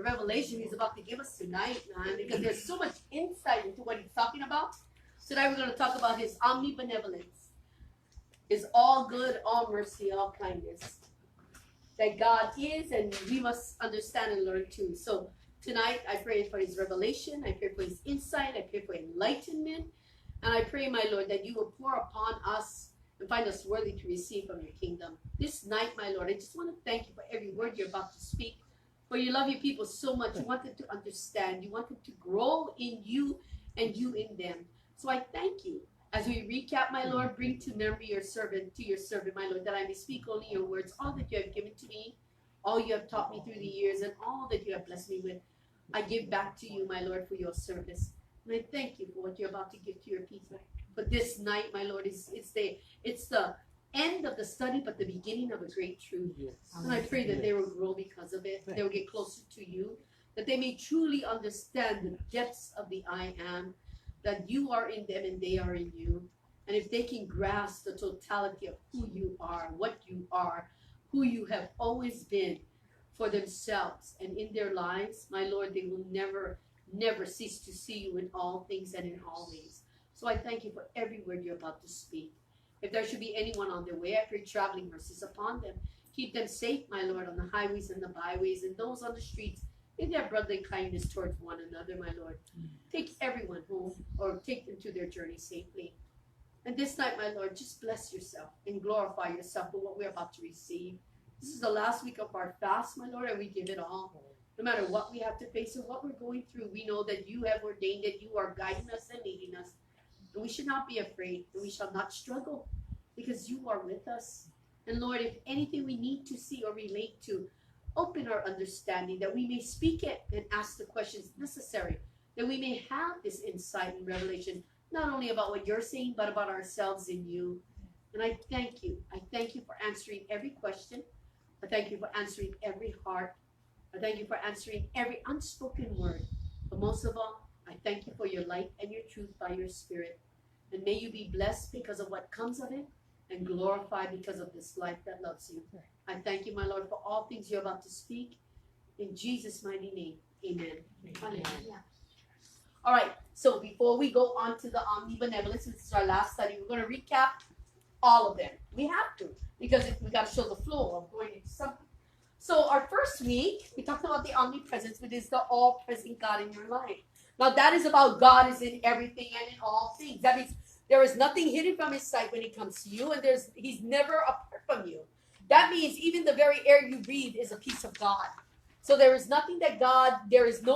revelation he's about to give us tonight, man, because there's so much insight into what he's talking about. Tonight we're going to talk about his omnibenevolence, his all good, all mercy, all kindness that God is, and we must understand and learn too. So tonight I pray for his revelation, I pray for his insight, I pray for enlightenment, and I pray, my Lord, that you will pour upon us and find us worthy to receive from your kingdom. This night, my Lord, I just want to thank you for every word you're about to speak. For you love your people so much. You want them to understand. You want them to grow in you and you in them. So I thank you. As we recap, my Lord, bring to memory your servant, my Lord, that I may speak only your words, all that you have given to me, all you have taught me through the years, and all that you have blessed me with. I give back to you, my Lord, for your service. And I thank you for what you're about to give to your people. But this night, my Lord, it's the end of the study, but the beginning of a great truth. Yes. And I pray that they will grow because of it. They will get closer to you. That they may truly understand the depths of the I am. That you are in them and they are in you. And if they can grasp the totality of who you are, what you are, who you have always been for themselves and in their lives, my Lord, they will never, never cease to see you in all things and in all ways. So I thank you for every word you're about to speak. If there should be anyone on their way, I pray traveling mercies upon them. Keep them safe, my Lord, on the highways and the byways and those on the streets. In their brotherly kindness towards one another, my Lord. Take everyone home or take them to their journey safely. And this night, my Lord, just bless yourself and glorify yourself for what we're about to receive. This is the last week of our fast, my Lord, and we give it all. No matter what we have to face or what we're going through, we know that you have ordained it. You are guiding us and leading us. And we should not be afraid, and we shall not struggle, because you are with us. And Lord, if anything we need to see or relate to, open our understanding that we may speak it and ask the questions necessary, that we may have this insight and revelation, not only about what you're saying, but about ourselves in you. And I thank you. I thank you for answering every question. I thank you for answering every heart. I thank you for answering every unspoken word. But most of all, I thank you for your light and your truth by your Spirit. And may you be blessed because of what comes of it and glorified because of this life that loves you. I thank you, my Lord, for all things you're about to speak. In Jesus' mighty name, amen. Hallelujah. All right, so before we go on to the omnibenevolence, this is our last study, we're going to recap all of them. We have to, because we got to show the flow of going into something. So our first week, we talked about the omnipresence, which is the all-present God in your life. Now that is about God is in everything and in all things. That means there is nothing hidden from his sight when it comes to you, and he's never apart from you. That means even the very air you breathe is a piece of God. So there is no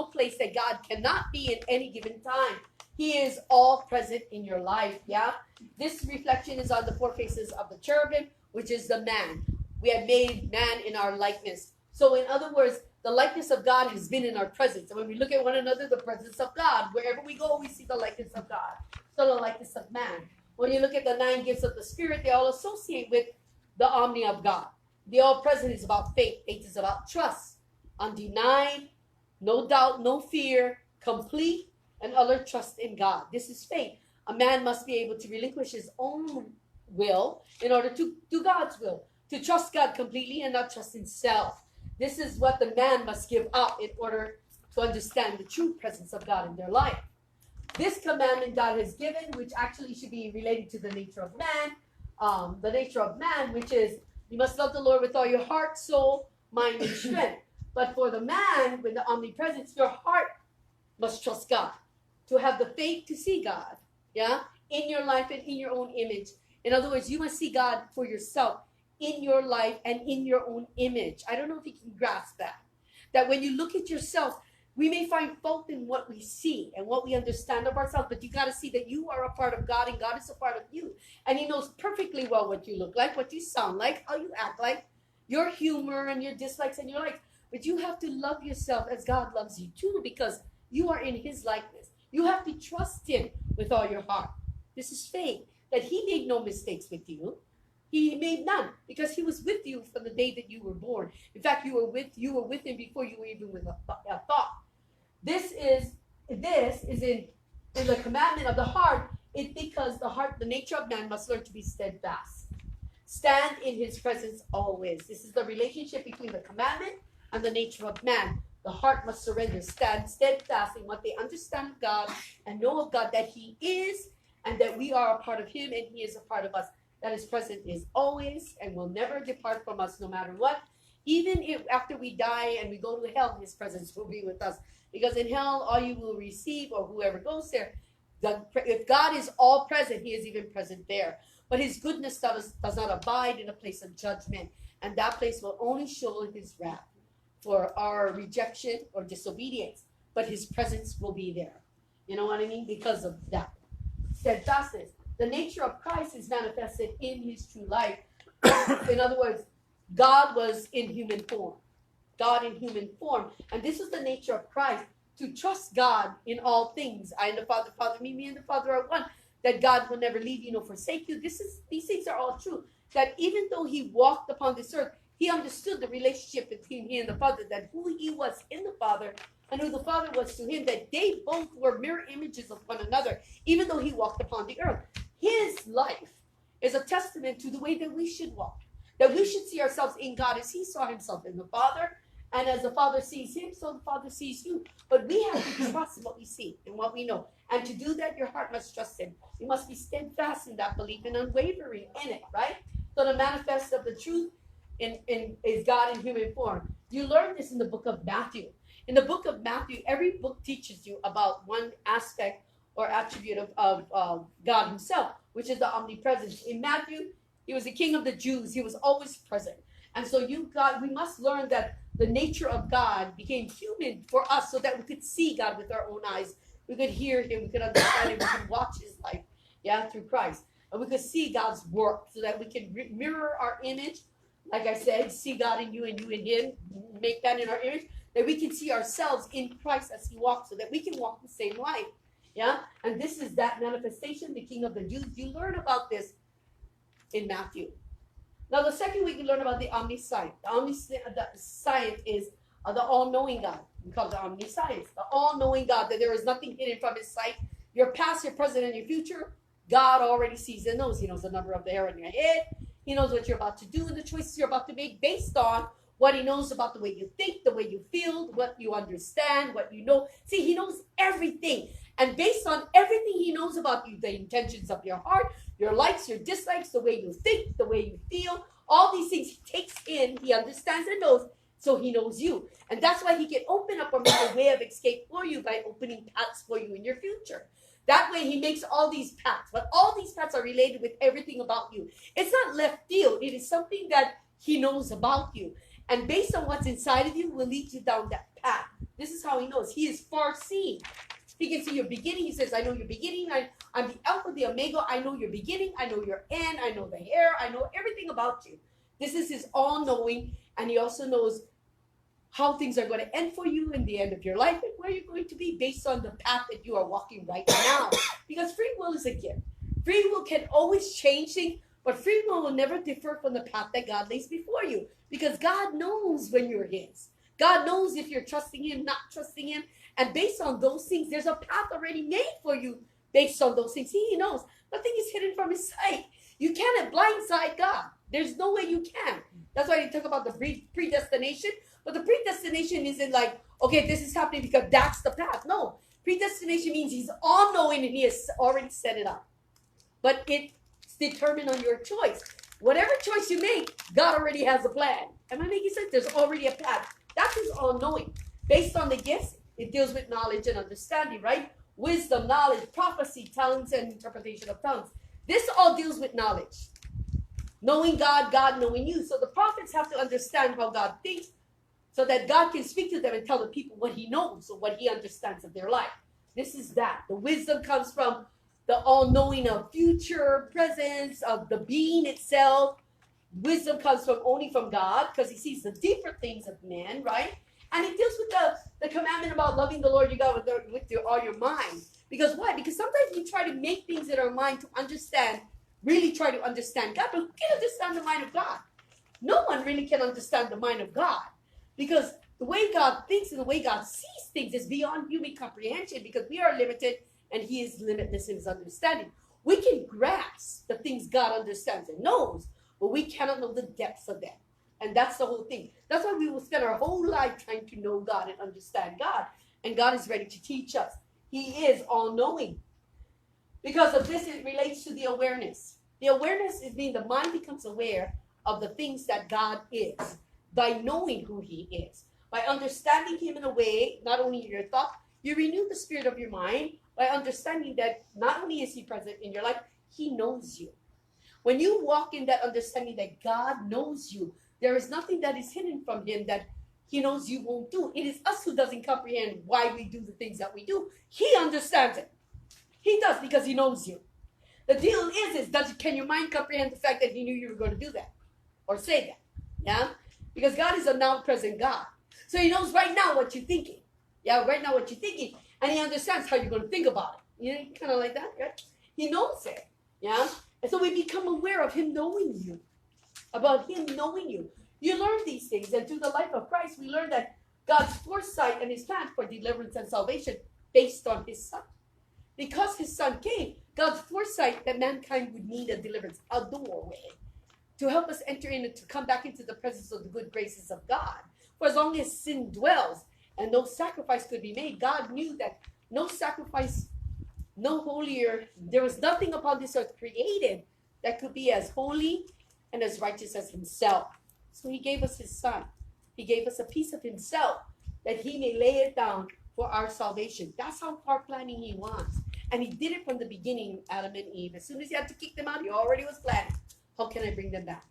place that God cannot be at any given time. He is all present in your life, yeah? This reflection is on the four faces of the cherubim, which is the man. We have made man in our likeness. So in other words, the likeness of God has been in our presence. And when we look at one another, the presence of God. Wherever we go, we see the likeness of God. So the likeness of man. When you look at the 9 gifts of the Spirit, they all associate with the omni of God. The all-present is about faith. Faith is about trust. Undenied, no doubt, no fear, complete and utter trust in God. This is faith. A man must be able to relinquish his own will in order to do God's will. To trust God completely and not trust himself. This is what the man must give up in order to understand the true presence of God in their life. This commandment God has given, which actually should be related to the nature of man, which is you must love the Lord with all your heart, soul, mind, and strength. But for the man, with the omnipresence, your heart must trust God. To have the faith to see God, yeah, in your life and in your own image. In other words, you must see God for yourself in your life and in your own image. I don't know if you can grasp that. That when you look at yourself, we may find fault in what we see and what we understand of ourselves, but you got to see that you are a part of God and God is a part of you. And he knows perfectly well what you look like, what you sound like, how you act like, your humor and your dislikes and your likes. But you have to love yourself as God loves you too, because you are in his likeness. You have to trust him with all your heart. This is faith, that he made no mistakes with you. He made none, because he was with you from the day that you were born. In fact, you were with him before you were even with a thought. This is in the commandment of the heart. It's because the heart, the nature of man, must learn to be steadfast. Stand in his presence always. This is the relationship between the commandment and the nature of man. The heart must surrender, stand steadfast in what they understand of God and know of God, that he is and that we are a part of him and he is a part of us. That his presence is always and will never depart from us no matter what. Even if after we die and we go to hell, his presence will be with us. Because in hell, all you will receive, or whoever goes there, if God is all present, he is even present there. But his goodness does not abide in a place of judgment. And that place will only show his wrath for our rejection or disobedience. But his presence will be there. You know what I mean? Because of that. Steadfastness. The nature of Christ is manifested in his true life. In other words, God was in human form. God in human form. And this is the nature of Christ. To trust God in all things. I and the Father, Father, me and the Father are one. That God will never leave you nor forsake you. These things are all true. That even though he walked upon this earth, he understood the relationship between he and the Father. That who he was in the Father and who the Father was to him. That they both were mirror images of one another. Even though he walked upon the earth. His life is a testament to the way that we should walk. That we should see ourselves in God as he saw himself in the Father. And as the Father sees him, so the Father sees you. But we have to trust what we see and what we know. And to do that, your heart must trust him. You must be steadfast in that belief and unwavering in it, right? So the manifest of the truth is God in human form. You learn this in the book of Matthew. In the book of Matthew, every book teaches you about one aspect or attribute of God himself, which is the omnipresence. In Matthew, he was the king of the Jews. He was always present. And so we must learn that the nature of God became human for us so that we could see God with our own eyes. We could hear him, we could understand him, we could watch his life, through Christ. And we could see God's work so that we can mirror our image. Like I said, see God in you and you in him, make that in our image, that we can see ourselves in Christ as he walks so that we can walk the same life. Yeah? And this is that manifestation, the King of the Jews. You learn about this in Matthew. Now, the second week, we learn about the omniscient. The omniscient is the all-knowing God. We call it the omniscience. The all-knowing God, that there is nothing hidden from his sight. Your past, your present, and your future, God already sees and knows. He knows the number of the hair on your head. He knows what you're about to do and the choices you're about to make based on what he knows about the way you think, the way you feel, what you understand, what you know. See, he knows everything. And based on everything he knows about you, the intentions of your heart, your likes, your dislikes, the way you think, the way you feel, all these things he takes in, he understands and knows, so he knows you. And that's why he can open up or make a way of escape for you by opening paths for you in your future. That way he makes all these paths, but all these paths are related with everything about you. It's not left field. It is something that he knows about you. And based on what's inside of you will lead you down that path. This is how he knows. He is far-seeing. He can see your beginning. He says, I know your beginning. I'm the Alpha, the Omega. I know your beginning. I know your end. I know the hair. I know everything about you. This is his all-knowing. And he also knows how things are going to end for you in the end of your life and where you're going to be based on the path that you are walking right now. Because free will is a gift. Free will can always change things, but free will will never differ from the path that God lays before you. Because God knows when you're his. God knows if you're trusting him, not trusting him. And based on those things, there's a path already made for you based on those things. He knows. Nothing is hidden from his sight. You cannot blindside God. There's no way you can. That's why you talk about the predestination. But the predestination isn't like, okay, this is happening because that's the path. No. Predestination means he's all-knowing and he has already set it up. But it's determined on your choice. Whatever choice you make, God already has a plan. Am I making sense? There's already a path. That is all-knowing. Based on the gifts, it deals with knowledge and understanding, right? Wisdom, knowledge, prophecy, tongues, and interpretation of tongues. This all deals with knowledge. Knowing God, God knowing you. So the prophets have to understand how God thinks so that God can speak to them and tell the people what he knows or what he understands of their life. This is that. The wisdom comes from the all-knowing of future, presence, of the being itself. Wisdom comes only from God because he sees the deeper things of man, right? And it deals with the commandment about loving the Lord your God with all your mind. Because why? Because sometimes we try to make things in our mind to understand, really try to understand God, but who can understand the mind of God? No one really can understand the mind of God. Because the way God thinks and the way God sees things is beyond human comprehension because we are limited and he is limitless in his understanding. We can grasp the things God understands and knows, but we cannot know the depths of them. And that's the whole thing. That's why we will spend our whole life trying to know God and understand God. And God is ready to teach us. He is all-knowing. Because of this, it relates to the awareness. The awareness is being the mind becomes aware of the things that God is by knowing who he is. By understanding him in a way, not only in your thought, you renew the spirit of your mind by understanding that not only is he present in your life, he knows you. When you walk in that understanding that God knows you, there is nothing that is hidden from him that he knows you won't do. It is us who doesn't comprehend why we do the things that we do. He understands it. He does because he knows you. The deal is can your mind comprehend the fact that he knew you were going to do that or say that? Yeah? Because God is a now present God. So he knows right now what you're thinking. Yeah, right now what you're thinking. And he understands how you're going to think about it. You know, kind of like that, right? He knows it. Yeah? And so we become aware of him knowing you. About him knowing you. You learn these things. And through the life of Christ, we learn that God's foresight and his plan for deliverance and salvation based on his son. Because his son came, God's foresight that mankind would need a deliverance, a doorway, to help us enter in and to come back into the presence of the good graces of God. For as long as sin dwells and no sacrifice could be made, God knew that no sacrifice, no holier, there was nothing upon this earth created that could be as holy and as righteous as himself. So he gave us his son. He gave us a piece of himself that he may lay it down for our salvation. That's how far planning he wants. And he did it from the beginning, Adam and Eve. As soon as he had to kick them out, he already was planning. How can I bring them back?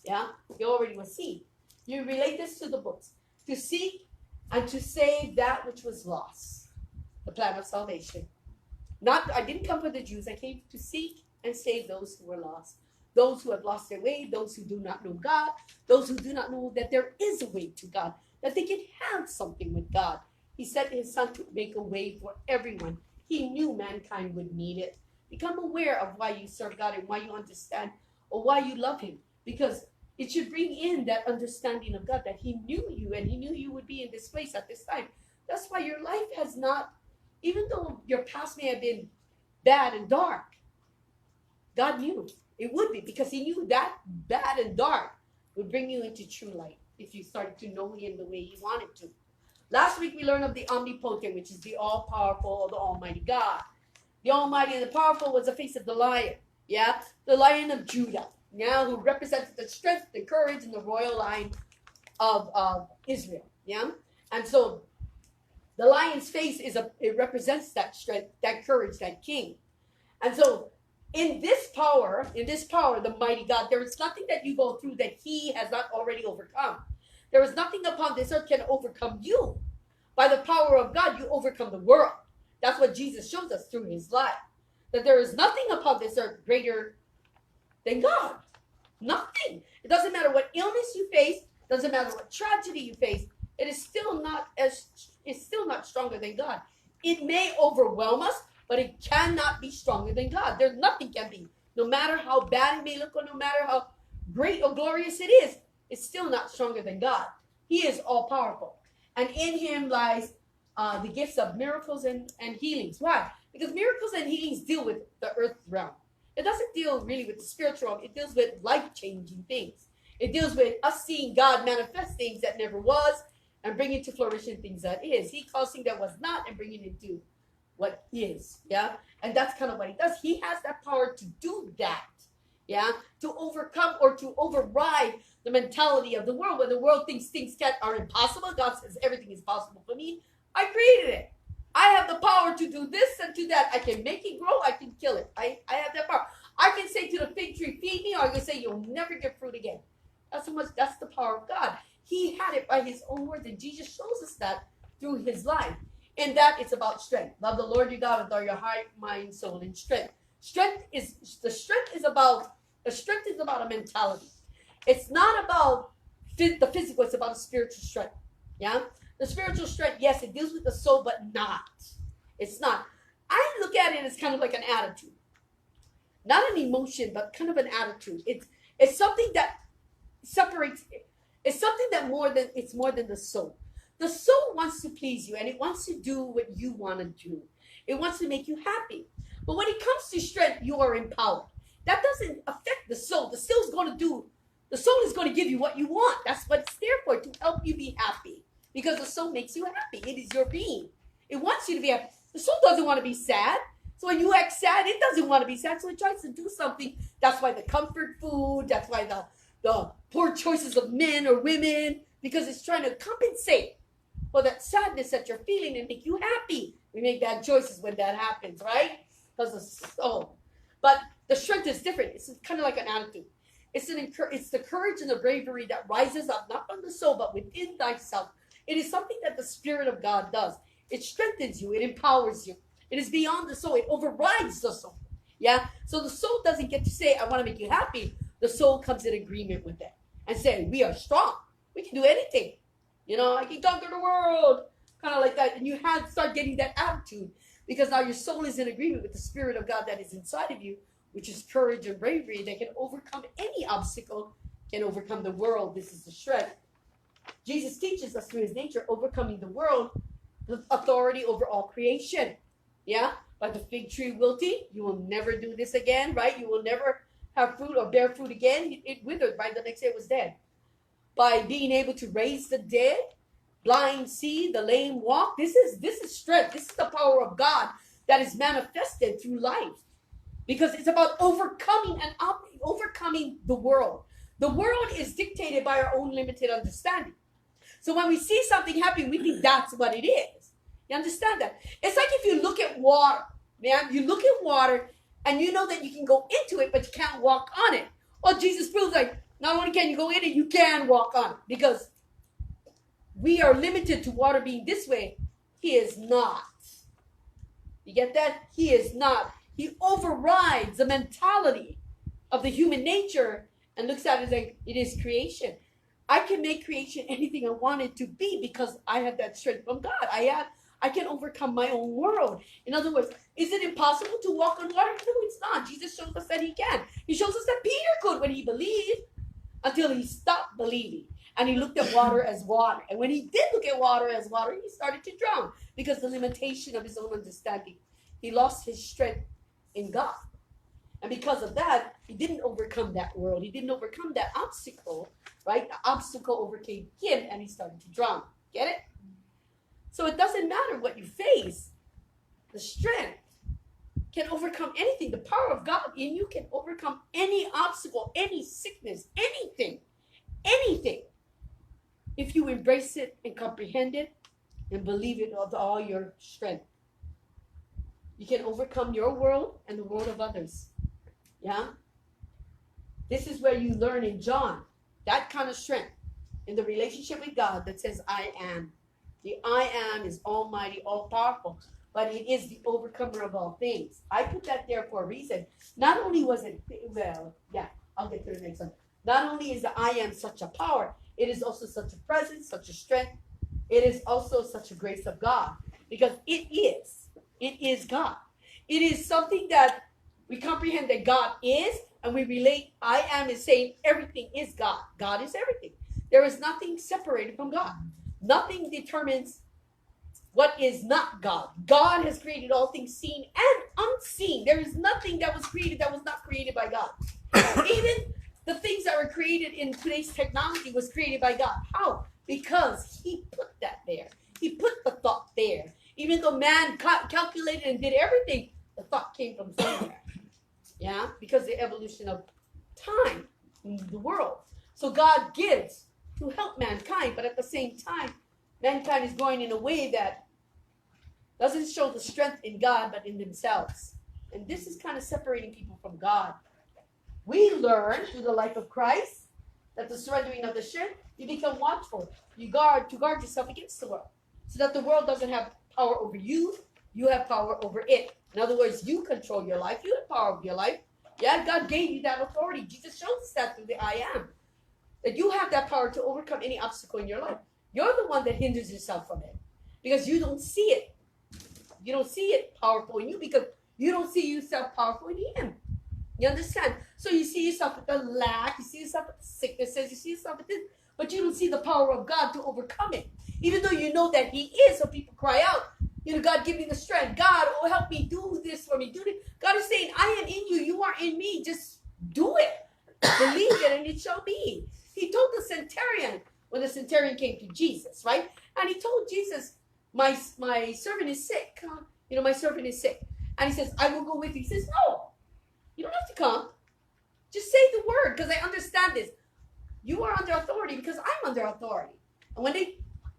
Yeah? He already was seeing. You relate this to the books. To seek and to save that which was lost. The plan of salvation. I didn't come for the Jews. I came to seek and save those who were lost. Those who have lost their way. Those who do not know God. Those who do not know that there is a way to God. That they can have something with God. He sent his son to make a way for everyone. He knew mankind would need it. Become aware of why you serve God and why you understand or why you love him. Because it should bring in that understanding of God, that he knew you and he knew you would be in this place at this time. That's why your life has not, even though your past may have been bad and dark, God knew it would be, because he knew that bad and dark would bring you into true light if you started to know him the way he wanted to. Last week we learned of the omnipotent, which is the all-powerful or the almighty God. The almighty and the powerful was the face of the lion. Yeah? The lion of Judah. Yeah? Who represents the strength, the courage, and the royal line of Israel. Yeah? And so the lion's face it represents that strength, that courage, that king. And so in this power, the mighty God, there is nothing that you go through that he has not already overcome. There is nothing upon this earth can overcome you. By the power of God, you overcome the world. That's what Jesus shows us through his life. That there is nothing upon this earth greater than God. Nothing. It doesn't matter what illness you face. Doesn't matter what tragedy you face. It is still not stronger than God. It may overwhelm us, but it cannot be stronger than God. There's nothing can be. No matter how bad it may look, or no matter how great or glorious it is, it's still not stronger than God. He is all-powerful. And in him lies the gifts of miracles and healings. Why? Because miracles and healings deal with the earth realm. It doesn't deal really with the spiritual realm. It deals with life-changing things. It deals with us seeing God manifest things that never was and bringing to fruition things that is. He calls things that was not and bringing it to what is. Yeah? And that's kind of what he does. He has that power to do that. Yeah? To overcome or to override the mentality of the world, where the world thinks things are impossible. God says everything is possible for me. I created it. I have the power to do this and do that. I can make it grow. I can kill it. I have that power. I can say to the fig tree, feed me, or I can say you'll never get fruit again. That's the power of God. He had it by his own words, and Jesus shows us that through his life. In that, it's about strength. Love the Lord your God with all your heart, mind, soul, and strength. Strength is about a mentality. It's not about the physical, it's about a spiritual strength. Yeah? The spiritual strength, yes, it deals with the soul, but not. It's not. I look at it as kind of like an attitude. Not an emotion, but kind of an attitude. It's something that separates, it's something that it's more than the soul. The soul wants to please you, and it wants to do what you want to do. It wants to make you happy. But when it comes to strength, you are empowered. That doesn't affect the soul. The soul's going to do The soul is going to give you what you want. That's what it's there for, to help you be happy. Because the soul makes you happy. It is your being. It wants you to be happy. The soul doesn't want to be sad. So when you act sad, it doesn't want to be sad. So it tries to do something. That's why the comfort food, that's why the poor choices of men or women, because it's trying to compensate for that sadness that you're feeling and make you happy. We make bad choices when that happens, right? Because the soul. But the strength is different. It's kind of like an attitude. It's the courage and the bravery that rises up, not from the soul, but within thyself. It is something that the Spirit of God does. It strengthens you. It empowers you. It is beyond the soul. It overrides the soul. Yeah? So the soul doesn't get to say, I want to make you happy. The soul comes in agreement with that and say, we are strong. We can do anything. I can conquer the world. Kind of like that. And you start getting that attitude because now your soul is in agreement with the Spirit of God that is inside of you, which is courage and bravery that can overcome any obstacle, can overcome the world. This is the strength. Jesus teaches us through his nature, overcoming the world, the authority over all creation. Yeah? By the fig tree wilting, you will never do this again, right? You will never have fruit or bear fruit again. It withered, right? The next day it was dead. By being able to raise the dead, blind see, the lame walk. This is strength. This is the power of God that is manifested through life. Because it's about overcoming the world. The world is dictated by our own limited understanding. So when we see something happening, we think that's what it is. You understand that? It's like if you look at water, man. You look at water and you know that you can go into it, but you can't walk on it. Well, Jesus proves like, not only can you go in it, you can walk on it. Because we are limited to water being this way. He is not. You get that? He is not. He overrides the mentality of the human nature and looks at it like it is creation. I can make creation anything I want it to be because I have that strength from God. I can overcome my own world. In other words, is it impossible to walk on water? No, it's not. Jesus shows us that he can. He shows us that Peter could when he believed until he stopped believing. And he looked at water as water. And when he did look at water as water, he started to drown because the limitation of his own understanding. He lost his strength in God. And because of that, he didn't overcome that world. He didn't overcome that obstacle, right? The obstacle overcame him and he started to drown. Get it? So it doesn't matter what you face. The strength can overcome anything. The power of God in you can overcome any obstacle, any sickness, anything. Anything. If you embrace it and comprehend it and believe it with all your strength. You can overcome your world and the world of others. Yeah? This is where you learn in John that kind of strength in the relationship with God that says, I am. The I am is almighty, all powerful, but it is the overcomer of all things. I put that there for a reason. Not only was it, I'll get to the next one. Not only is the I am such a power, it is also such a presence, such a strength. It is also such a grace of God because it is God. It is something that we comprehend that God is, and we relate. I am is saying everything is God. God is everything. There is nothing separated from God. Nothing determines what is not God. God has created all things seen and unseen. There is nothing that was created that was not created by God. Even the things that were created in today's technology was created by God. How? Because he put that there. He put the thought there. Even though man calculated and did everything, the thought came from somewhere. Yeah? Because the evolution of time in the world. So God gives to help mankind, but at the same time, mankind is going in a way that doesn't show the strength in God, but in themselves. And this is kind of separating people from God. We learn through the life of Christ that the surrendering of the strength, you become watchful. You guard yourself against the world. So that the world doesn't have power over you. You have power over it. In other words, you control your life. You have power over your life. Yeah, God gave you that authority. Jesus shows us that through the I am. That you have that power to overcome any obstacle in your life. You're the one that hinders yourself from it. Because you don't see it. You don't see it powerful in you because you don't see yourself powerful in him. You understand? So you see yourself with the lack. You see yourself with the sicknesses. You see yourself with this. But you don't see the power of God to overcome it. Even though you know that he is. So people cry out, God, give me the strength. God, help me do this for me. Do this. God is saying, I am in you. You are in me. Just do it. Believe it and it shall shall be. He told the centurion when the centurion came to Jesus, right? And he told Jesus, my servant is sick. My servant is sick. And he says, I will go with you. He says, no, you don't have to come. Just say the word, because I understand this. You are under authority because I'm under authority.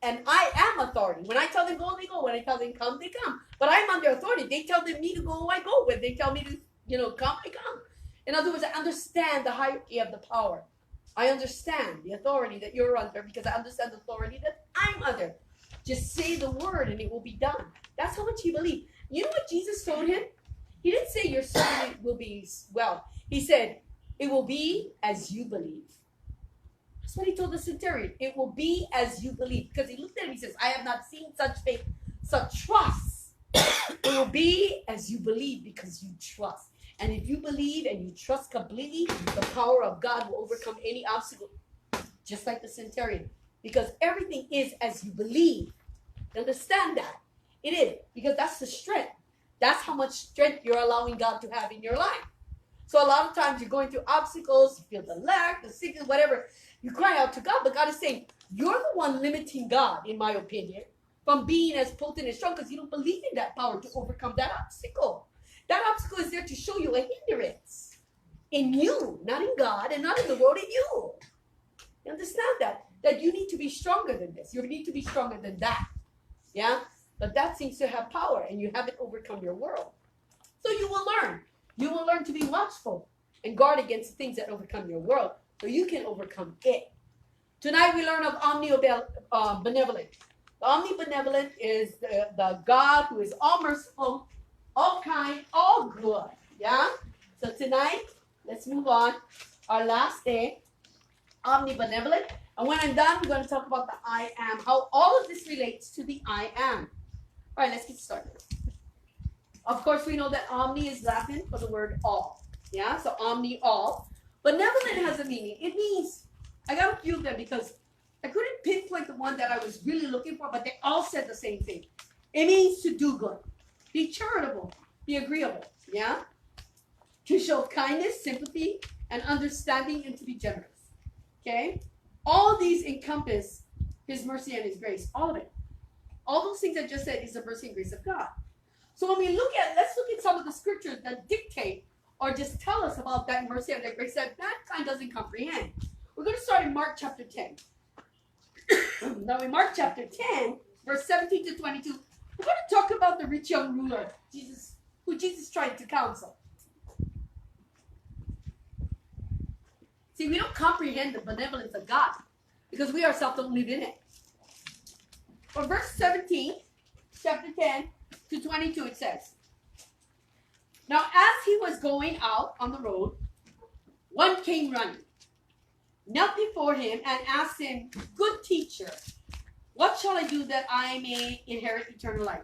And I am authority. When I tell them go, they go. When I tell them come, they come. But I'm under authority. They tell me to go, I go. When they tell me to, come, I come. In other words, I understand the hierarchy of the power. I understand the authority that you're under because I understand the authority that I'm under. Just say the word and it will be done. That's how much he believed. You know what Jesus told him? He didn't say your servant will be well. He said, it will be as you believe. That's what he told the centurion. It will be as you believe. Because he looked at him, he says, I have not seen such faith, such trust. It will be as you believe because you trust. And if you believe and you trust completely, the power of God will overcome any obstacle. Just like the centurion. Because everything is as you believe. Understand that. It is. Because that's the strength. That's how much strength you're allowing God to have in your life. So a lot of times you're going through obstacles, you feel the lack, the sickness, whatever. You cry out to God, but God is saying, you're the one limiting God, in my opinion, from being as potent and strong because you don't believe in that power to overcome that obstacle. That obstacle is there to show you a hindrance in you, not in God and not in the world, in you. You understand that? That you need to be stronger than this. You need to be stronger than that. Yeah? But that seems to have power and you haven't overcome your world. So you will learn. You will learn to be watchful and guard against the things that overcome your world so you can overcome it. Tonight we learn of Omni Benevolent. The Omni Benevolent is the God who is all merciful, all kind, all good. Yeah? So tonight, let's move on. Our last day, Omni Benevolent. And when I'm done, we're going to talk about the I am, how all of this relates to the I am. All right, let's get started. Of course, we know that omni is Latin for the word all. Yeah, so omni, all. Benevolent has a meaning. It means, I got a few of them because I couldn't pinpoint the one that I was really looking for, but they all said the same thing. It means to do good, be charitable, be agreeable. Yeah, to show kindness, sympathy, and understanding, and to be generous. Okay, all these encompass His mercy and His grace. All of it. All those things I just said is the mercy and grace of God. So when we let's look at some of the scriptures that dictate or just tell us about that mercy and that grace that mankind doesn't comprehend. We're going to start in Mark chapter 10. Now in Mark chapter 10, verse 17 to 22, we're going to talk about the rich young ruler, who Jesus tried to counsel. See, we don't comprehend the benevolence of God because we ourselves don't live in it. From verse 17, chapter 10, to 22, it says, now as he was going out on the road, one came running, knelt before him and asked him, good teacher, what shall I do that I may inherit eternal life?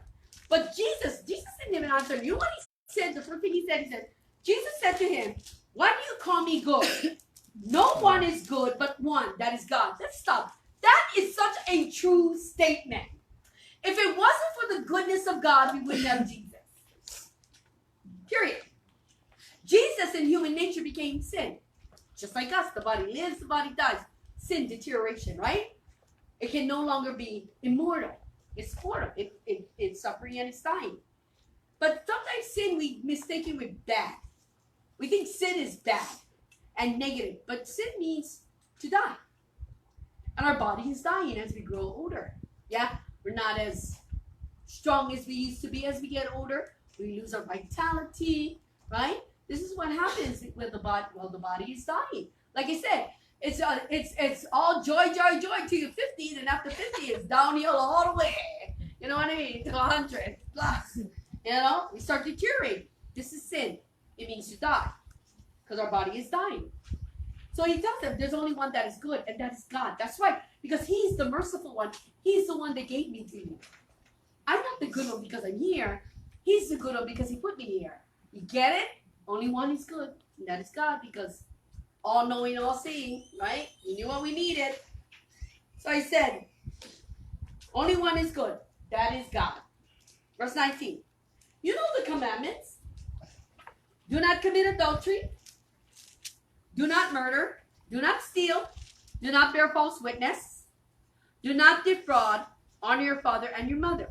But Jesus didn't even answer him. You know what he said? The first thing he said, Jesus said to him, why do you call me good? No one is good but one, that is God. Let's stop. That is such a true statement. If it wasn't for the goodness of God, we wouldn't have Jesus. Period. Jesus in human nature became sin. Just like us, the body lives, the body dies. Sin, deterioration, right? It can no longer be immortal. It's mortal. It's suffering and it's dying. But sometimes sin, we mistake it with bad. We think sin is bad and negative. But sin means to die. And our body is dying as we grow older. Yeah? We're not as strong as we used to be as we get older. We lose our vitality, right? This is what happens with the body while the body is dying. Like I said, it's all joy, joy, joy to your 50s, and after 50 it's downhill all the way. You know what I mean? To 100 plus. You know, we start deteriorating. This is sin. It means to die because our body is dying. So he tells them there's only one that is good, and that is God. That's right, because He's the merciful one. He's the one that gave me to you. I'm not the good one because I'm here. He's the good one because He put me here. You get it? Only one is good, and that is God, because all-knowing, all-seeing, right? He knew what we needed. So He said, only one is good. That is God. Verse 19. You know the commandments. Do not commit adultery. Do not murder. Do not steal. Do not bear false witness. Do not defraud. Honor your father and your mother.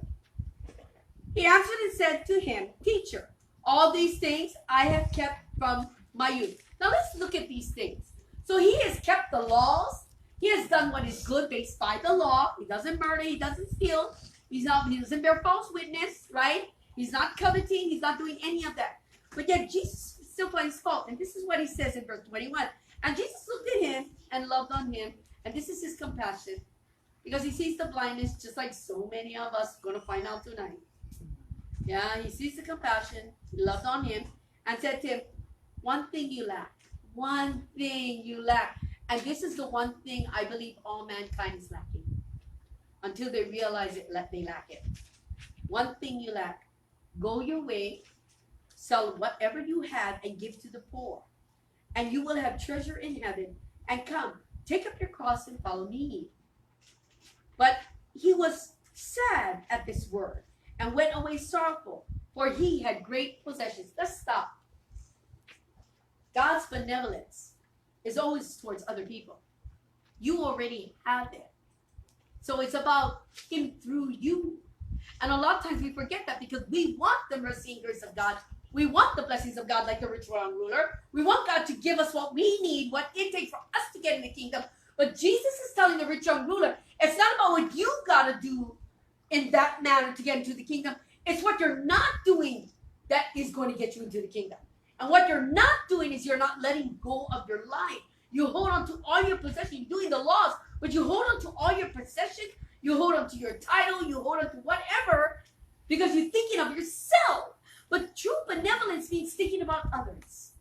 He answered and said to him, Teacher, all these things I have kept from my youth. Now let's look at these things. So he has kept the laws. He has done what is good based by the law. He doesn't murder. He doesn't steal. He doesn't bear false witness, right? He's not coveting. He's not doing any of that. But yet Jesus still finds fault. And this is what he says in verse 21. And Jesus looked at him and loved on him. And this is his compassion. Because he sees the blindness just like so many of us are going to find out tonight. Yeah, he sees the compassion. He loved on him and said to him, one thing you lack. One thing you lack. And this is the one thing I believe all mankind is lacking. Until they realize it, they lack it. One thing you lack. Go your way, sell whatever you have, and give to the poor. And you will have treasure in heaven. And come, take up your cross and follow me. But he was sad at this word and went away sorrowful, for he had great possessions. Let's stop. God's benevolence is always towards other people. You already have it. So it's about him through you. And a lot of times we forget that because we want the mercy and grace of God. We want the blessings of God like the rich young ruler. We want God to give us what we need, what it takes for us to get in the kingdom. But Jesus is telling the rich young ruler, it's not about what you got to do in that manner to get into the kingdom. It's what you're not doing that is going to get you into the kingdom. And what you're not doing is you're not letting go of your life. You hold on to all your possessions. You're doing the laws, but you hold on to all your possessions. You hold on to your title. You hold on to whatever because you're thinking of yourself. But true benevolence means thinking about others.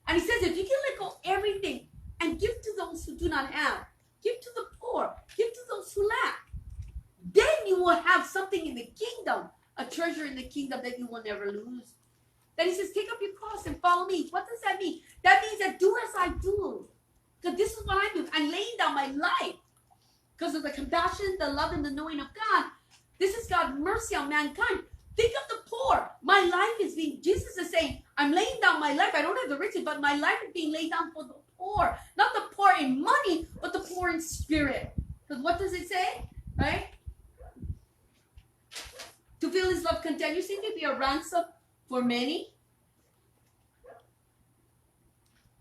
And he says, if you can let go everything and give to those who do not have, give to the poor, give to those who lack, then you will have something in the kingdom, a treasure in the kingdom that you will never lose. Then he says, take up your cross and follow me. What does that mean? That means that do as I do. Because this is what I do. I'm laying down my life. Because of the compassion, the love, and the knowing of God. This is God's mercy on mankind. Think of the poor. My life is being, Jesus is saying, I'm laying down my life. I don't have the riches, but my life is being laid down for the poor. Not the poor in money, but the poor in spirit. Because what does it say? Right? To feel his love continuously, to be a ransom for many.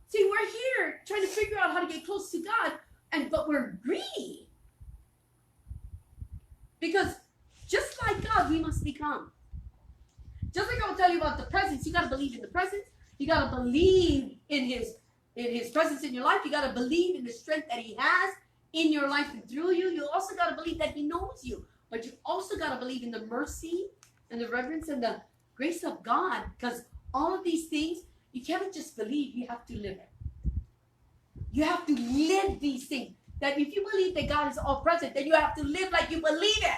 See, we're here trying to figure out how to get close to God, but we're greedy. Because just like God, we must become. Just like I will tell you about the presence, you got to believe in the presence. You got to believe in his presence in your life. You got to believe in the strength that he has in your life and through you. You also got to believe that he knows you. But you also got to believe in the mercy and the reverence and the grace of God. Because all of these things, you can't just believe, you have to live it. You have to live these things. That if you believe that God is all present, then you have to live like you believe it.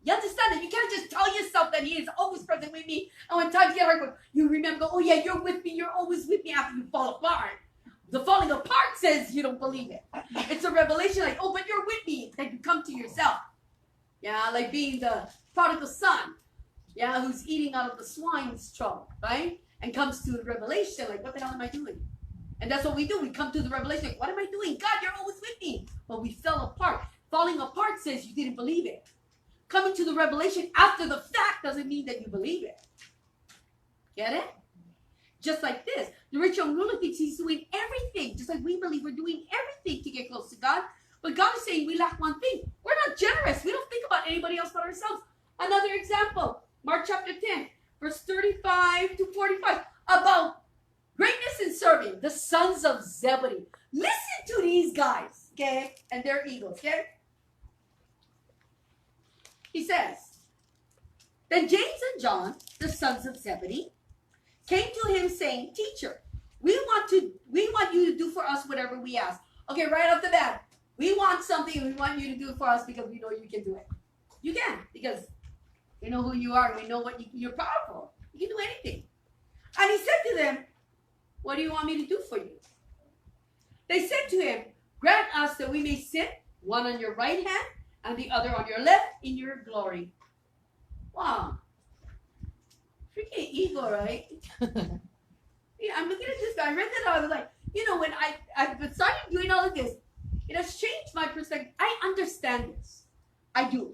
You understand that? You can't just tell yourself that he is always present with me. And when times get hard, you remember, oh yeah, you're with me. You're always with me after you fall apart. The falling apart says you don't believe it. It's a revelation like, oh, but you're with me. Then you come to yourself. Yeah, like being the prodigal son. Yeah, who's eating out of the swine's trough, right? And comes to the revelation like, what the hell am I doing? And that's what we do. We come to the revelation like, what am I doing? God, you're always with me. But we fell apart. Falling apart says you didn't believe it. Coming to the revelation after the fact doesn't mean that you believe it. Get it? Just like this. The rich young ruler thinks he's doing everything. Just like we believe we're doing everything to get close to God. But God is saying we lack one thing. We're not generous. We don't think about anybody else but ourselves. Another example. Mark chapter 10, verse 35 to 45. About greatness in serving. The sons of Zebedee. Listen to these guys. Okay? And their egos. Okay? He says, then James and John, the sons of Zebedee, came to him saying, Teacher, we want you to do for us whatever we ask. Okay, right off the bat, we want something and we want you to do it for us because we know you can do it. You can, because we know who you are and we know you're powerful. You can do anything. And he said to them, what do you want me to do for you? They said to him, grant us that we may sit, one on your right hand and the other on your left in your glory. Wow. Freaking ego, right? Yeah, I'm looking at this guy. I read that out. I was like, you know, when I've started doing all of this, it has changed my perspective. I understand this. I do.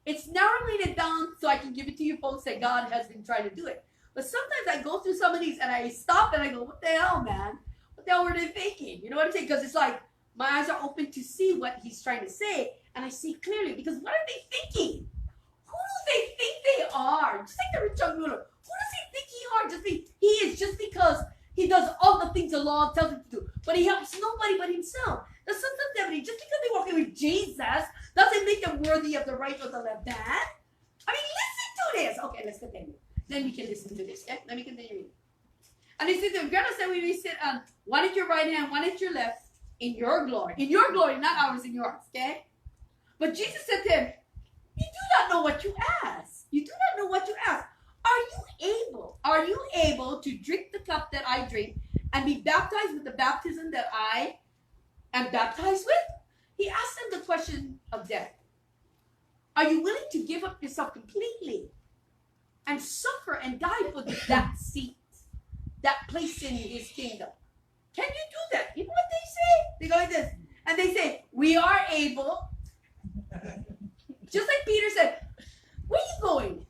It's narrowing it down so I can give it to you folks that God has been trying to do it. But sometimes I go through some of these and I stop and I go, what the hell, man? What the hell were they thinking? You know what I'm saying? Because it's like my eyes are open to see what he's trying to say, and I see clearly. Because what are they thinking? Who do they think they are? Just like the rich young ruler. Who does he think he is just because he does all the things the law tells him to do. But he helps nobody but himself. The sons of Zebedee, just because they're walking with Jesus, doesn't make them worthy of the right or the left hand. I mean, listen to this. Okay, let's continue. Then we can listen to this. Okay? Let me continue. And he says, "If grant us that we may sit on one at your right hand, one at your left, in your glory." In your glory, not ours, in yours. Okay? But Jesus said to him, "You do not know what you ask. You do not know what you ask. Are you able to drink the cup that I drink and be baptized with the baptism that I am baptized with?" He asked them the question of death. Are you willing to give up yourself completely and suffer and die for that seat, that place in his kingdom? Can you do that? You know what they say? They go like this. And they say, "We are able." Just like Peter said, "Where are you going?"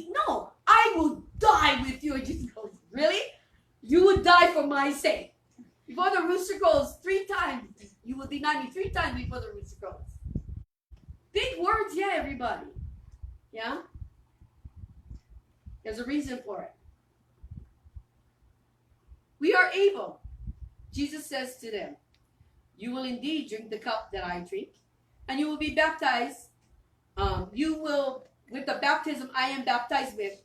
"No, I will die with you." And Jesus goes, "Really? You would die for my sake. Before the rooster crows 3 times, you will deny me 3 times before the rooster crows." Big words, yeah, everybody. Yeah? There's a reason for it. We are able. Jesus says to them, "You will indeed drink the cup that I drink, and you will be baptized. With the baptism I am baptized with,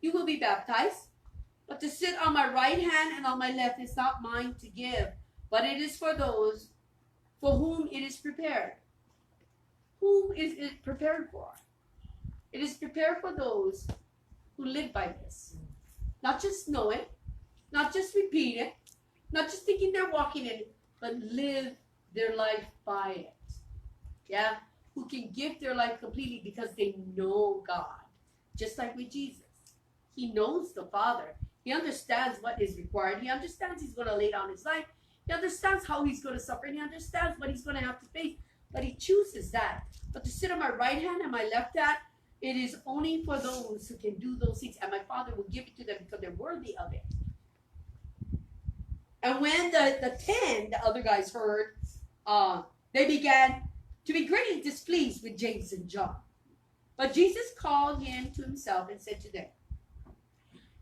you will be baptized. But to sit on my right hand and on my left is not mine to give, but it is for those for whom it is prepared." Whom is it prepared for? It is prepared for those who live by this. Not just know it, not just repeat it, not just thinking they're walking in it, but live their life by it. Yeah? Who can give their life completely because they know God. Just like with Jesus. He knows the Father. He understands what is required. He understands he's going to lay down his life. He understands how he's going to suffer. And he understands what he's going to have to face. But he chooses that. But to sit on my right hand and my left hand, it is only for those who can do those things. And my Father will give it to them because they're worthy of it. And when the 10, the other guys heard, they began to be greatly displeased with James and John. But Jesus called him to himself and said to them,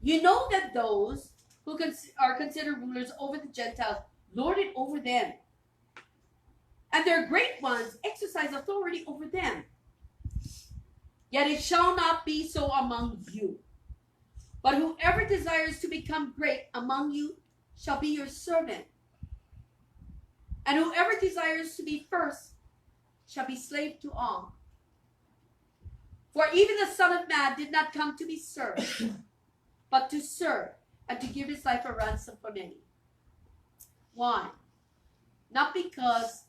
"You know that those who are considered rulers over the Gentiles lord it over them, and their great ones exercise authority over them. Yet it shall not be so among you. But whoever desires to become great among you shall be your servant. And whoever desires to be first shall be slave to all. For even the Son of Man did not come to be served, but to serve, and to give his life a ransom for many." Why? Not because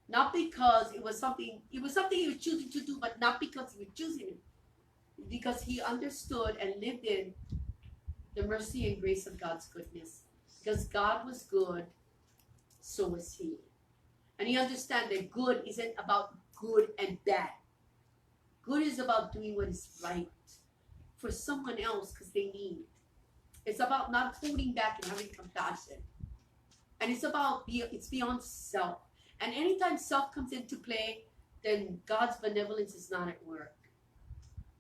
it was something he was choosing to do, but not because he was choosing it. Because he understood and lived in the mercy and grace of God's goodness. Because God was good, so was he. And he understands that good isn't about good and bad. Good is about doing what is right for someone else because they need. It's about not holding back and having compassion. And it's beyond self. And anytime self comes into play, then God's benevolence is not at work.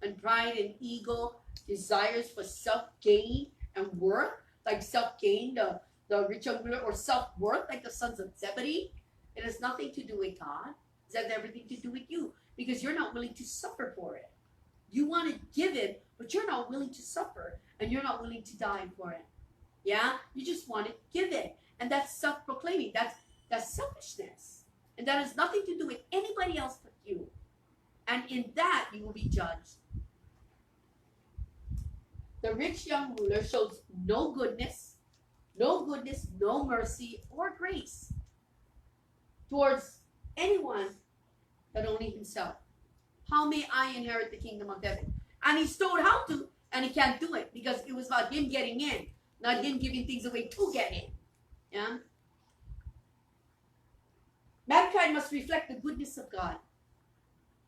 And pride and ego, desires for self-gain and worth, like self-gain, the rich young ruler, or self-worth, like the sons of Zebedee, it has nothing to do with God. It has everything to do with you, because you're not willing to suffer for it. You want to give it, but you're not willing to suffer, and you're not willing to die for it. Yeah? You just want to give it. And that's self-proclaiming. That's selfishness. And that has nothing to do with anybody else but you. And in that, you will be judged. The rich young ruler shows no goodness, no mercy, or grace towards anyone but only himself. How may I inherit the kingdom of heaven? And he's told how to, and he can't do it because it was about him getting in, not him giving things away to get in. Yeah? Mankind must reflect the goodness of God.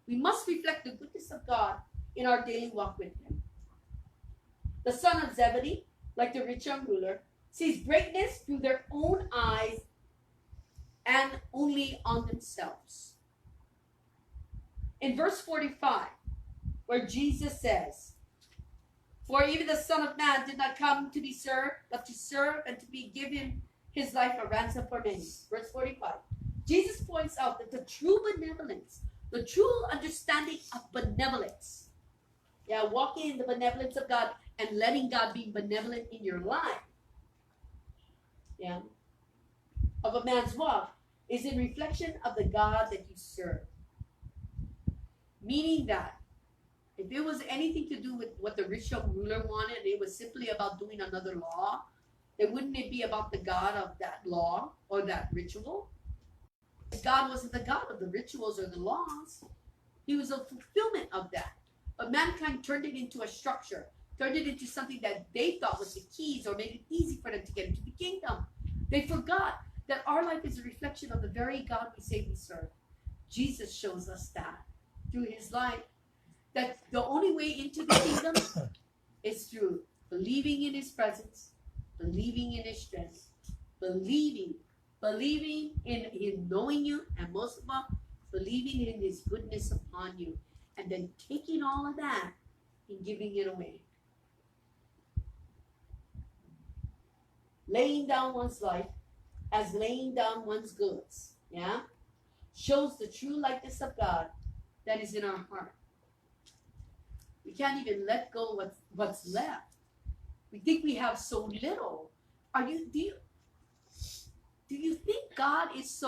We must reflect the goodness of God in our daily walk with Him. The son of Zebedee, like the rich young ruler, sees greatness through their own eyes and only on themselves. In verse 45, where Jesus says, "For even the Son of Man did not come to be served, but to serve and to be given his life a ransom for many." Verse 45. Jesus points out that the true benevolence, the true understanding of benevolence, walking in the benevolence of God and letting God be benevolent in your life, of a man's walk, is in reflection of the God that you serve. Meaning that if it was anything to do with what the rich young ruler wanted, it was simply about doing another law, then wouldn't it be about the God of that law or that ritual? God wasn't the God of the rituals or the laws. He was a fulfillment of that. But mankind turned it into a structure, turned it into something that they thought was the keys or made it easy for them to get into the kingdom. They forgot that our life is a reflection of the very God we say we serve. Jesus shows us that through his life, that the only way into the kingdom is through believing in his presence, believing in his strength, believing in him knowing you, and most of all, believing in his goodness upon you, and then taking all of that and giving it away. Laying down one's life as laying down one's goods, shows the true likeness of God that is in our heart. We can't even let go of what's left. We think we have so little. Do you think God is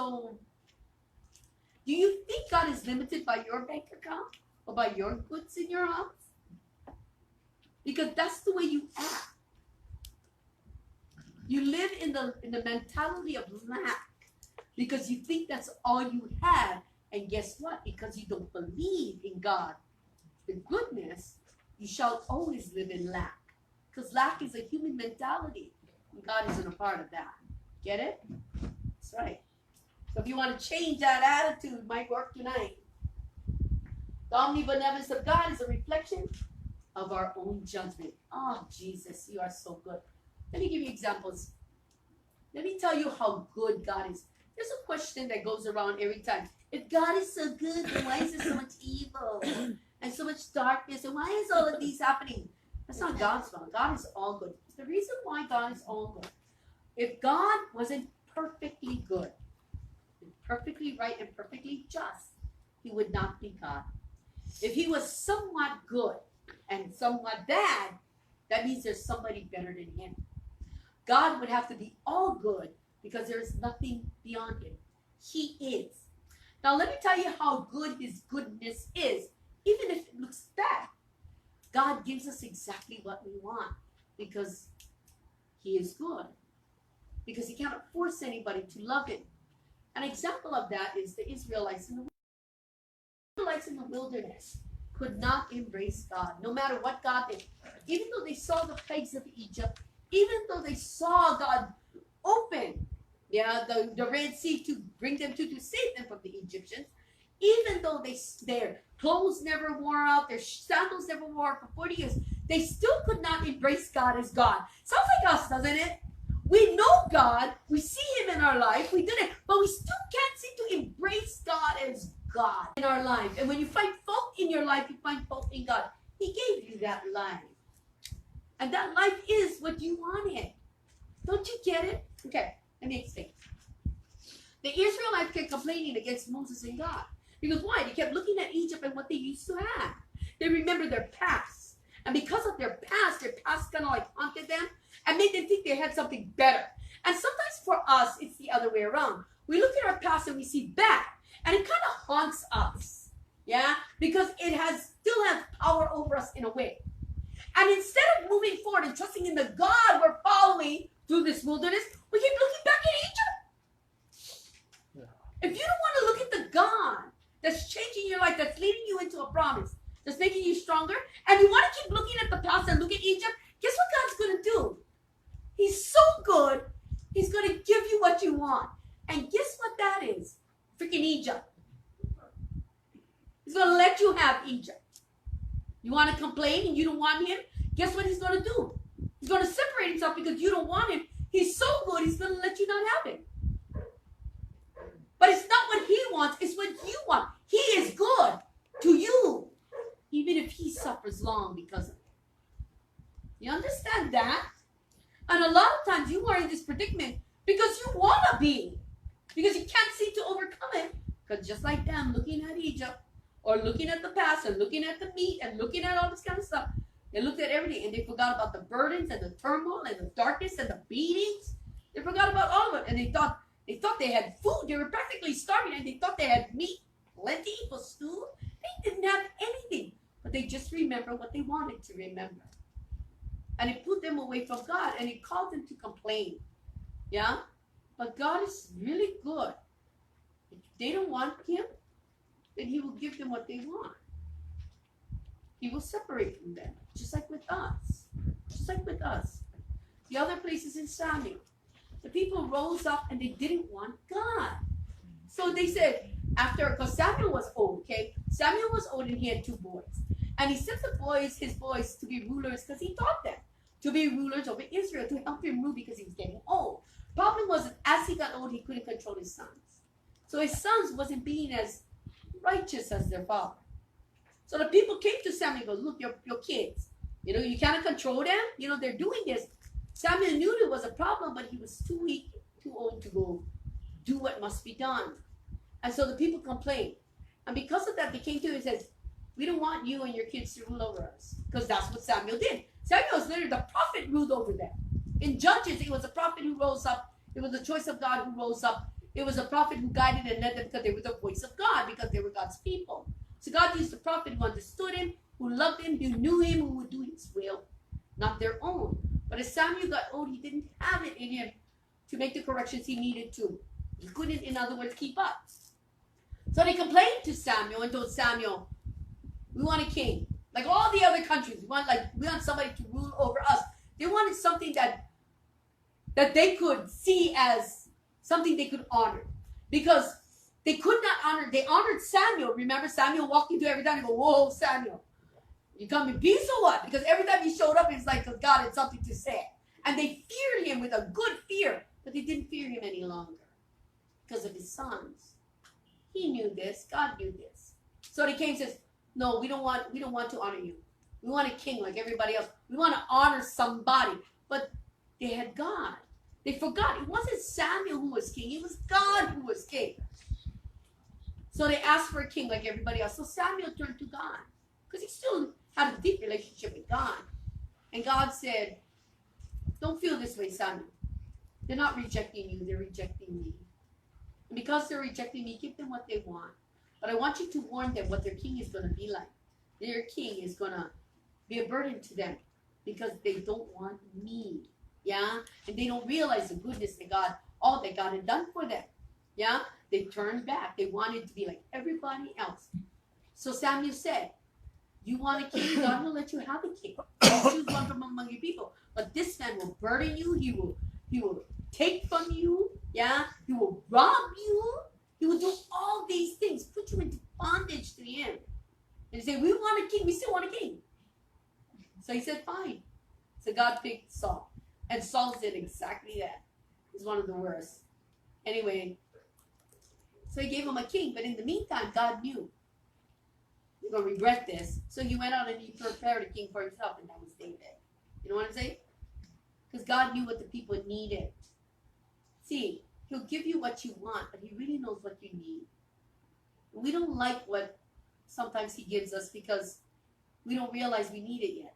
limited by your bank account or by your goods in your house? Because that's the way you act. You live in the mentality of lack because you think that's all you have. And guess what? Because you don't believe in God, the goodness, you shall always live in lack. Because lack is a human mentality. And God isn't a part of that. Get it? That's right. So if you want to change that attitude, it might work tonight. The omnibenevolence of God is a reflection of our own judgment. Oh, Jesus, you are so good. Let me give you examples. Let me tell you how good God is. There's a question that goes around every time. If God is so good, then why is there so much evil and so much darkness? And why is all of these happening? That's not God's fault. God is all good. The reason why God is all good, if God wasn't perfectly good, perfectly right, and perfectly just, he would not be God. If he was somewhat good and somewhat bad, that means there's somebody better than him. God would have to be all good because there is nothing beyond him. He is. Now let me tell you how good his goodness is, even if it looks bad. God gives us exactly what we want because he is good. Because he cannot force anybody to love him. An example of that is the Israelites in the wilderness could not embrace God, no matter what God did. Even though they saw the plagues of Egypt, even though they saw God open the Red Sea to bring them to save them from the Egyptians, even though their clothes never wore out, their sandals never wore out for 40 years, they still could not embrace God as God. Sounds like us, doesn't it? We know God, we see him in our life, we did it, but we still can't seem to embrace God as God in our life. And when you find fault in your life, you find fault in God. He gave you that life. And that life is what you wanted. Don't you get it? Okay, let me explain. The Israelites kept complaining against Moses and God. Because why? They kept looking at Egypt and what they used to have. They remember their past. And because of their past kind of like haunted them and made them think they had something better. And sometimes for us, it's the other way around. We look at our past and we see bad. And it kind of haunts us. Because it still has power over us in a way. And instead of moving forward and trusting in the God we're following through this wilderness, we keep looking back at Egypt. If you don't want to look at the God that's changing your life, that's leading you into a promise, that's making you stronger, and you want to keep looking at the past and look at Egypt, guess what God's going to do? He's so good. He's going to give you what you want. And guess what that is? Freaking Egypt. He's going to let you have Egypt. You want to complain and you don't want him? Guess what he's going to do? He's going to separate himself because you don't want him. He's so good, he's going to let you not have him. But it's not what he wants, it's what you want. He is good to you, even if he suffers long because of it. You understand that? And a lot of times you are in this predicament because you want to be. Because you can't seem to overcome it. Because just like them looking at Egypt, or looking at the past, and looking at the meat, and looking at all this kind of stuff, they looked at everything, and they forgot about the burdens, and the turmoil, and the darkness, and the beatings. They forgot about all of it, and they thought they had food. They were practically starving, and they thought they had meat, plenty for stew. They didn't have anything, but they just remember what they wanted to remember. And it put them away from God, and it caused them to complain. Yeah? But God is really good. If they don't want him, then he will give them what they want. He will separate from them, just like with us. Just like with us. The other place is in Samuel. The people rose up and they didn't want God. So they said, because Samuel was old, okay? Samuel was old and he had 2 boys. And he sent his boys to be rulers because he taught them to be rulers over Israel, to help him rule because he was getting old. Problem was that as he got old, he couldn't control his sons. So his sons wasn't being as righteous as their father. So the people came to Samuel and go, look, your kids, you cannot control them. They're doing this. Samuel knew there was a problem, but he was too weak, too old to go do what must be done. And so the people complained. And because of that, they came to him and said, we don't want you and your kids to rule over us. Because that's what Samuel did. Samuel was literally the prophet ruled over them. In Judges, it was a prophet who rose up. It was the choice of God who rose up. It was a prophet who guided and led them because they were the voice of God, because they were God's people. So God used a prophet who understood him, who loved him, who knew him, who would do his will, not their own. But as Samuel got old, he didn't have it in him to make the corrections he needed to. He couldn't, in other words, keep up. So they complained to Samuel and told Samuel, we want a king. Like all the other countries, we want somebody to rule over us. They wanted something that they could see as something they could honor. Because they could not honor, they honored Samuel. Remember, Samuel walked into every time and go, whoa, Samuel, you come in peace or what? Because every time he showed up, it's like, because God had something to say. And they feared him with a good fear, but they didn't fear him any longer because of his sons. He knew this. God knew this. So they came and says, no, we don't want to honor you. We want a king like everybody else. We want to honor somebody. But they had God. They forgot. It wasn't Samuel who was king. It was God who was king. So they asked for a king like everybody else. So Samuel turned to God because he still had a deep relationship with God. And God said, don't feel this way, Samuel. They're not rejecting you. They're rejecting me. And because they're rejecting me, give them what they want. But I want you to warn them what their king is going to be like. Their king is going to be a burden to them because they don't want me. Yeah? And they don't realize the goodness that God, all that God had done for them. Yeah? They turned back. They wanted to be like everybody else. So Samuel said, you want a king? God will let you have a king. You choose one from among your people. But this man will burden you. He will take from you. Yeah? He will rob you. He will do all these things. Put you into bondage to him. And he said, we want a king. We still want a king. So he said, fine. So God picked Saul. And Saul did exactly that. He's one of the worst. Anyway, so he gave him a king. But in the meantime, God knew. You're going to regret this. So he went out and he prepared a king for himself. And that was David. You know what I'm saying? Because God knew what the people needed. See, he'll give you what you want, but he really knows what you need. We don't like what sometimes he gives us because we don't realize we need it yet.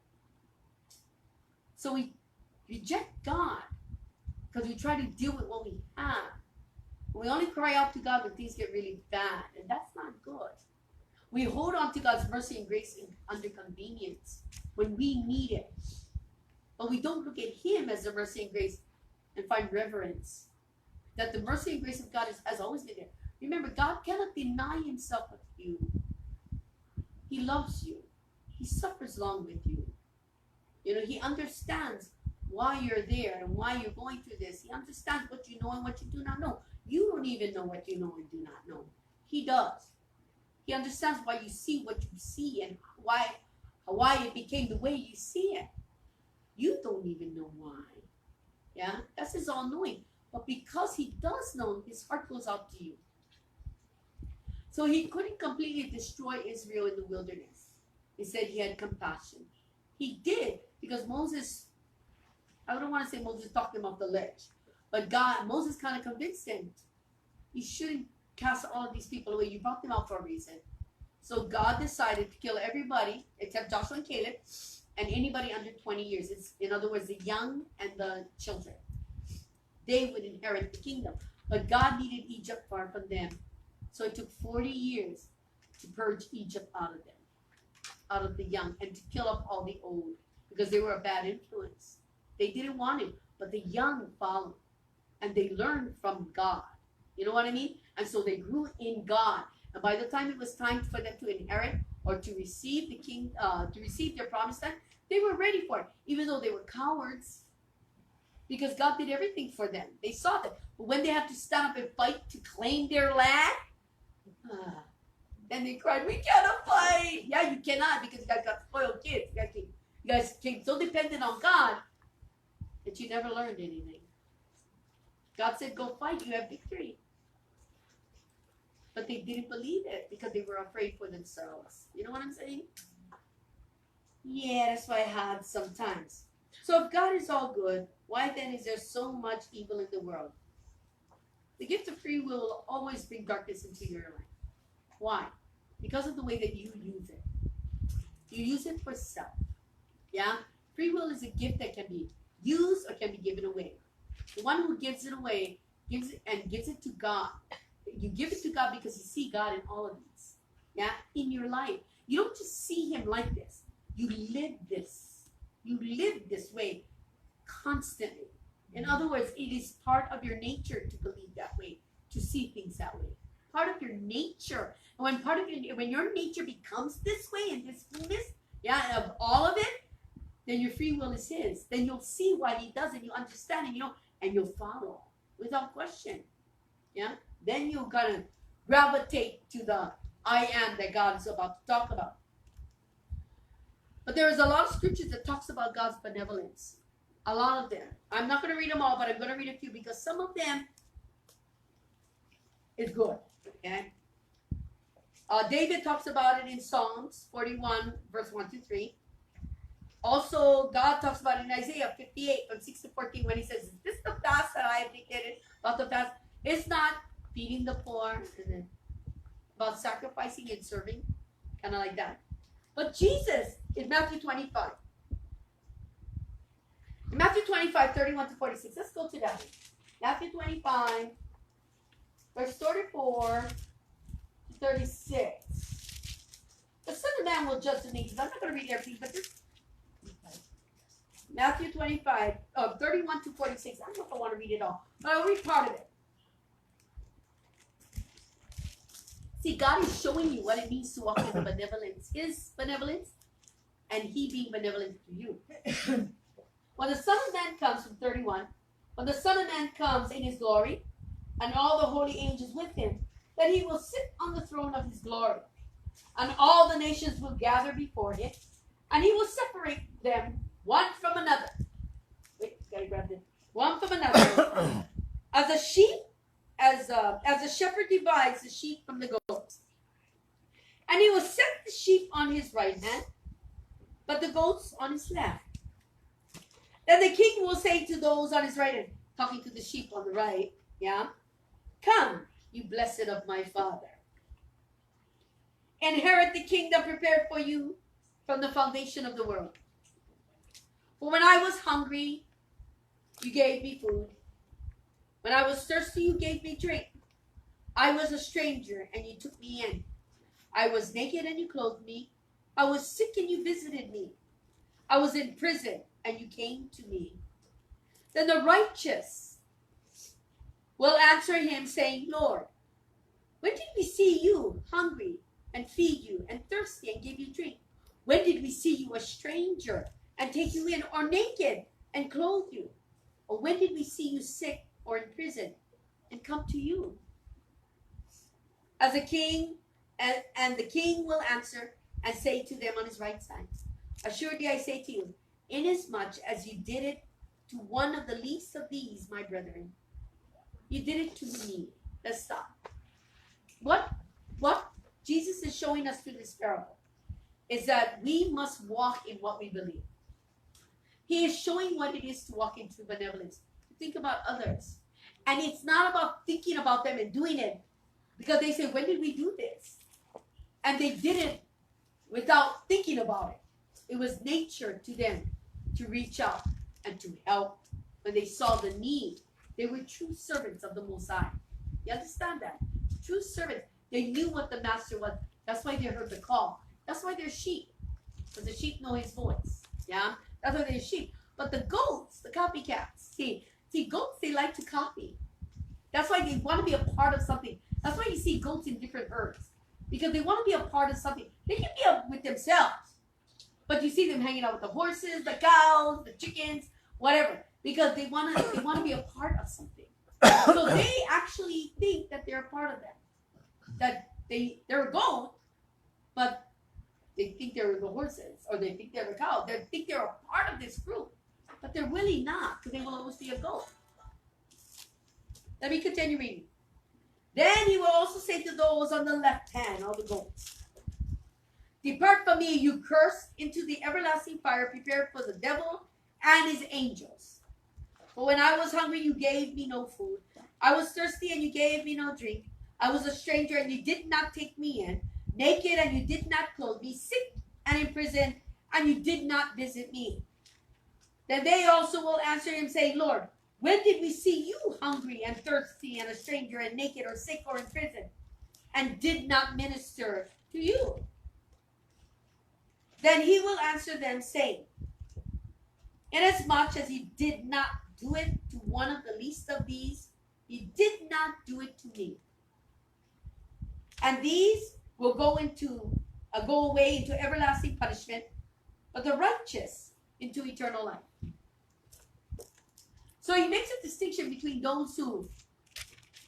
So we reject God because we try to deal with what we have. We only cry out to God when things get really bad, and that's not good. We hold on to God's mercy and grace under convenience when we need it. But we don't look at him as the mercy and grace and find reverence. That the mercy and grace of God has always been there. Remember, God cannot deny himself of you. He loves you. He suffers long with you. He understands why you're there and why you're going through this. He understands what you know and what you do not know. You don't even know what you know and do not know. He does. He understands why you see what you see and why it became the way you see it. You don't even know why. Yeah, that's his all-knowing. But because he does know, his heart goes out to you. So he couldn't completely destroy Israel in the wilderness. He said he had compassion. He did, because Moses, I don't want to say Moses talked him off the ledge, but Moses kind of convinced him. You shouldn't cast all of these people away. You brought them out for a reason. So God decided to kill everybody except Joshua and Caleb and anybody under 20 years. It's, in other words, the young and the children. They would inherit the kingdom. But God needed Egypt far from them. So it took 40 years to purge Egypt out of them, out of the young, and to kill up all the old, because they were a bad influence. They didn't want him, but the young followed, and they learned from God. You know what I mean? And so they grew in God. And by the time it was time for them to inherit or to receive the king, to receive their promised land, they were ready for it, even though they were cowards, because God did everything for them. They saw that. But when they had to stand up and fight to claim their land, then they cried, "We cannot fight." Yeah, you cannot, because you guys got spoiled kids. You guys became so dependent on God that you never learned anything. God said, "Go fight, you have victory." But they didn't believe it because they were afraid for themselves. You know what I'm saying? Yeah, that's what I had sometimes. So if God is all good, why then is there so much evil in the world? The gift of free will always bring darkness into your life. Why? Because of the way that you use it. You use it for self. Yeah? Free will is a gift that can be used or can be given away. The one who gives it away gives it to God. You give it to God because you see God in all of these. Yeah? In your life. You don't just see him like this. You live this. You live this way constantly. In other words, it is part of your nature to believe that way, to see things that way. Part of your nature. And when your nature becomes this way and this fullness, yeah, of all of it, then your free will is his. Then you'll see why he does it. You understand it, and you'll follow without question. Yeah? Then you're gonna gravitate to the I am that God is about to talk about. But there is a lot of scriptures that talks about God's benevolence. A lot of them. I'm not going to read them all, but I'm going to read a few because some of them is good. Okay? David talks about it in Psalms 41, verse 1 to 3. Also, God talks about it in Isaiah 58, from 6 to 14, when he says, "Is this the fast that I have dictated about the fast?" It's not feeding the poor, and then about sacrificing and serving, kind of like that. But Jesus, in Matthew 25, in Matthew 25, 31 to 46, let's go to that. Matthew 25, verse 34 to 36. The Son of Man will judge the nations. I'm not going to read everything, but this Matthew 25, 31 to 46. I don't know if I want to read it all, but I'll read part of it. See, God is showing you what it means to walk in the benevolence, his benevolence, and he being benevolent to you. When the Son of Man comes, from 31, when the Son of Man comes in his glory, and all the holy angels with him, then he will sit on the throne of his glory, and all the nations will gather before him, and he will separate them one from another. Wait, gotta grab this. One from another. As a shepherd divides the sheep from the goats. And he will set the sheep on his right hand, but the goats on his left. Then the king will say to those on his right hand, talking to the sheep on the right, yeah, "Come, you blessed of my Father. Inherit the kingdom prepared for you from the foundation of the world. For when I was hungry, you gave me food. When I was thirsty, you gave me drink. I was a stranger, and you took me in. I was naked, and you clothed me. I was sick, and you visited me. I was in prison, and you came to me." Then the righteous will answer him, saying, "Lord, when did we see you hungry and feed you, and thirsty and give you drink? When did we see you a stranger and take you in, or naked and clothe you? Or when did we see you sick or in prison and come to you? As a king, and the king will answer and say to them on his right side, assuredly I say to you, inasmuch as you did it to one of the least of these, my brethren, you did it to me. Let's stop. What Jesus is showing us through this parable is that we must walk in what we believe. He is showing what it is to walk into benevolence, to think about others. And it's not about thinking about them and doing it, because they say, when did we do this? And they did it without thinking about it. It was nature to them to reach out and to help when they saw the need. They were true servants of the Most High. You understand that? True servants. They knew what the master was. That's why they heard the call. That's why they're sheep. Because the sheep know his voice. Yeah? That's why they're sheep. But the goats, the copycats, see, goats, they like to copy. That's why they want to be a part of something. That's why you see goats in different herds. Because they want to be a part of something. They can be up with themselves. But you see them hanging out with the horses, the cows, the chickens, whatever. Because they want to be a part of something. So they actually think that they're a part of that. That they're a goat, but they think they're the horses, or they think they're the cow. They think they're a part of this group. But they're really not, because they will always be a goat. Let me continue reading. Then he will also say to those on the left hand, all the goats, depart from me, you cursed, into the everlasting fire prepared for the devil and his angels. For when I was hungry, you gave me no food. I was thirsty, and you gave me no drink. I was a stranger, and you did not take me in. Naked, and you did not clothe me. Sick and in prison, and you did not visit me. Then they also will answer him, saying, Lord, when did we see you hungry and thirsty and a stranger and naked or sick or in prison, and did not minister to you? Then he will answer them, saying, inasmuch as you did not do it to one of the least of these, you did not do it to me. And these will go away into everlasting punishment, but the righteous into eternal life. So he makes a distinction between those who,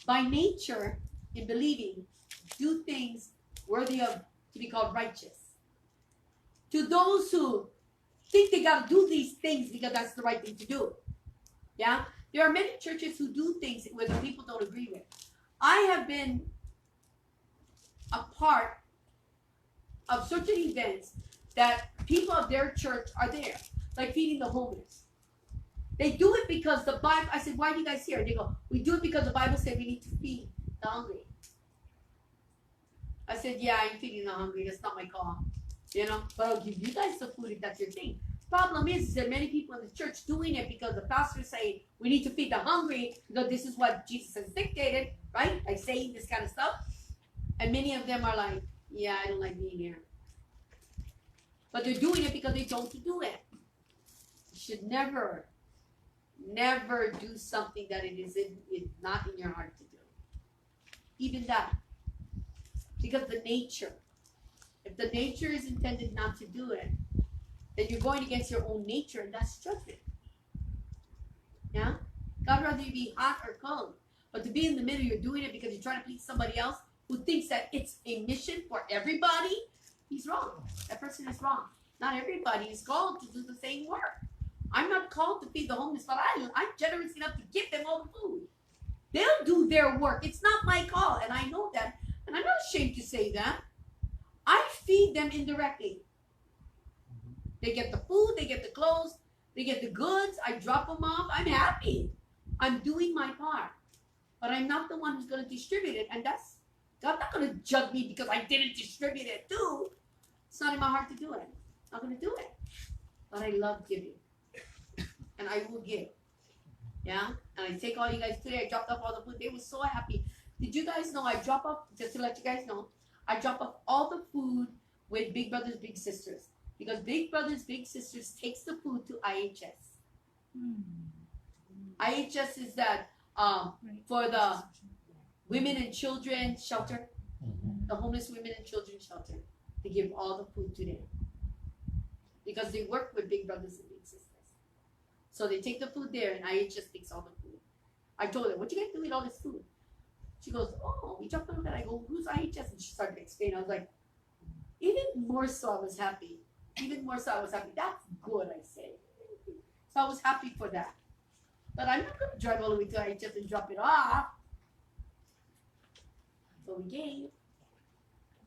by nature, in believing, do things worthy of to be called righteous, to those who think they got to do these things because that's the right thing to do. Yeah? There are many churches who do things where the people don't agree with. I have been a part of certain events that people of their church are there, like feeding the homeless. They do it because the Bible, I said, why are you guys here? They go, we do it because the Bible said we need to feed the hungry. I said, yeah, I'm feeding the hungry. That's not my call. You know, but I'll give you guys the food if that's your thing. Problem is there are many people in the church doing it because the pastors say we need to feed the hungry because this is what Jesus has dictated, right? By saying this kind of stuff. And many of them are like, yeah, I don't like being here. But they're doing it because they don't do it. You should never do something that it's not in your heart to do. Even that. Because the nature. If the nature is intended not to do it, then you're going against your own nature, and that's judgment. Yeah? God rather you be hot or cold. But to be in the middle, you're doing it because you're trying to please somebody else who thinks that it's a mission for everybody, he's wrong. That person is wrong. Not everybody is called to do the same work. I'm not called to feed the homeless, but I'm generous enough to give them all the food. They'll do their work. It's not my call, and I know that. And I'm not ashamed to say that. I feed them indirectly. They get the food, they get the clothes, they get the goods, I drop them off. I'm happy. I'm doing my part. But I'm not the one who's going to distribute it. And that's, God's not going to judge me because I didn't distribute it too. It's not in my heart to do it. I'm not going to do it. But I love giving. And I will give. Yeah? And I take all you guys today. I dropped off all the food. They were so happy. Did you guys know I drop off, just to let you guys know, I drop off all the food with Big Brothers, Big Sisters. Because Big Brothers, Big Sisters takes the food to IHS. IHS is that for the women and children shelter, the homeless women and children shelter. They give all the food to them. Because they work with Big Brothers and Big Sisters. So they take the food there, and I just takes all the food. I told her, what you guys do with all this food? She goes, oh, we jumped on that. I go, who's IHS? And she started to explain. I was like, even more so I was happy. Even more so I was happy. That's good, I say. So I was happy for that. But I'm not going to drive all the way to IHS and drop it off. So we gave.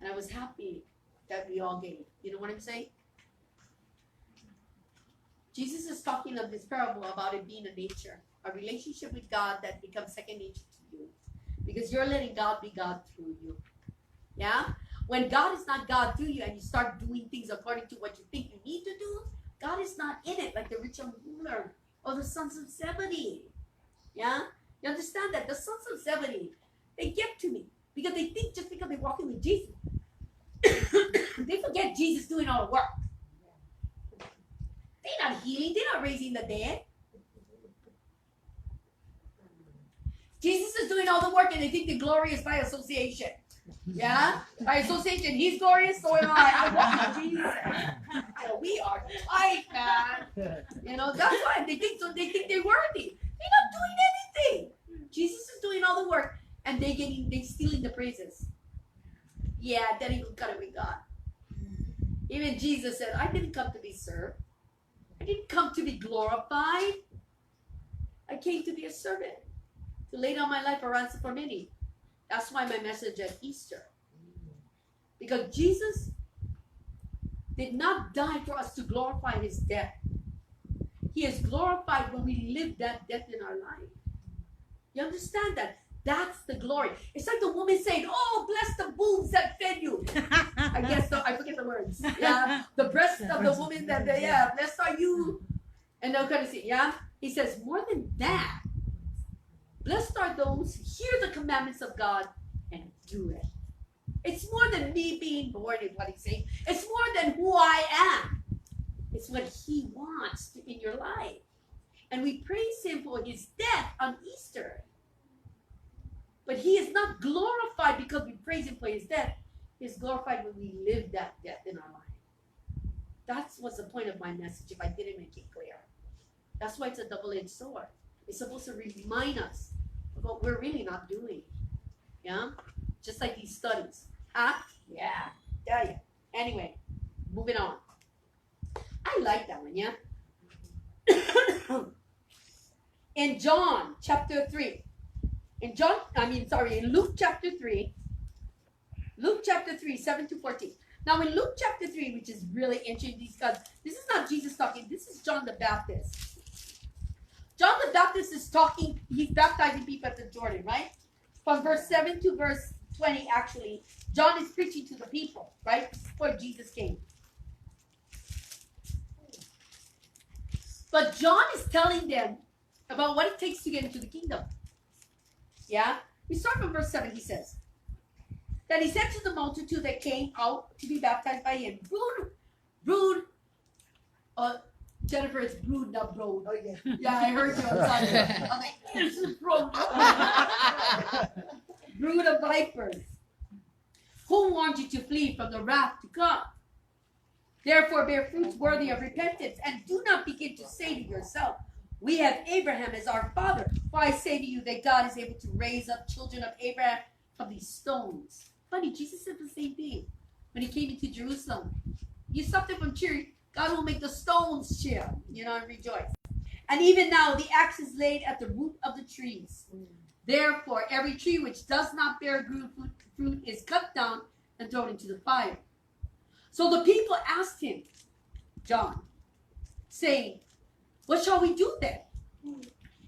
And I was happy that we all gave. You know what I'm saying? Jesus is talking of this parable about it being a nature, a relationship with God that becomes second nature to you. Because you're letting God be God through you. Yeah? When God is not God through you and you start doing things according to what you think you need to do, God is not in it like the rich young ruler or the sons of Zebedee. Yeah? You understand that? The sons of Zebedee, they get to me because they think just because they're walking with Jesus, they forget Jesus doing all the work. They're not healing. They're not raising the dead. Jesus is doing all the work and they think the glory is by association. Yeah? By association, he's glorious, so am I. I walk with Jesus. So we are tight, man. You know, that's why they think so. They think they're worthy. They're not doing anything. Jesus is doing all the work and they stealing the praises. Yeah, then he will cut it with God. Even Jesus said, I didn't come to be served. I didn't come to be glorified. I came to be a servant, to lay down my life a ransom for many. That's why my message at Easter. Because Jesus did not die for us to glorify his death. He is glorified when we live that death in our life. You understand that? That's the glory. It's like the woman saying, oh, bless the boobs that fed you. I guess so. I forget the words. Yeah. The breasts of the woman that, yeah, blessed are you. And they'll kind of see, yeah. He says, more than that, blessed are those who hear the commandments of God and do it. It's more than me being born, is what he's saying. It's more than who I am. It's what he wants in your life. And we praise him for his death on Easter. But he is not glorified because we praise him for his death. He is glorified when we live that death in our life. That's what's the point of my message if I didn't make it clear. That's why it's a double-edged sword. It's supposed to remind us of what we're really not doing. Yeah? Just like these studies. Huh? Yeah. Yeah. Anyway, moving on. I like that one, yeah? In John chapter 3. In Luke chapter 3. Luke chapter 3, 7 to 14. Now in Luke chapter 3, which is really interesting because this is not Jesus talking, this is John the Baptist. John the Baptist is talking, he's baptizing people at the Jordan, right? From verse 7 to verse 20, actually, John is preaching to the people, right? Before Jesus came. But John is telling them about what it takes to get into the kingdom. Yeah? We start from verse 7, he says. That he said to the multitude that came out to be baptized by him, brood, Jennifer, it's brood, not brood. Oh, yeah. Yeah, I heard you on Sunday. I'm like, this is brood. Brood of vipers. Who warned you to flee from the wrath to come? Therefore bear fruits worthy of repentance, and do not begin to say to yourself, we have Abraham as our father. For I say to you that God is able to raise up children of Abraham from these stones. Funny, Jesus said the same thing when he came into Jerusalem. You stop them from cheering, God will make the stones cheer, and rejoice. And even now the axe is laid at the root of the trees. Therefore every tree which does not bear fruit is cut down and thrown into the fire. So the people asked him, John, saying, what shall we do then?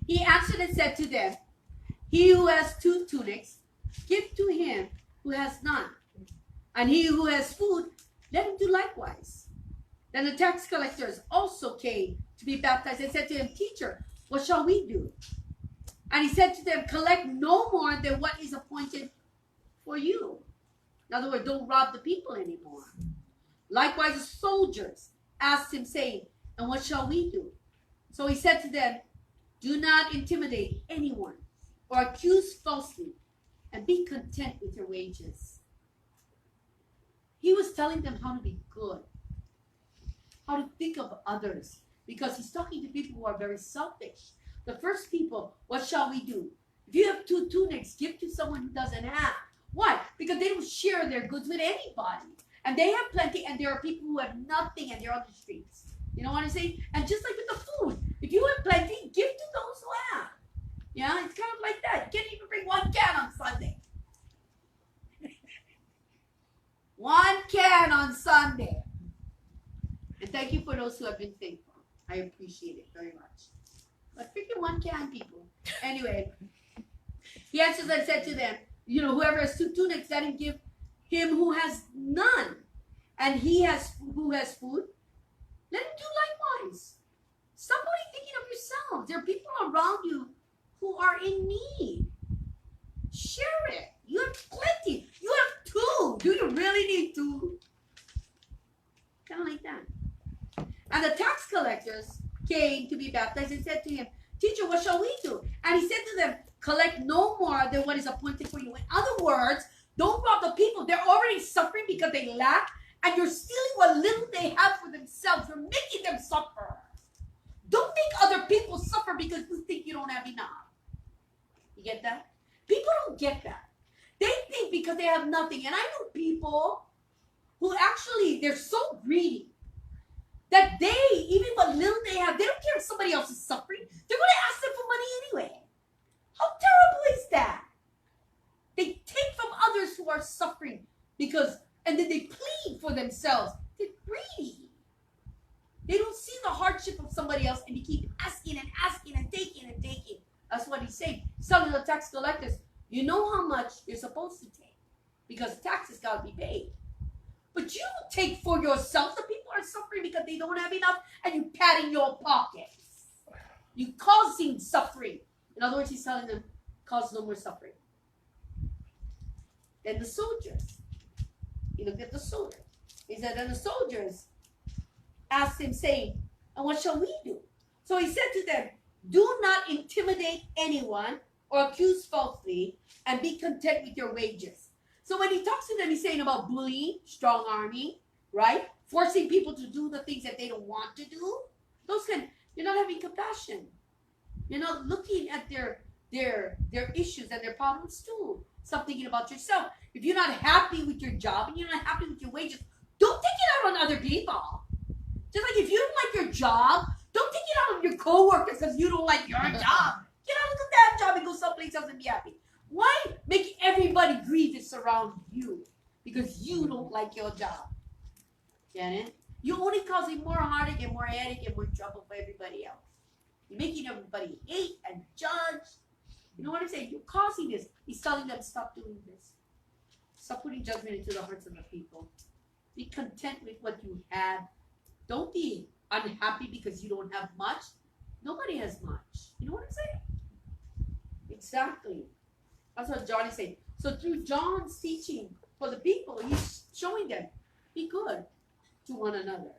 He answered and said to them, he who has 2 tunics, give to him who has none. And he who has food, let him do likewise. Then the tax collectors also came to be baptized and said to him, teacher, what shall we do? And he said to them, collect no more than what is appointed for you. In other words, don't rob the people anymore. Likewise, the soldiers asked him, saying, and what shall we do? So he said to them, do not intimidate anyone or accuse falsely, and be content with your wages. He was telling them how to be good, how to think of others, because he's talking to people who are very selfish. The first people, what shall we do? If you have 2 tunics, give to someone who doesn't have. Why? Because they don't share their goods with anybody. And they have plenty, and there are people who have nothing, and they're on the streets. You know what I'm saying? And just like with the food, if you have plenty, give to those who have. Yeah, it's kind of like that. You can't even bring 1 can on Sunday. 1 can on Sunday. And thank you for those who have been faithful. I appreciate it very much. But freaking 1 can, people. Anyway, he answers and said to them, you know, whoever has 2 tunics, let him give him who has none. And who has food, let him do likewise. Stop only thinking of yourself. There are people around you who are in need. Share it. You have plenty. You have 2. Do you really need 2? Kind of like that. And the tax collectors came to be baptized and said to him, Teacher, what shall we do? And he said to them, collect no more than what is appointed for you. In other words, don't rob the people. They're already suffering because they lack, and you're stealing what little they have for themselves. You're making them suffer. Don't make other people suffer because you think you don't have enough. You get that? People don't get that. They think because they have nothing. And I know people who actually, they're so greedy that they, even what little they have, they don't care if somebody else is suffering. They're going to ask them for money anyway. How terrible is that? They take from others who are suffering and then they plead for themselves. They're greedy. They don't see the hardship of somebody else, and they keep asking and asking and taking and taking. That's what he's saying. He's telling the tax collectors, you know how much you're supposed to take because taxes got to be paid. But you take for yourself. The people are suffering because they don't have enough, and you pat in your pockets. You causing suffering. In other words, he's telling them, cause no more suffering. Then the soldiers. He looked at the soldiers. He said, and the soldiers asked him, saying, and what shall we do? So he said to them, do not intimidate anyone or accuse falsely, and be content with your wages. So when he talks to them, he's saying about bullying, strong arming, right? Forcing people to do the things that they don't want to do. You're not having compassion. You're not looking at their issues and their problems too. Stop thinking about yourself. If you're not happy with your job and you're not happy with your wages, don't take it out on other people. Just like if you don't like your job, don't take it out on your coworkers because you don't like your job. Get out of that job and go someplace else and be happy. Why make everybody grievous around you because you don't like your job? Get it? You're only causing more heartache and more headache and more trouble for everybody else. You're making everybody hate and judge. You know what I'm saying? You're causing this. He's telling them, stop doing this. Stop putting judgment into the hearts of the people. Be content with what you have. Don't be unhappy because you don't have much. Nobody has much. You know what I'm saying? Exactly. That's what John is saying. So through John's teaching for the people, he's showing them, be good to one another.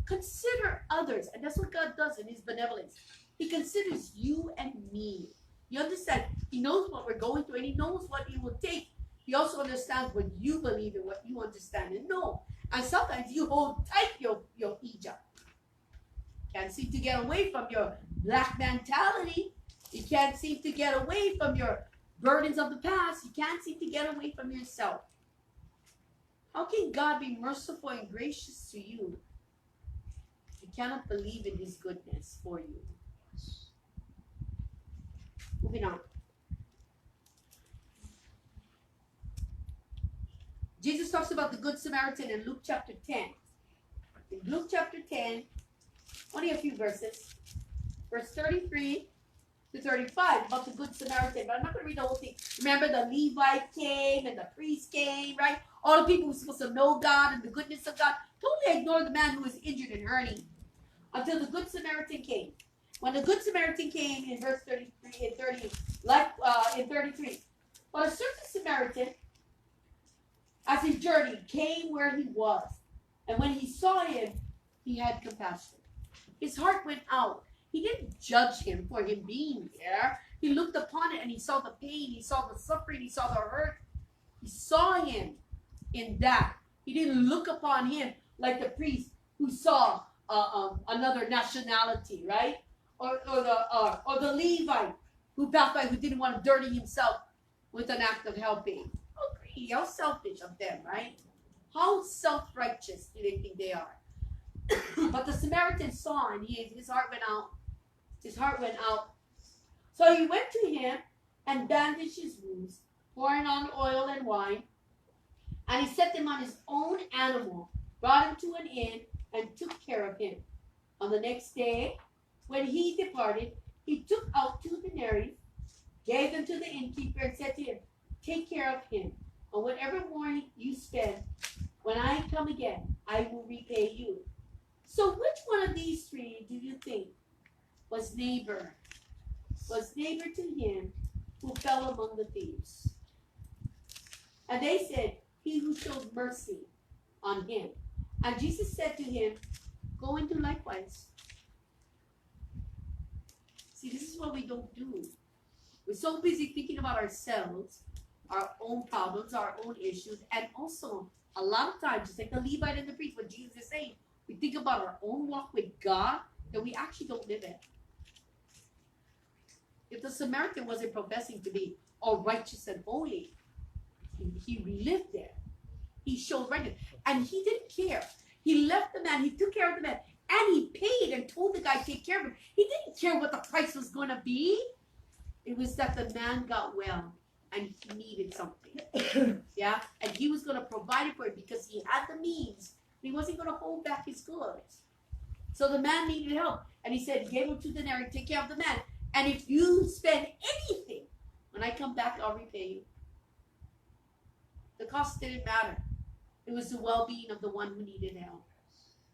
Consider others. And that's what God does in his benevolence. He considers you and me. You understand? He knows what we're going through, and he knows what it will take. He also understands what you believe and what you understand and know. And sometimes you hold tight your hijab. Can't seem to get away from your black mentality. You can't seem to get away from your burdens of the past. You can't seem to get away from yourself. How can God be merciful and gracious to you if you cannot believe in his goodness for you? Moving on. Jesus talks about the Good Samaritan in Luke chapter 10. In Luke chapter 10, only a few verses. Verse 33 to 35 about the Good Samaritan. But I'm not going to read the whole thing. Remember the Levite came and the priest came, right? All the people who were supposed to know God and the goodness of God totally ignored the man who was injured and hurting until the Good Samaritan came. When the Good Samaritan came in verse 33 and 33, but a certain Samaritan, as he journeyed, came where he was, and when he saw him, he had compassion. His heart went out. He didn't judge him for him being there. He looked upon it and he saw the pain, he saw the suffering, he saw the hurt. He saw him in that. He didn't look upon him like the priest who saw another nationality, right? Or the Levite who passed by, who didn't want to dirty himself with an act of helping. How greedy, how selfish of them, right? How self-righteous do they think they are? But the Samaritan saw, and his heart went out. His heart went out. So he went to him and bandaged his wounds, pouring on oil and wine. And he set him on his own animal, brought him to an inn, and took care of him. On the next day, when he departed, he took out 2 denarii, gave them to the innkeeper, and said to him, take care of him, and whatever more you spend, when I come again, I will repay you. So which one of these 3 do you think was neighbor to him who fell among the thieves? And they said, he who showed mercy on him. And Jesus said to him, go and do likewise. See, this is what we don't do. We're so busy thinking about ourselves, our own problems, our own issues, and also a lot of times, just like the Levite and the priest, what Jesus is saying, we think about our own walk with God that we actually don't live in. If the Samaritan wasn't professing to be all righteous and holy, he lived there. He showed righteousness. And he didn't care. He left the man. He took care of the man. And he paid and told the guy to take care of him. He didn't care what the price was going to be. It was that the man got well and he needed something. Yeah? And he was going to provide it for him because he had the means. He wasn't going to hold back his goods. So the man needed help. And he said, gave him 2 denarii, take care of the man. And if you spend anything, when I come back, I'll repay you. The cost didn't matter. It was the well-being of the one who needed help.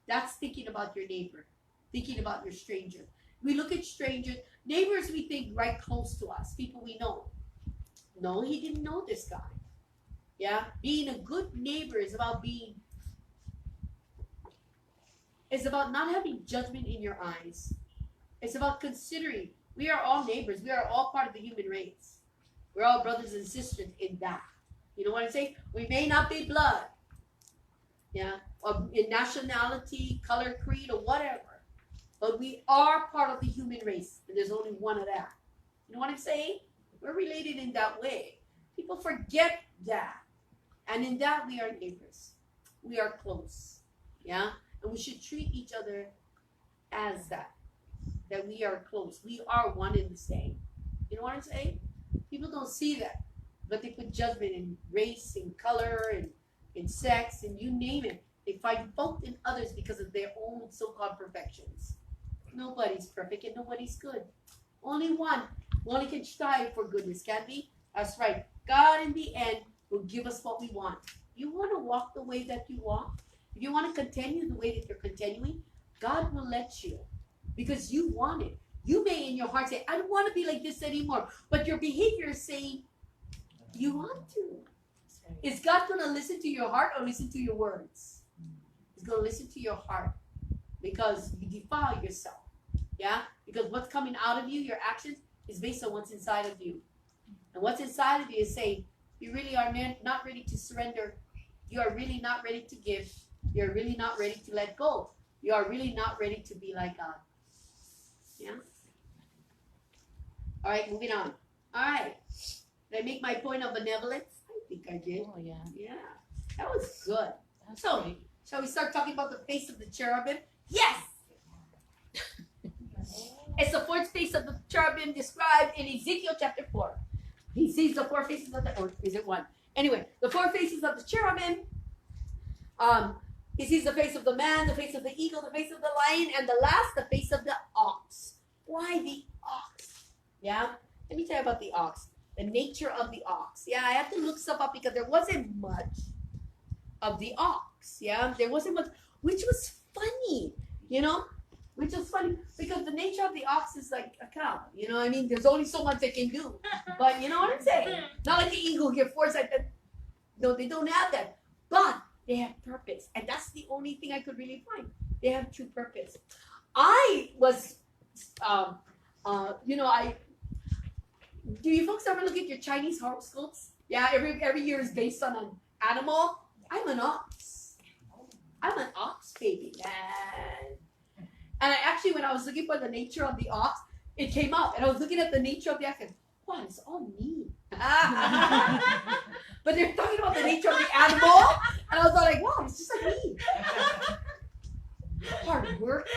That's thinking about your neighbor, thinking about your stranger. We look at strangers, neighbors we think right close to us, people we know. No, he didn't know this guy. Yeah, being a good neighbor is about not having judgment in your eyes. It's about considering we are all neighbors. We are all part of the human race. We're all brothers and sisters in that. You know what I'm saying? We may not be blood, yeah, or in nationality, color, creed, or whatever, but we are part of the human race, and there's only one of that. You know what I'm saying? We're related in that way. People forget that, and in that we are neighbors. We are close, yeah, and we should treat each other as that we are close. We are one and the same. You know what I'm saying? People don't see that. But they put judgment in race, in color, and in sex, and you name it. They find fault in others because of their own so-called perfections. Nobody's perfect and nobody's good. Only one. We only can strive for goodness, can't we? That's right. God in the end will give us what we want. You want to walk the way that you walk? If you want to continue the way that you're continuing, God will let you. Because you want it. You may in your heart say, I don't want to be like this anymore. But your behavior is saying, you want to. Is God going to listen to your heart or listen to your words? He's going to listen to your heart because you defile yourself. Yeah? Because what's coming out of you, your actions, is based on what's inside of you. And what's inside of you is saying, you really are not ready to surrender. You are really not ready to give. You're really not ready to let go. You are really not ready to be like God. Yeah? All right, moving on. All right. Did I make my point of benevolence? I think I did. Oh, yeah. Yeah. That was good. That's So, great. shall we start talking about the face of the cherubim? Yes! It's the 4th face of the cherubim described in Ezekiel chapter 4. He sees the 4 faces of the, or is it 1? Anyway, the 4 faces of the cherubim. He sees the face of the man, the face of the eagle, the face of the lion, and the last, the face of the ox. Why the ox? Yeah? Let me tell you about the ox. The nature of the ox. Yeah, I had to look stuff up because there wasn't much of the ox. Yeah, there wasn't much, which was funny, you know? Which is funny because the nature of the ox is like a cow. You know what I mean? There's only so much they can do. But you know what I'm saying? Not like the eagle here, foresight. No, they don't have that. But they have purpose. And that's the only thing I could really find. They have true purpose. I was, do you folks ever look at your Chinese horoscopes? Yeah, every year is based on an animal. I'm an ox. I'm an ox, baby. Man. And I actually, when I was looking for the nature of the ox, it came up. And I was looking at the nature of the ox and, wow, it's all meat. But they're talking about the nature of the animal. And I was all like, wow, it's just like me. Hardworking.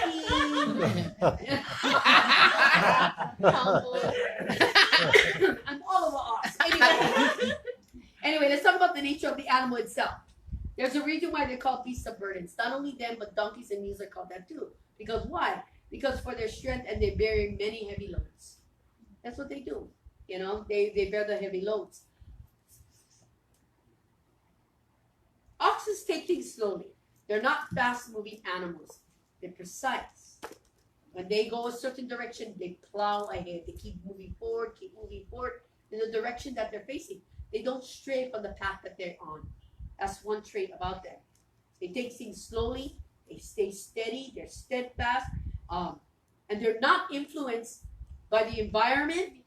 I'm all of a ox. Anyway, let's talk about the nature of the animal itself. There's a reason why they're called beasts of burden. Not only them, but donkeys and mules are called that too. Because why? Because for their strength and they bear many heavy loads. That's what they do. You know, they bear the heavy loads. Oxes take things slowly. They're not fast-moving animals. They're precise. When they go a certain direction, they plow ahead. They keep moving forward in the direction that they're facing. They don't stray from the path that they're on. That's one trait about them. They take things slowly. They stay steady. They're steadfast. And they're not influenced by the environment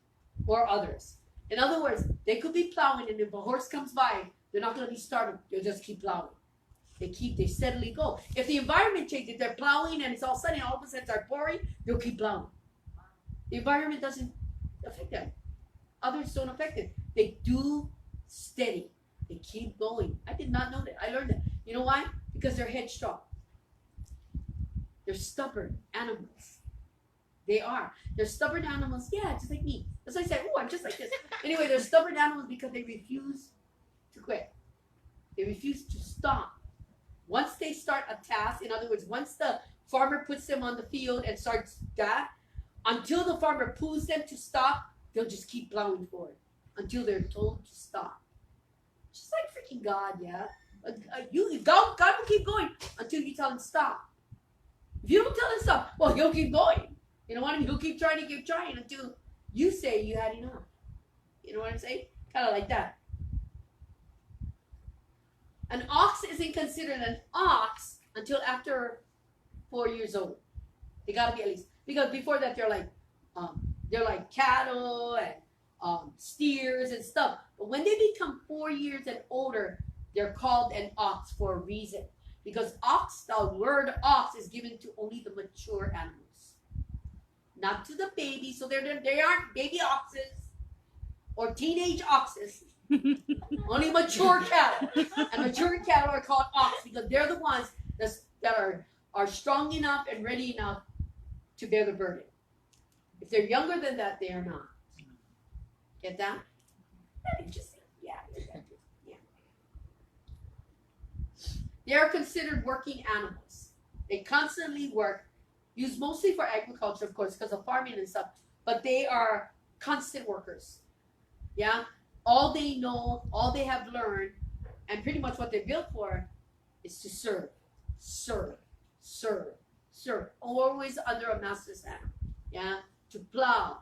or others. In other words, they could be plowing, and if a horse comes by, they're not going to be startled. They'll just keep plowing. They steadily go. If the environment changes, they're plowing and it's all sunny, all of a sudden it's pouring, they'll keep plowing. The environment doesn't affect them. Others don't affect it. They do steady. They keep going. I did not know that. I learned that. You know why? Because they're headstrong. They're stubborn animals. They are. They're stubborn animals. Yeah, just like me. That's why I said, oh, I'm just like this. Anyway, they're stubborn animals because they refuse to quit. They refuse to stop. Once they start a task, in other words, once the farmer puts them on the field and starts that, until the farmer pulls them to stop, they'll just keep plowing forward until they're told to stop. Just like freaking God, yeah? God will keep going until you tell him stop. If you don't tell him stop, well, he'll keep going. You know what I mean? He'll keep trying until you say you had enough. You know what I'm saying? Kind of like that. An ox isn't considered an ox until after 4 years old. They gotta be at least, because before that they're like cattle and steers and stuff. But when they become 4 years and older, they're called an ox for a reason. Because the word ox is given to only the mature animals, not to the babies. So they aren't baby oxes or teenage oxes. Only mature cattle. And mature cattle are called ox because they're the ones that are strong enough and ready enough to bear the burden. If they're younger than that, they are not. Get that? Interesting. Yeah. They are considered working animals. They constantly work, used mostly for agriculture, of course, because of farming and stuff, but they are constant workers. Yeah? All they know, all they have learned, and pretty much what they're built for is to serve. Always under a master's hand. Yeah? To plow,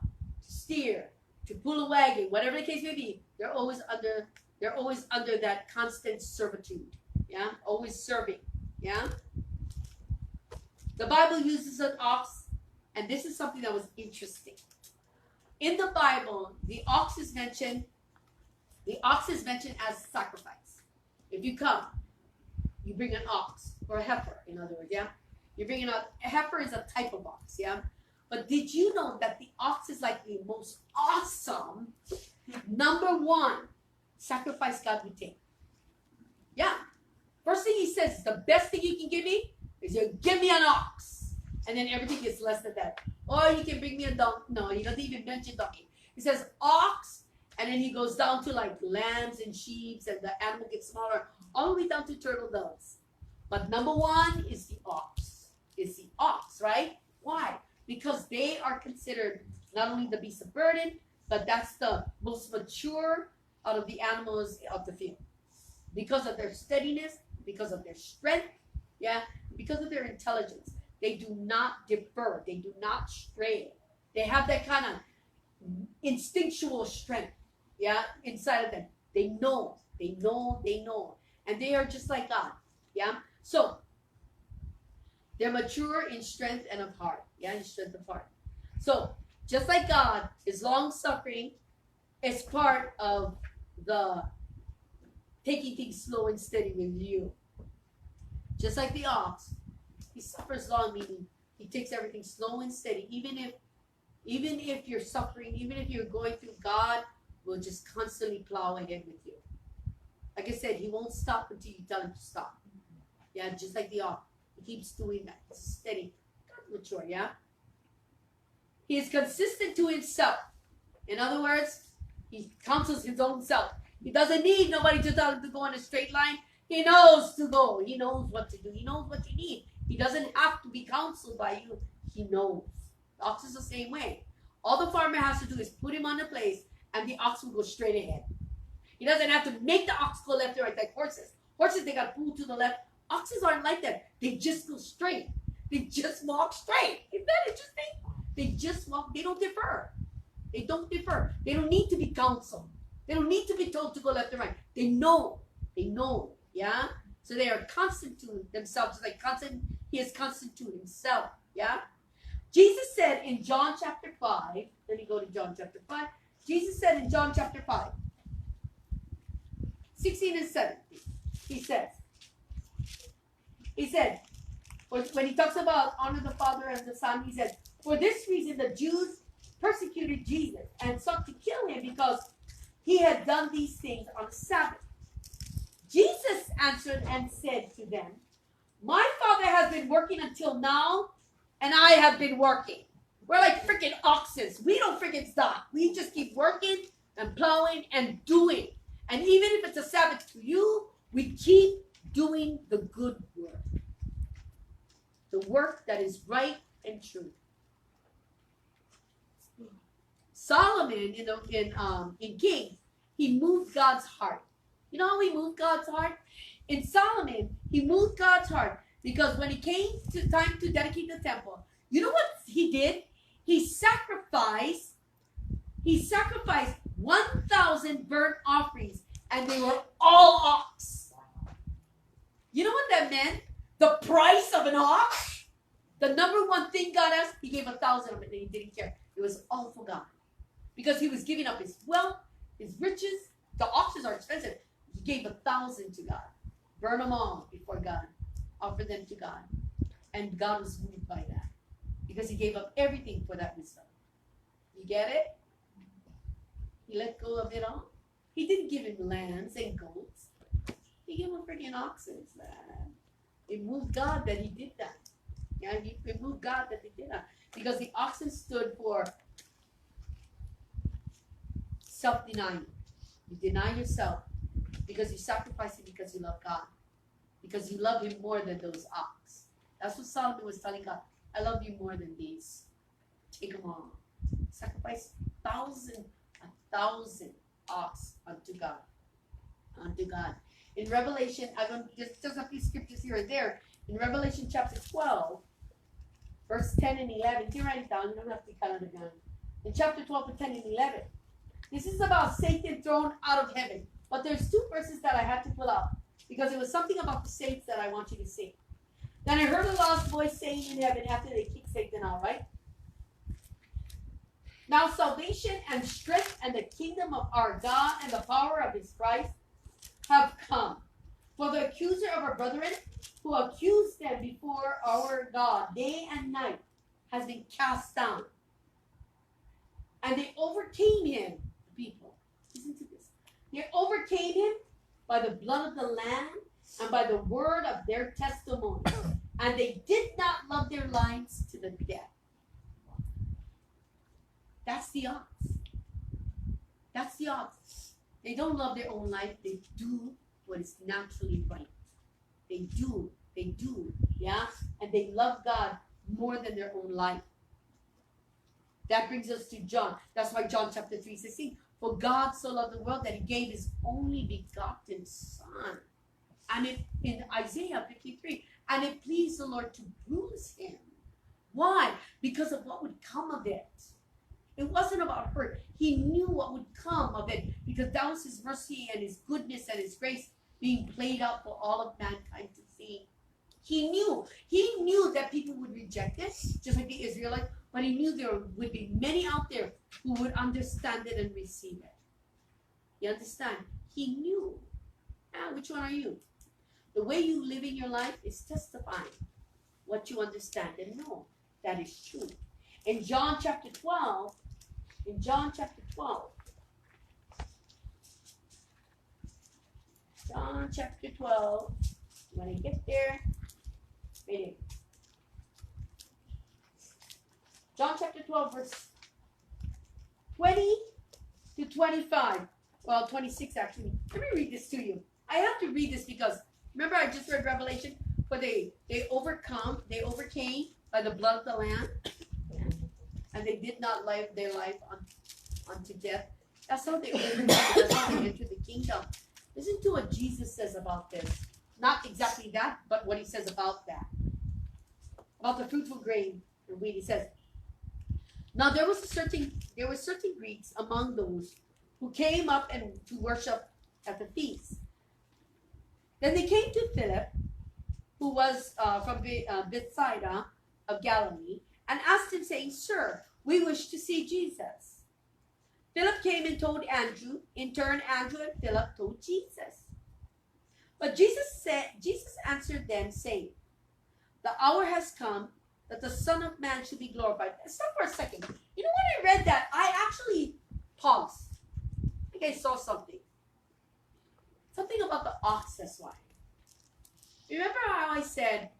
to steer, to pull a wagon, whatever the case may be, they're always under that constant servitude. Yeah? Always serving. Yeah? The Bible uses an ox, and this is something that was interesting. In the Bible, the ox is mentioned as sacrifice. If you come, you bring an ox, or a heifer, in other words, yeah? You're bringing a heifer is a type of ox, yeah? But did you know that the ox is like the most awesome, number one sacrifice God would take? Yeah. First thing he says, the best thing you can give me is you give me an ox. And then everything gets less than that. Or you can bring me a donkey. No, he doesn't even mention donkey. He says ox, and then he goes down to like lambs and sheep, and the animal gets smaller, all the way down to turtle doves. But number one is the ox. Is the ox, right? Why? Because they are considered not only the beast of burden, but that's the most mature out of the animals of the field. Because of their steadiness, because of their strength, yeah, because of their intelligence. They do not defer. They do not stray. They have that kind of instinctual strength, yeah, inside of them. They know. And they are just like God, yeah? So, they're mature in strength and of heart, yeah, in strength of heart. So, just like God is long-suffering, it's part of the taking things slow and steady with you. Just like the ox, he suffers long, meaning He takes everything slow and steady. Even if you're suffering, even if you're going through, God will just constantly plow ahead with you. Like I said, he won't stop until you tell him to stop. Yeah, just like the ox. He keeps doing that. It's steady. God mature, yeah? He is consistent to himself. In other words, he counsels his own self. He doesn't need nobody to tell him to go in a straight line. He knows to go. He knows what to do. He knows what you need. He doesn't have to be counseled by you. He knows. The ox is the same way. All the farmer has to do is put him on the place, and the ox will go straight ahead. He doesn't have to make the ox go left or right like horses. Horses, they got pulled to the left. Oxes aren't like that. They just go straight. They just walk straight. Isn't that interesting? They just walk. They don't differ. They don't differ. They don't need to be counseled. They don't need to be told to go left or right. They know. They know. Yeah? So they are constant to themselves. Like constant, he is constant to himself. Yeah? Jesus said in John chapter 5, let me go to John chapter 5. Jesus said in John chapter 5, 16 and 17, he said, when he talks about honor the Father and the Son, he said, for this reason the Jews persecuted Jesus and sought to kill him because he had done these things on the Sabbath. Jesus answered and said to them, my Father has been working until now, and I have been working. We're like freaking oxes. We don't freaking stop. We just keep working and plowing and doing. And even if it's a Sabbath to you, we keep doing the good work. The work that is right and true. Solomon in Kings, he moved God's heart. You know how he moved God's heart? In Solomon, he moved God's heart because when it came to time to dedicate the temple, you know what he did? He sacrificed 1,000 burnt offerings, and they were all ox. You know what that meant? The price of an ox? The number one thing God asked, he gave 1,000 of it, and he didn't care. It was all for God. Because he was giving up his wealth, his riches. The oxes are expensive. He gave 1,000 to God. Burn them all before God. Offer them to God. And God was moved by that. Because he gave up everything for that wisdom. You get it? He let go of it all. He didn't give him lambs and goats. He gave him freaking oxen, man. It moved God that he did that. Yeah, it moved God that he did that. Because the oxen stood for self-denying. You deny yourself because you sacrifice it because you love God. Because you love him more than those ox. That's what Solomon was telling God. I love you more than these. Take them all. Sacrifice 1,000 ox unto God. Unto God. In Revelation, I'm going to just a few scriptures here and there. In Revelation chapter 12, verse 10 and 11. You can write it down. You don't have to count it down. In chapter 12, verse 10 and 11. This is about Satan thrown out of heaven. But there's two verses that I had to pull out. Because it was something about the saints that I want you to see. Then I heard a loud voice saying in heaven after they kicked Satan out, right? Now salvation and strength and the kingdom of our God and the power of his Christ have come. For the accuser of our brethren, who accused them before our God day and night, has been cast down. And they overcame him, people. Listen to this. They overcame him by the blood of the Lamb and by the word of their testimony. And they did not love their lives to the death. That's the odds. That's the odds. They don't love their own life. They do what is naturally right. They do. Yeah? And they love God more than their own life. That brings us to John. That's why John chapter 3:16. For God so loved the world that he gave his only begotten Son. And in Isaiah 53, and it pleased the Lord to bruise him. Why? Because of what would come of it. It wasn't about hurt. He knew what would come of it because that was his mercy and his goodness and his grace being played out for all of mankind to see. He knew that people would reject it, just like the Israelites, but he knew there would be many out there who would understand it and receive it. You understand? He knew. Which one are you? The way you live in your life is testifying what you understand and know. that is true. In John chapter 12, John chapter 12, when I get there, wait. John chapter 12, verse 20 to 25. Well, 26 actually. Let me read this to you. I have to read this because remember I just read Revelation, but they overcame by the blood of the Lamb, and they did not live their life unto death. That's how they overcame. That's how they entered the kingdom. Listen to what Jesus says about this. Not exactly that, but what he says about that. About the fruitful grain and wheat. He says, now there were certain Greeks among those who came up and to worship at the feast. Then they came to Philip, who was from Bethsaida of Galilee, and asked him, saying, Sir, we wish to see Jesus. Philip came and told Andrew. In turn, Andrew and Philip told Jesus. But Jesus answered them, saying, the hour has come that the Son of Man should be glorified. Stop for a second. You know, when I read that, I actually paused. I think I saw something. Something about the ox, that's why. Remember how I said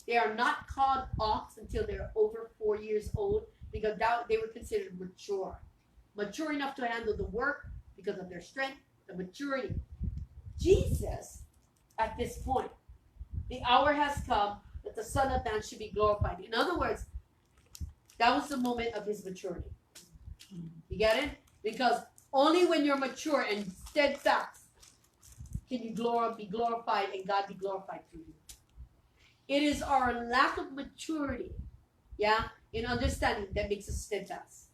they are not called ox until they're over 4 years old, because they were considered mature. Mature enough to handle the work because of their strength, the maturity. Jesus, at this point, the hour has come that the Son of Man should be glorified. In other words, that was the moment of his maturity. You get it? Because only when you're mature and steadfast can you be glorified and God be glorified through you. It is our lack of maturity, in understanding that makes us steadfast.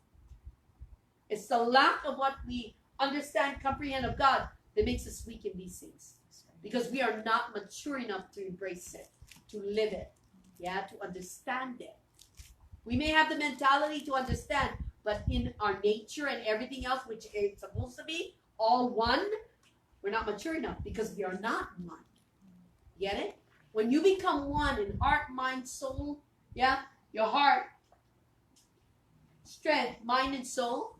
It's the lack of what we understand, comprehend of God that makes us weak in these things. Because we are not mature enough to embrace it, to live it, to understand it. We may have the mentality to understand, but in our nature and everything else, which is supposed to be all one, we're not mature enough because we are not one. Get it? When you become one in heart, mind, soul, your heart, strength, mind, and soul,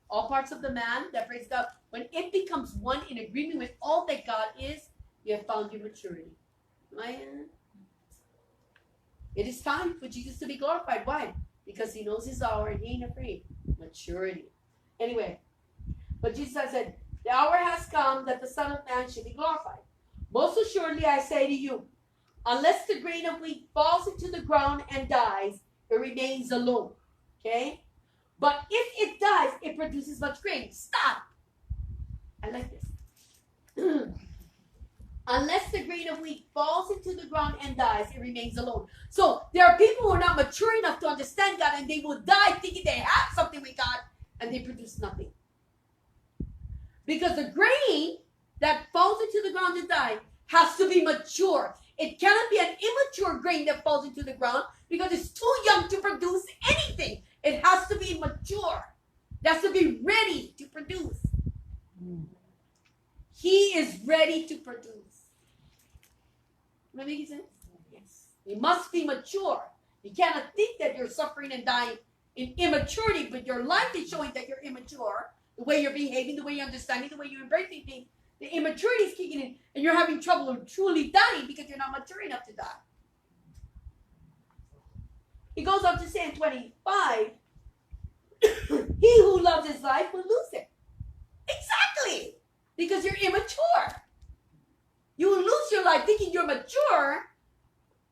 all parts of the man that praise God, when it becomes one in agreement with all that God is, you have found your maturity. It is time for Jesus to be glorified. Why? Because he knows his hour and he ain't afraid. Maturity. Anyway, but Jesus said, the hour has come that the Son of Man should be glorified. Most assuredly, I say to you, unless the grain of wheat falls into the ground and dies, it remains alone. Okay? But if it dies, it produces much grain. Stop. I like this. Unless the grain of wheat falls into the ground and dies, it remains alone. So there are people who are not mature enough to understand God, and they will die thinking they have something with God, and they produce nothing. Because the grain that falls into the ground and dies has to be mature. It cannot be an immature grain that falls into the ground because it's too young to produce anything. It has to be mature. It has to be ready to produce. He is ready to produce. Does that make sense? Yes. You must be mature. You cannot think that you're suffering and dying in immaturity, but your life is showing that you're immature. The way you're behaving, the way you're understanding, the way you're embracing things. The immaturity is kicking in, and you're having trouble truly dying because you're not mature enough to die. He goes on to say in 25, he who loves his life will lose it. Exactly. Because you're immature. You will lose your life thinking you're mature,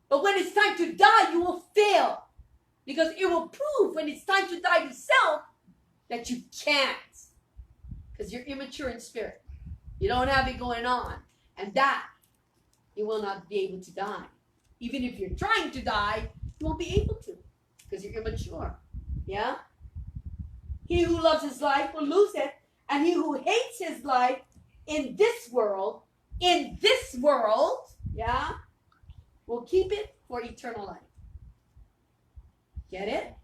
but when it's time to die, you will fail. Because it will prove when it's time to die to self that you can't. Because you're immature in spirit. You don't have it going on. And that, you will not be able to die. Even if you're trying to die, you won't be able to. Because you're immature. Yeah? He who loves his life will lose it. And he who hates his life in this world, will keep it for eternal life. Get it?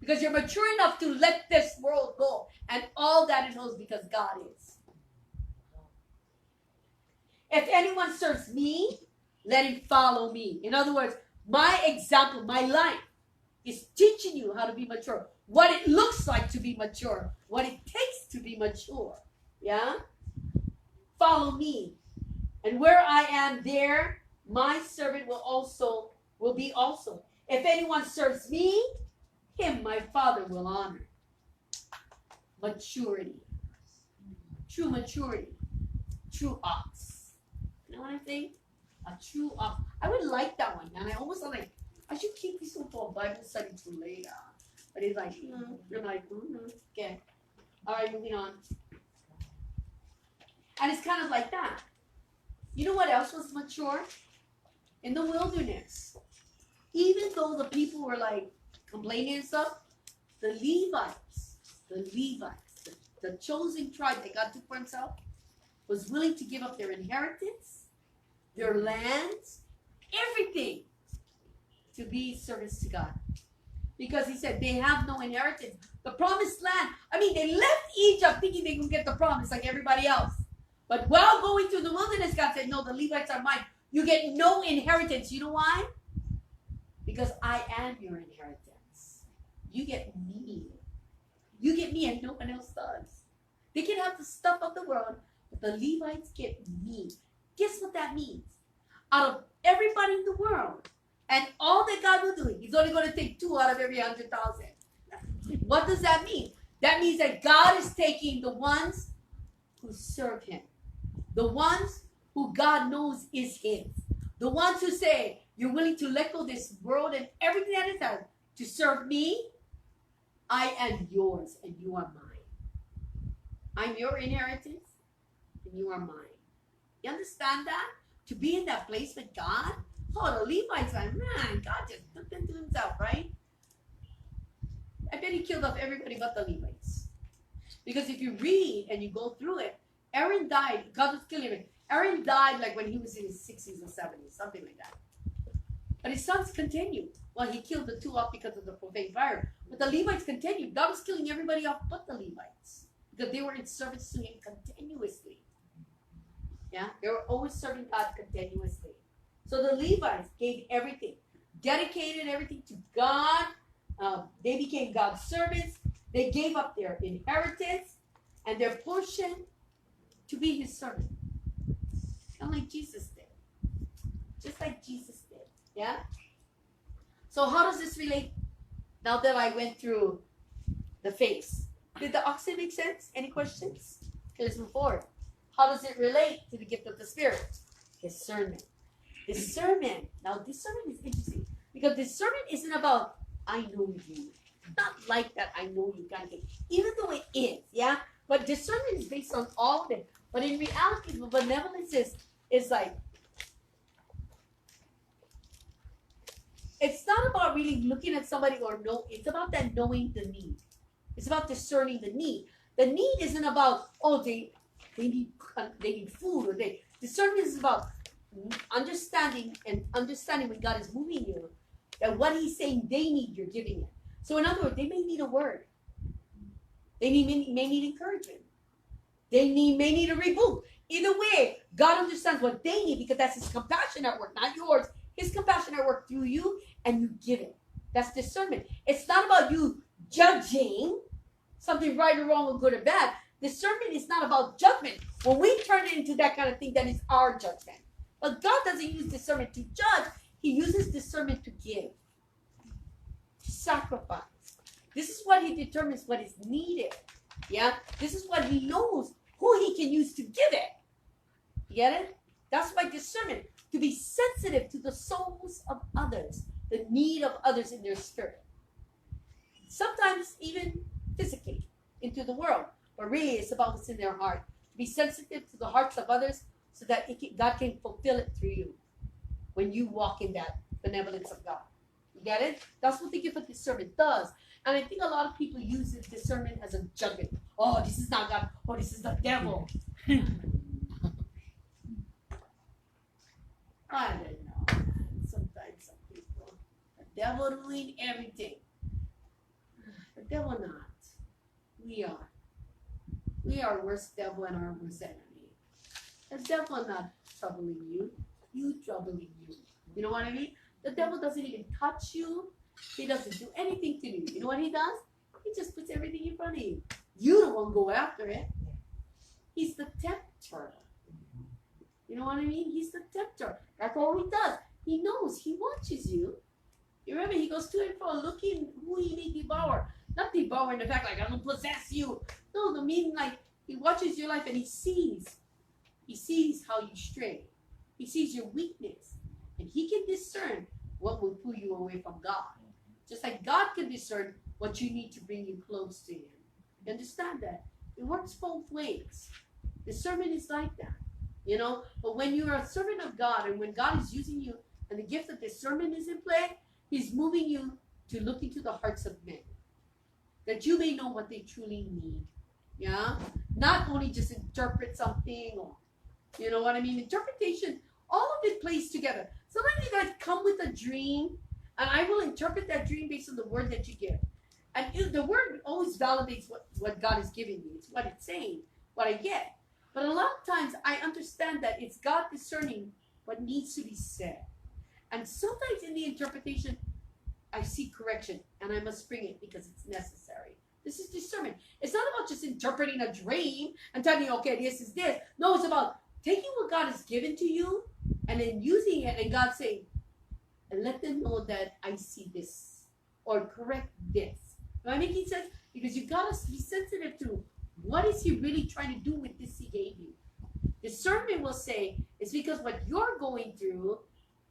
Because you're mature enough to let this world go and all that it holds because God is. If anyone serves me, let him follow me. In other words, my example, my life, is teaching you how to be mature. What it looks like to be mature. What it takes to be mature. Yeah? Follow me. And where I am, there my servant will be also. If anyone serves me, him my Father will honor. Maturity. True maturity. True ox. You know what I'm saying? A true ox. I would like that one. And I almost like, I should keep this one for Bible study for later. But it's like, you're like, okay. All right, moving on. And it's kind of like that. You know what else was mature? In the wilderness. Even though the people were like complaining and stuff, the Levites, the chosen tribe that God took for himself, was willing to give up their inheritance, their lands, everything to be service to God. Because he said they have no inheritance. The promised land, I mean, they left Egypt thinking they could get the promise like everybody else. But while going through the wilderness, God said, no, the Levites are mine. You get no inheritance. You know why? Because I am your inheritance. You get me. You get me and no one else does. They can have the stuff of the world, but the Levites get me. Guess what that means? Out of everybody in the world, and all that God will do, he's only going to take 2 out of every 100,000. What does that mean? That means that God is taking the ones who serve him. The ones who God knows is his. The ones who say, you're willing to let go of this world and everything that it has to serve me. I am yours and you are mine. I'm your inheritance and you are mine. You understand that? To be in that place with God? Oh, the Levites are, man, God just took them to himself, right? I bet he killed off everybody but the Levites. Because if you read and you go through it, Aaron died. God was killing him. Aaron died like when he was in his 60s or 70s, something like that. But his sons continued. Well, he killed the 2 off because of the profane fire. But the Levites continued. God was killing everybody off but the Levites. Because they were in service to him continuously. Yeah? They were always serving God continuously. So the Levites gave everything. Dedicated everything to God. They became God's servants. They gave up their inheritance and their portion to be his servant. Kind of like Jesus did. Just like Jesus did. Yeah? So how does this relate now that I went through the face? Did the oxen make sense? Any questions? Okay, let's move forward. How does it relate to the gift of the Spirit? Discernment. Discernment. Now, discernment is interesting. Because discernment isn't about, I know you. Not like that, I know you kind of thing. Even though it is, yeah? But discernment is based on all of it. But in reality, the benevolence is like, it's not about really looking at somebody or no, it's about that knowing the need. It's about discerning the need. The need isn't about, oh, they need food, or discernment is about understanding when God is moving you, that what he's saying they need, you're giving it. So in other words, they may need a word. They may need encouragement. They may need a rebuke. Either way, God understands what they need because that's his compassion at work, not yours. His compassion at work through you, and you give it. That's discernment. It's not about you judging something right or wrong or good or bad. Discernment is not about judgment. When we turn it into that kind of thing, that is our judgment. But God doesn't use discernment to judge. He uses discernment to give, to sacrifice. This is what he determines what is needed. Yeah? This is what he knows, who he can use to give it. You get it? That's why discernment, to be sensitive to the souls of others, the need of others in their spirit. Sometimes even physically into the world, but really it's about what's in their heart. Be sensitive to the hearts of others so that God can fulfill it through you when you walk in that benevolence of God. You get it? That's what the gift of discernment does. And I think a lot of people use discernment as a judgment. Oh, this is not God. Oh, this is the devil. I don't know. Sometimes some people, the devil doing everything. The devil not. We are. We are worst devil and our worst enemy. The devil not troubling you. You troubling you. You know what I mean? The devil doesn't even touch you. He doesn't do anything to you. You know what he does? He just puts everything in front of you. You don't want to go after it. He's the tempter. You know what I mean? He's the tempter. That's all he does. He knows. He watches you. You remember, he goes to and fro looking who he may devour. Not devour in the fact like, I'm going to possess you. No, the meaning like, he watches your life and he sees. He sees how you stray. He sees your weakness. And he can discern what will pull you away from God. Just like God can discern what you need to bring you close to him. You understand that? It works both ways. Discernment is like that. You know, but when you're a servant of God and when God is using you and the gift of discernment is in play, he's moving you to look into the hearts of men. That you may know what they truly need. Yeah? Not only just interpret something or, you know what I mean? Interpretation, all of it plays together. Sometimes you guys come with a dream and I will interpret that dream based on the word that you give. And the word always validates what God is giving me. It's what it's saying, what I get. But a lot of times I understand that it's God discerning what needs to be said. And sometimes in the interpretation, I see correction and I must bring it because it's necessary. This is discernment. It's not about just interpreting a dream and telling you, okay, this is this. No, it's about taking what God has given to you and then using it and God saying, and let them know that I see this or correct this. Am I making sense? Because you've got to be sensitive to what is he really trying to do with this he gave you. Discernment will say, it's because what you're going through,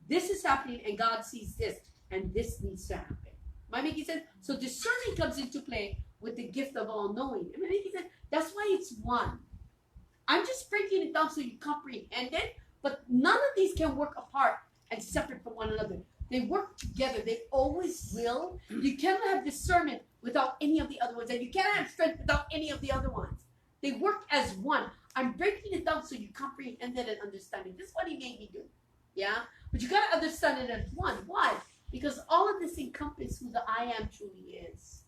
this is happening and God sees this and this needs to happen. Am I making sense? So discernment comes into play with the gift of all knowing. Am I making sense? That's why it's one. I'm just breaking it down so you comprehend it, but none of these can work apart and separate from one another. They work together. They always will. You cannot have discernment without any of the other ones, and you cannot have strength without any of the other ones. They work as one. I'm breaking it down so you comprehend it and understand it. This is what he made me do. Yeah? But you got to understand it as one. Why? Because all of this encompasses who the I am truly is.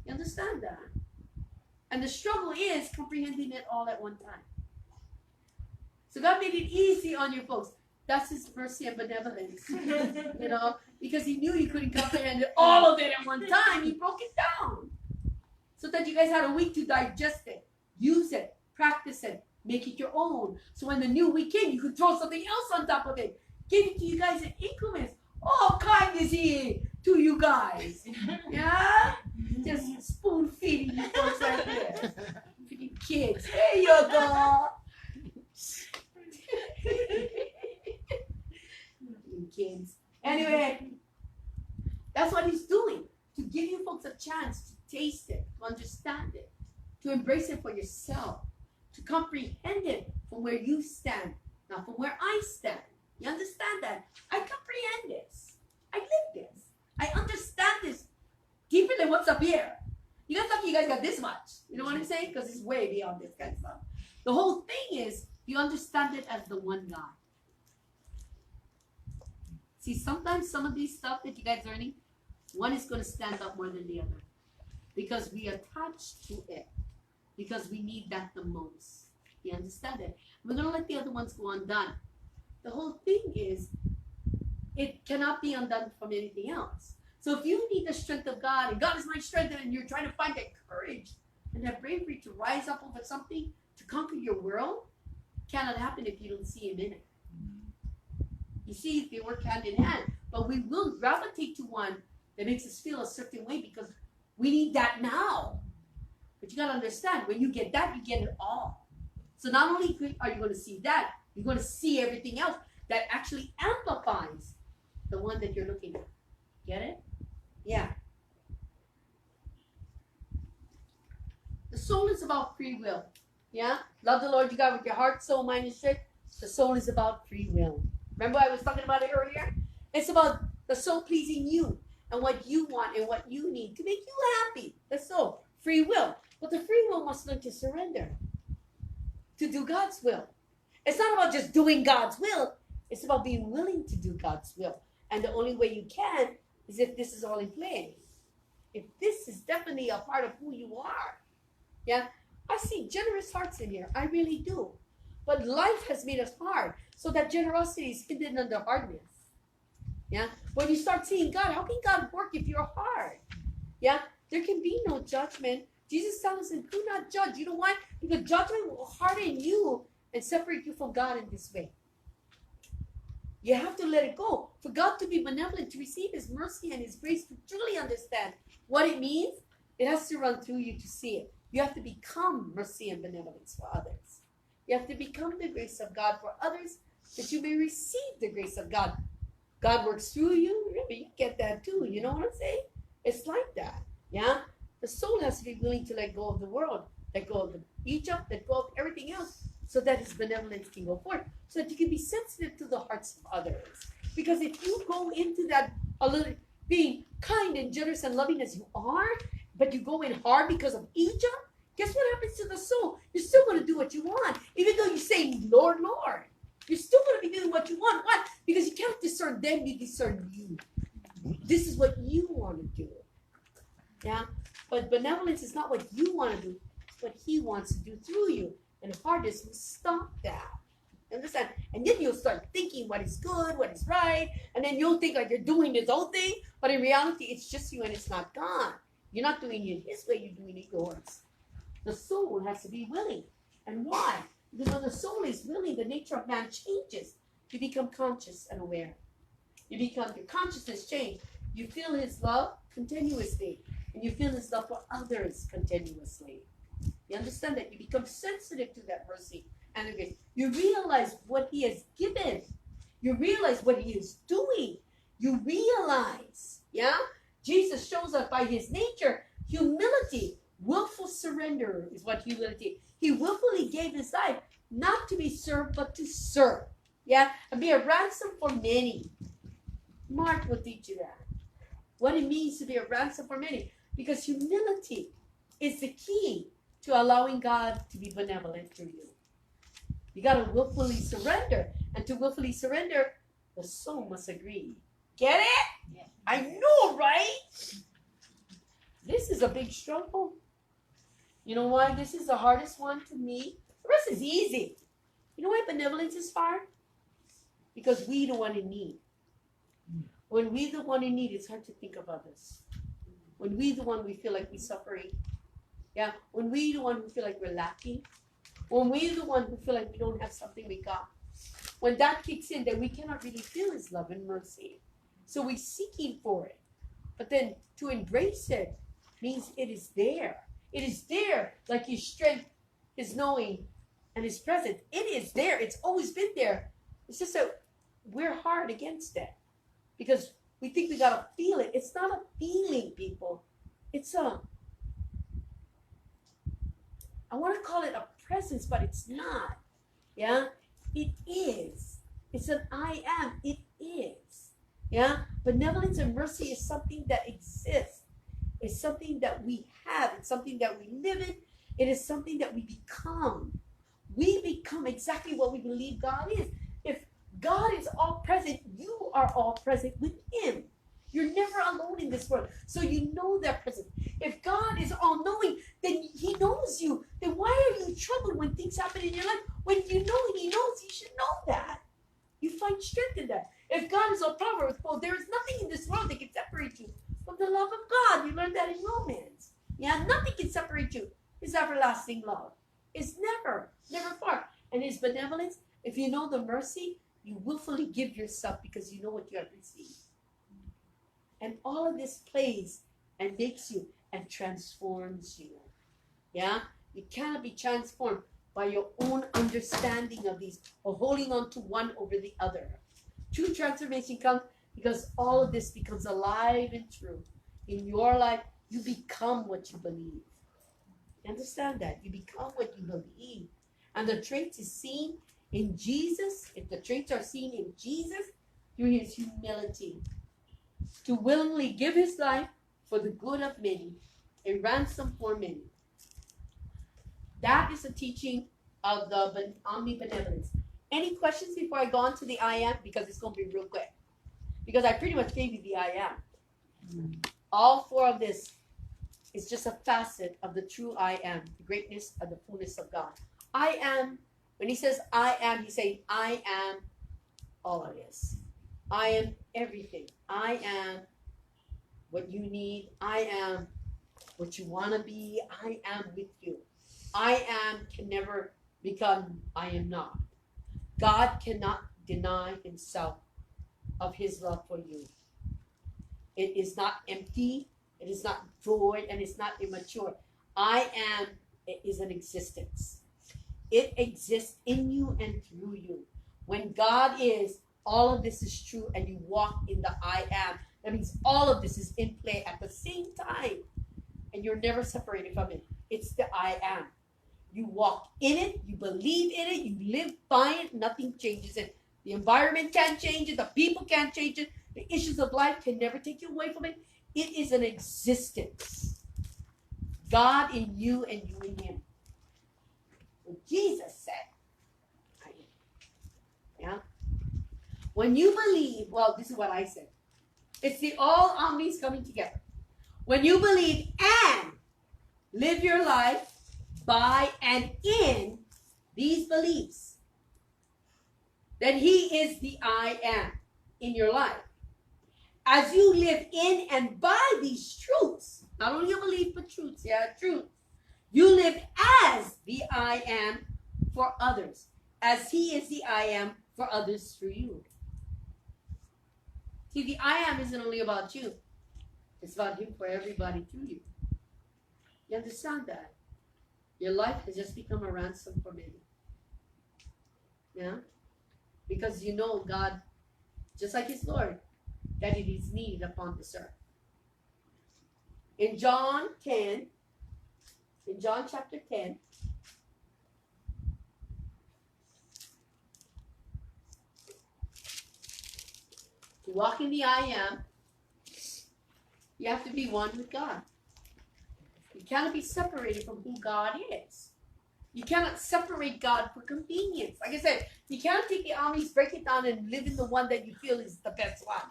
You understand that? And the struggle is comprehending it all at one time. So God made it easy on you folks. That's his mercy and benevolence. You know, because he knew you couldn't comprehend all of it at one time. He broke it down. So that you guys had a week to digest it, use it, practice it, make it your own. So when the new week came, you could throw something else on top of it. Give it to you guys in increments. Oh, kind is he to you guys. Yeah? Just spoon feeding you folks right there. Feeding kids. There you go. Kids. Anyway, that's what he's doing. To give you folks a chance to taste it, to understand it, to embrace it for yourself, to comprehend it from where you stand, not from where I stand. You understand that? I comprehend this. I live this. I understand this deeper than what's up here. You guys lucky you guys got this much. You know what I'm saying? Because it's way beyond this kind of stuff. The whole thing is you understand it as the one God. See, sometimes some of these stuff that you guys are learning, one is going to stand up more than the other. Because we attach to it. Because we need that the most. You understand it? We're going to let the other ones go undone. The whole thing is, it cannot be undone from anything else. So if you need the strength of God, and God is my strength, and you're trying to find that courage and that bravery to rise up over something, to conquer your world, cannot happen if you don't see him in it. You see, they work hand in hand. But we will gravitate to one that makes us feel a certain way because we need that now. But you got to understand, when you get that, you get it all. So not only are you going to see that, you're going to see everything else that actually amplifies the one that you're looking at. Get it? Yeah. The soul is about free will. Yeah? Love the Lord your God with your heart, soul, mind, and strength. The soul is about free will. Remember I was talking about it earlier? It's about the soul pleasing you and what you want and what you need to make you happy. The soul. Free will. But the free will must learn to surrender. To do God's will. It's not about just doing God's will. It's about being willing to do God's will. And the only way you can is if this is all in play. If this is definitely a part of who you are. Yeah? I see generous hearts in here. I really do. But life has made us hard. So that generosity is hidden under hardness. Yeah? But When you start seeing God, how can God work if you're hard? Yeah, there can be no judgment. Jesus tells us, do not judge. You know why? Because judgment will harden you and separate you from God in this way. You have to let it go. For God to be benevolent, to receive His mercy and His grace, to truly understand what it means, it has to run through you to see it. You have to become mercy and benevolence for others. You have to become the grace of God for others, that you may receive the grace of God. God works through you. Remember, you get that too. You know what I'm saying? It's like that. Yeah? The soul has to be willing to let go of the world, let go of Egypt, let go of everything else, so that His benevolence can go forth, so that you can be sensitive to the hearts of others. Because if you go into that a little being kind and generous and loving as you are, but you go in hard because of Egypt, guess what happens to the soul? You're still going to do what you want, even though you say, Lord, Lord. You're still going to be doing what you want. Why? Because you can't discern them, you discern you. This is what you want to do. Yeah? But benevolence is not what you want to do. It's what He wants to do through you. And hardness will stop that. Understand? And then you'll start thinking what is good, what is right. And then you'll think like you're doing His own thing. But in reality, it's just you and it's not God. You're not doing it His way, you're doing it yours. The soul has to be willing. And why? Because when the soul is willing, the nature of man changes. You become conscious and aware. Your consciousness change. You feel His love continuously. And you feel His love for others continuously. You understand that? You become sensitive to that mercy and the grace. You realize what He has given. You realize what He is doing. You realize, yeah? Jesus shows us by His nature, humility, willful surrender is what humility. He willfully gave His life, not to be served, but to serve. Yeah? And be a ransom for many. Mark will teach you that. What it means to be a ransom for many. Because humility is the key to allowing God to be benevolent through you. You got to willfully surrender. And to willfully surrender, the soul must agree. Get it? Yeah. I know, right? This is a big struggle. You know why this is the hardest one to me? The rest is easy. You know why benevolence is hard? Because we the one in need. When we the one in need, it's hard to think of others. When we the one we feel like we're suffering. Yeah. When we the one who feel like we're lacking. When we the one who feel like we don't have something we got. When that kicks in, then we cannot really feel His love and mercy. So we're seeking for it. But then to embrace it means it is there. It is there, like His strength, His knowing, and His presence. It is there. It's always been there. It's just that we're hard against it. Because we think we got to feel it. It's not a feeling, people. It's I want to call it a presence, but it's not. Yeah? It is. It's an I am. It is. Yeah? Benevolence and mercy is something that exists. It's something that we have. It's something that we live in. It is something that we become. We become exactly what we believe God is. If God is all present, you are all present with Him. You're never alone in this world. So you know that presence. If God is all knowing, then He knows you. Then why are you troubled when things happen in your life? When you know He knows, you should know that. You find strength in that. If God is all powerful, there is nothing in this world that can separate you from the love of God. You learned that in Romans. Yeah, nothing can separate you. His everlasting love is never far. And His benevolence, if you know the mercy, you willfully give yourself because you know what you have received. And all of this plays and makes you and transforms you. Yeah? You cannot be transformed by your own understanding of these or holding on to one over the other. True transformation comes because all of this becomes alive and true. In your life, you become what you believe. You understand that? You become what you believe. And the traits is seen in Jesus. If the traits are seen in Jesus, through His humility. To willingly give His life for the good of many, a ransom for many. That is the teaching of the Omni Benevolence. Any questions before I go on to the I am? Because it's going to be real quick. Because I pretty much gave you the I am. All four of this is just a facet of the true I am, the greatness of the fullness of God. I am, when He says I am, He's saying I am all of this. I am everything. I am what you need. I am what you want to be. I am with you. I am can never become I am not. God cannot deny himself of his love for you. It is not empty, it is not void, and it's not immature. I am is an existence. It exists in you and through you. When God is, all of this is true, and you walk in the I am. That means all of this is in play at the same time, and you're never separated from it. It's the I am. You walk in it, you believe in it, you live by it, nothing changes it. The environment can't change it, the people can't change it, the issues of life can never take you away from it. It is an existence. God in you and you in him. What Jesus said, I am. Yeah? When you believe, well, this is what I said. It's the all omnis coming together. When you believe and live your life by and in these beliefs, then he is the I am in your life. As you live in and by these truths, not only your belief, but truths, truth, you live as the I am for others, as he is the I am for others through you. See, the I am isn't only about you. It's about him for everybody through you. You understand that? Your life has just become a ransom for many. Yeah? Because you know God, just like his Lord, that it is needed upon this earth. In John chapter 10, to walk in the I am, you have to be one with God. You cannot be separated from who God is. You cannot separate God for convenience. Like I said, you cannot take the omnis, break it down, and live in the one that you feel is the best one,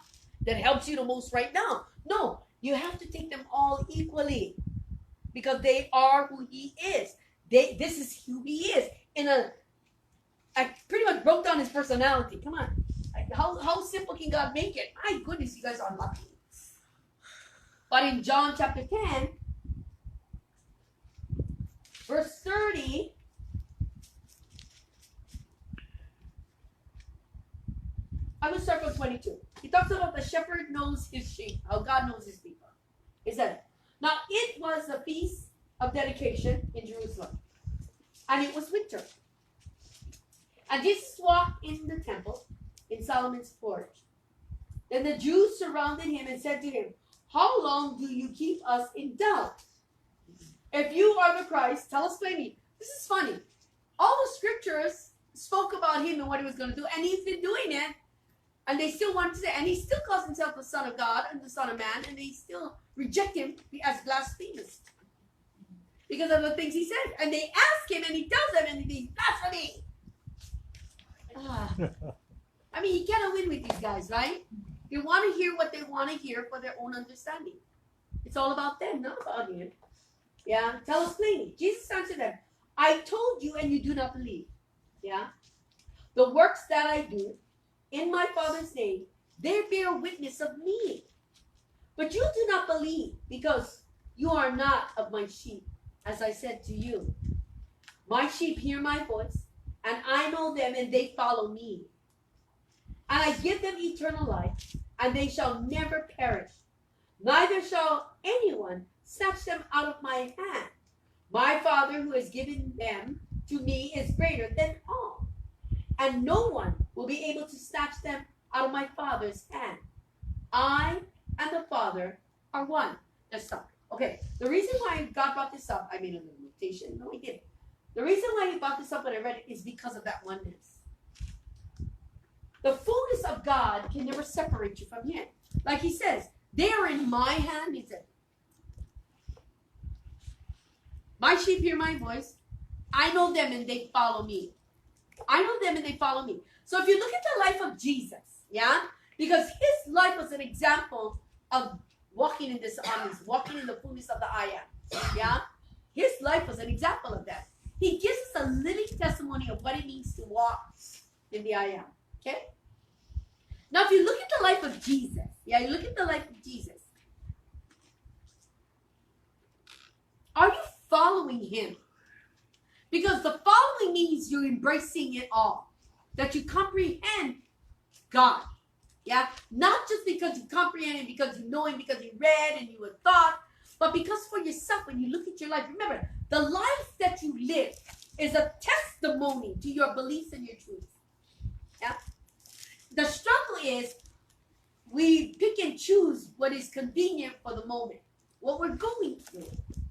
that helps you the most right now. No, you have to take them all equally, because they are who he is. This is who he is. I pretty much broke down his personality. Come on. How simple can God make it? My goodness, you guys are lucky. But in John chapter 10, verse 30, I will start from 22. He talks about the shepherd knows his sheep, how God knows his people. He said, now it was the feast of dedication in Jerusalem, and it was winter. And Jesus walked in the temple in Solomon's porch. Then the Jews surrounded him and said to him, how long do you keep us in doubt? If you are the Christ, tell us plainly. This is funny. All the scriptures spoke about him and what he was going to do, and he's been doing it. And they still want to say, and he still calls himself the Son of God and the Son of Man, and they still reject him as blasphemous because of the things he said. And they ask him, and he tells them, and he's blasphemy. I mean, he cannot win with these guys, right? They want to hear what they want to hear for their own understanding. It's all about them, not about him. Yeah, tell us plainly. Jesus answered them, I told you, and you do not believe. Yeah, the works that I do in my Father's name, they bear witness of me. But you do not believe, because you are not of my sheep, as I said to you. My sheep hear my voice, and I know them, and they follow me. And I give them eternal life, and they shall never perish. Neither shall anyone snatch them out of my hand. My Father who has given them to me is greater than all, and no one will be able to snatch them out of my Father's hand. I and the Father are one. Let's stop. Okay, the reason why God brought this up, I made a little notation. No, he didn't. The reason why he brought this up when I read it is because of that oneness. The fullness of God can never separate you from him. Like he says, they are in my hand, he said. My sheep hear my voice. I know them and they follow me. I know them and they follow me. So if you look at the life of Jesus, yeah, because his life was an example of walking in this omnis, walking in the fullness of the I am, yeah. His life was an example of that. He gives us a living testimony of what it means to walk in the I am. Okay? Now, if you look at the life of Jesus, you look at the life of Jesus. Are you following him? Because the following means you're embracing it all. That you comprehend God. Yeah? Not just because you comprehend him, because you know him, because you read and you have thought, but because for yourself, when you look at your life, remember, the life that you live is a testimony to your beliefs and your truths. Yeah? The struggle is we pick and choose what is convenient for the moment, what we're going through.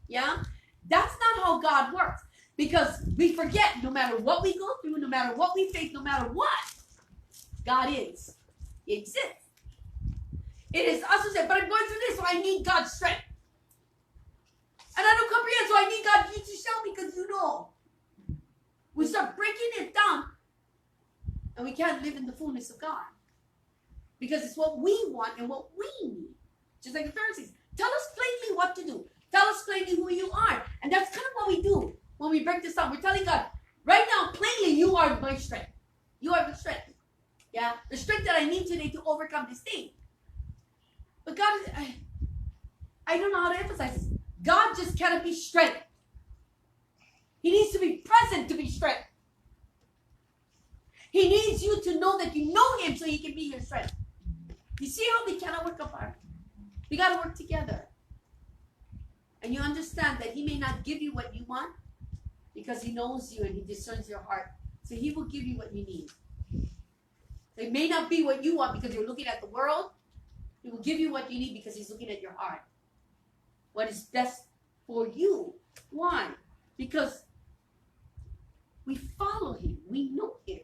Yeah? That's not how God works. Because we forget, no matter what we go through, no matter what we face, no matter what, God is. He exists. It is us who say, but I'm going through this, so I need God's strength. And I don't comprehend, so I need God you to show me, because you know. We start breaking it down, and we can't live in the fullness of God. Because it's what we want and what we need. Just like the Pharisees. Tell us plainly what to do. Tell us plainly who you are. And that's kind of what we do when we break this down. We're telling God, right now, plainly, you are my strength. You are the strength. Yeah? The strength that I need today to overcome this thing. But God, I don't know how to emphasize this. God just cannot be strength. He needs to be present to be strength. He needs you to know that you know him so he can be your strength. You see how we cannot work apart? We got to work together. And you understand that he may not give you what you want because he knows you and he discerns your heart. So he will give you what you need. It may not be what you want because you're looking at the world. He will give you what you need because he's looking at your heart. What is best for you. Why? Because we follow him. We know him.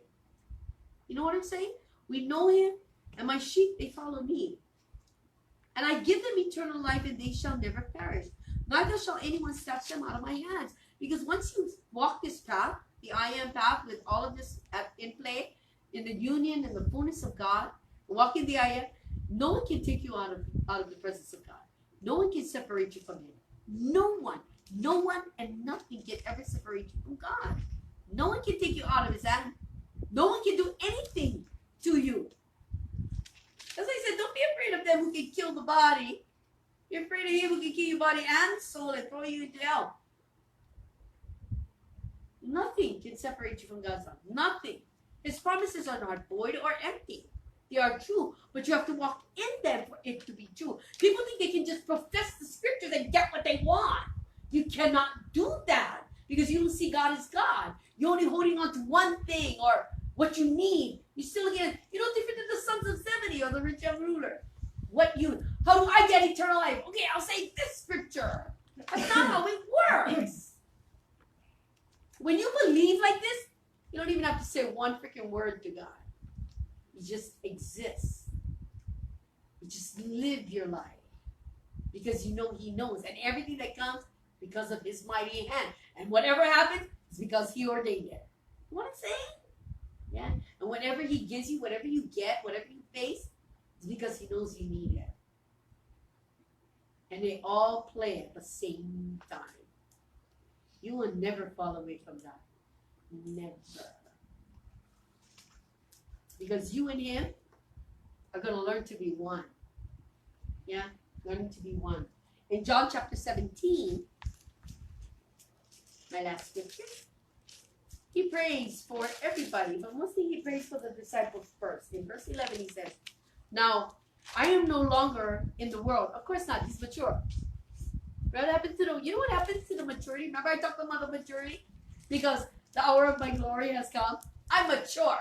You know what I'm saying? We know him, and my sheep, they follow me. And I give them eternal life, and they shall never perish. Neither shall anyone snatch them out of my hands. Because once you walk this path, the I am path, with all of this in play, in the union and the fullness of God, walking the I am, no one can take you out of the presence of God. No one can separate you from him. No one and nothing can ever separate you from God. No one can take you out of his hand. No one can do anything to you. That's why he said, don't be afraid of them who can kill the body. You're afraid of him who can kill your body and soul and throw you into hell. Nothing can separate you from God's love. Nothing. His promises are not void or empty. They are true, but you have to walk in them for it to be true. People think they can just profess the scriptures and get what they want. You cannot do that because you don't see God as God. You're only holding on to one thing or what you need. You're still again, you're no different than the sons of Zebedee or the rich young ruler. How do I get eternal life? Okay, I'll say this scripture. That's not how it works. When you believe like this, you don't even have to say one freaking word to God. You just exist. You just live your life. Because you know he knows. And everything that comes because of his mighty hand. And whatever happens is because he ordained it. You know what I'm saying? Yeah. And whatever he gives you, whatever you get, whatever you face, it's because he knows you need it. And they all play at the same time. You will never fall away from that. Never. Because you and him are going to learn to be one. Yeah? Learning to be one. In John chapter 17, my last scripture, he prays for everybody, but mostly he prays for the disciples first. In verse 11 he says, now, I am no longer in the world. Of course not, he's mature. You know what happens to the maturity? Remember I talked about the maturity? Because the hour of my glory has come. I'm mature.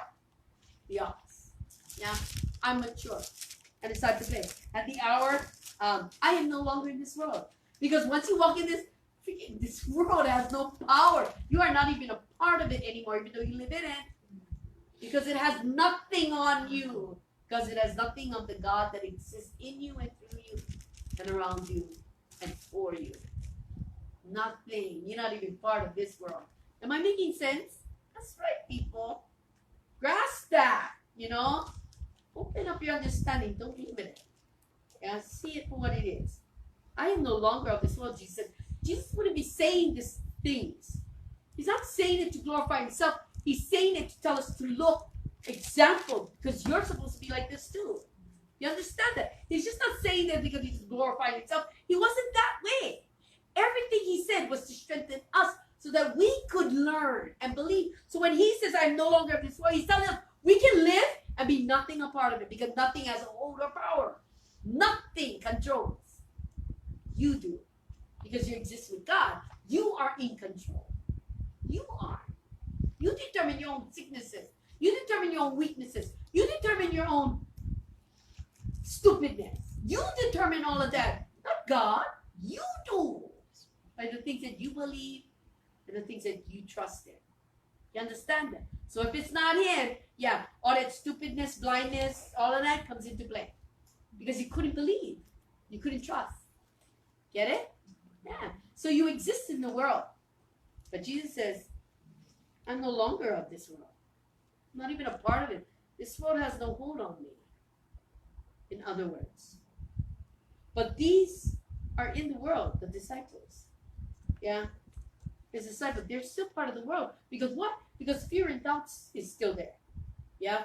Yes. Yeah, I'm mature. And it's time to play. At the hour, I am no longer in this world. Because once you walk in this world has no power. You are not even a part of it anymore, even though you live in it. Because it has nothing on you. Because it has nothing on the God that exists in you and through you and around you and for you. Nothing. You're not even part of this world. Am I making sense? That's right, people. Grasp that, you know. Open up your understanding. Don't limit it. Yeah, see it for what it is. I am no longer of this world, Jesus said. Jesus wouldn't be saying these things. He's not saying it to glorify himself. He's saying it to tell us to look example, because you're supposed to be like this too. You understand that? He's just not saying that because he's glorifying himself. He wasn't that way. Everything he said was to strengthen us so that we could learn and believe. So when he says, I'm no longer of this world, he's telling us we can live and be nothing a part of it because nothing has a hold or power. Nothing controls. You do. Because you exist with God. You are in control. You are. You determine your own sicknesses. You determine your own weaknesses. You determine your own stupidness. You determine all of that. Not God. You do. By the things that you believe and the things that you trust in. You understand that? So if it's not him, yeah, all that stupidness, blindness, all of that comes into play. Because you couldn't believe. You couldn't trust. Get it? Yeah. So you exist in the world. But Jesus says, I'm no longer of this world. I'm not even a part of it. This world has no hold on me. In other words. But these are in the world, the disciples. Yeah? His disciples, they're still part of the world. Because what? Because fear and doubt is still there. Yeah?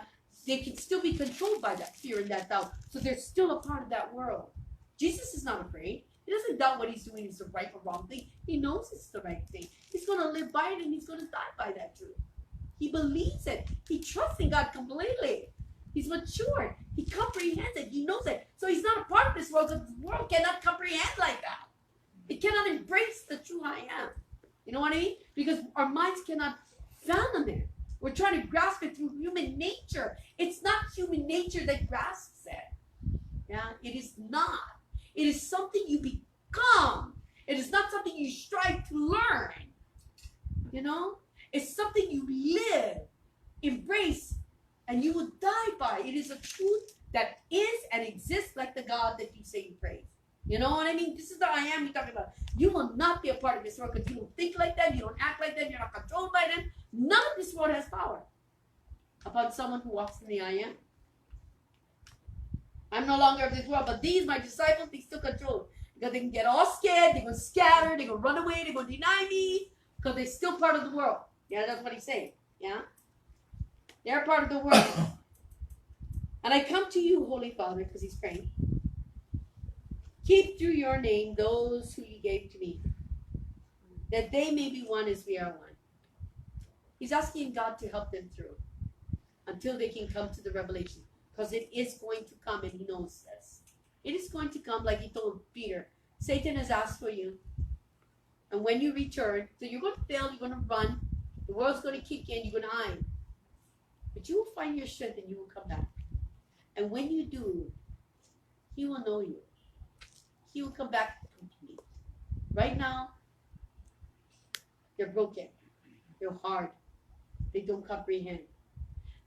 They can still be controlled by that fear and that doubt. So they're still a part of that world. Jesus is not afraid. He doesn't doubt what he's doing is the right or wrong thing. He knows it's the right thing. He's going to live by it and he's going to die by that truth. He believes it. He trusts in God completely. He's mature. He comprehends it. He knows it. So he's not a part of this world because the world cannot comprehend like that. It cannot embrace the true I am. You know what I mean? Because our minds cannot fathom it. We're trying to grasp it through human nature. It's not human nature that grasps it. Yeah, it is not. It is something you become. It is not something you strive to learn. You know? It's something you live, embrace, and you will die by. It is a truth that is and exists like the God that you say you praise. You know what I mean? This is the I am you're talking about. You will not be a part of this world because you don't think like them, you don't act like them, you're not controlled by them. None of this world has power upon someone who walks in the I am. I'm no longer of this world, but these, my disciples, they still control. Because they can get all scared, they're going to scatter, they're going to run away, they're going to deny me, because they're still part of the world. Yeah, that's what he's saying. Yeah? They're part of the world. And I come to you, Holy Father, because he's praying. Keep through your name those who you gave to me, that they may be one as we are one. He's asking God to help them through until they can come to the revelation. Because it is going to come, and he knows this. It is going to come like he told Peter. Satan has asked for you. And when you return, so you're going to fail, you're going to run. The world's going to kick in, you're going to hide. But you will find your strength and you will come back. And when you do, he will know you. He will come back complete. Right now, they're broken. They're hard. They don't comprehend.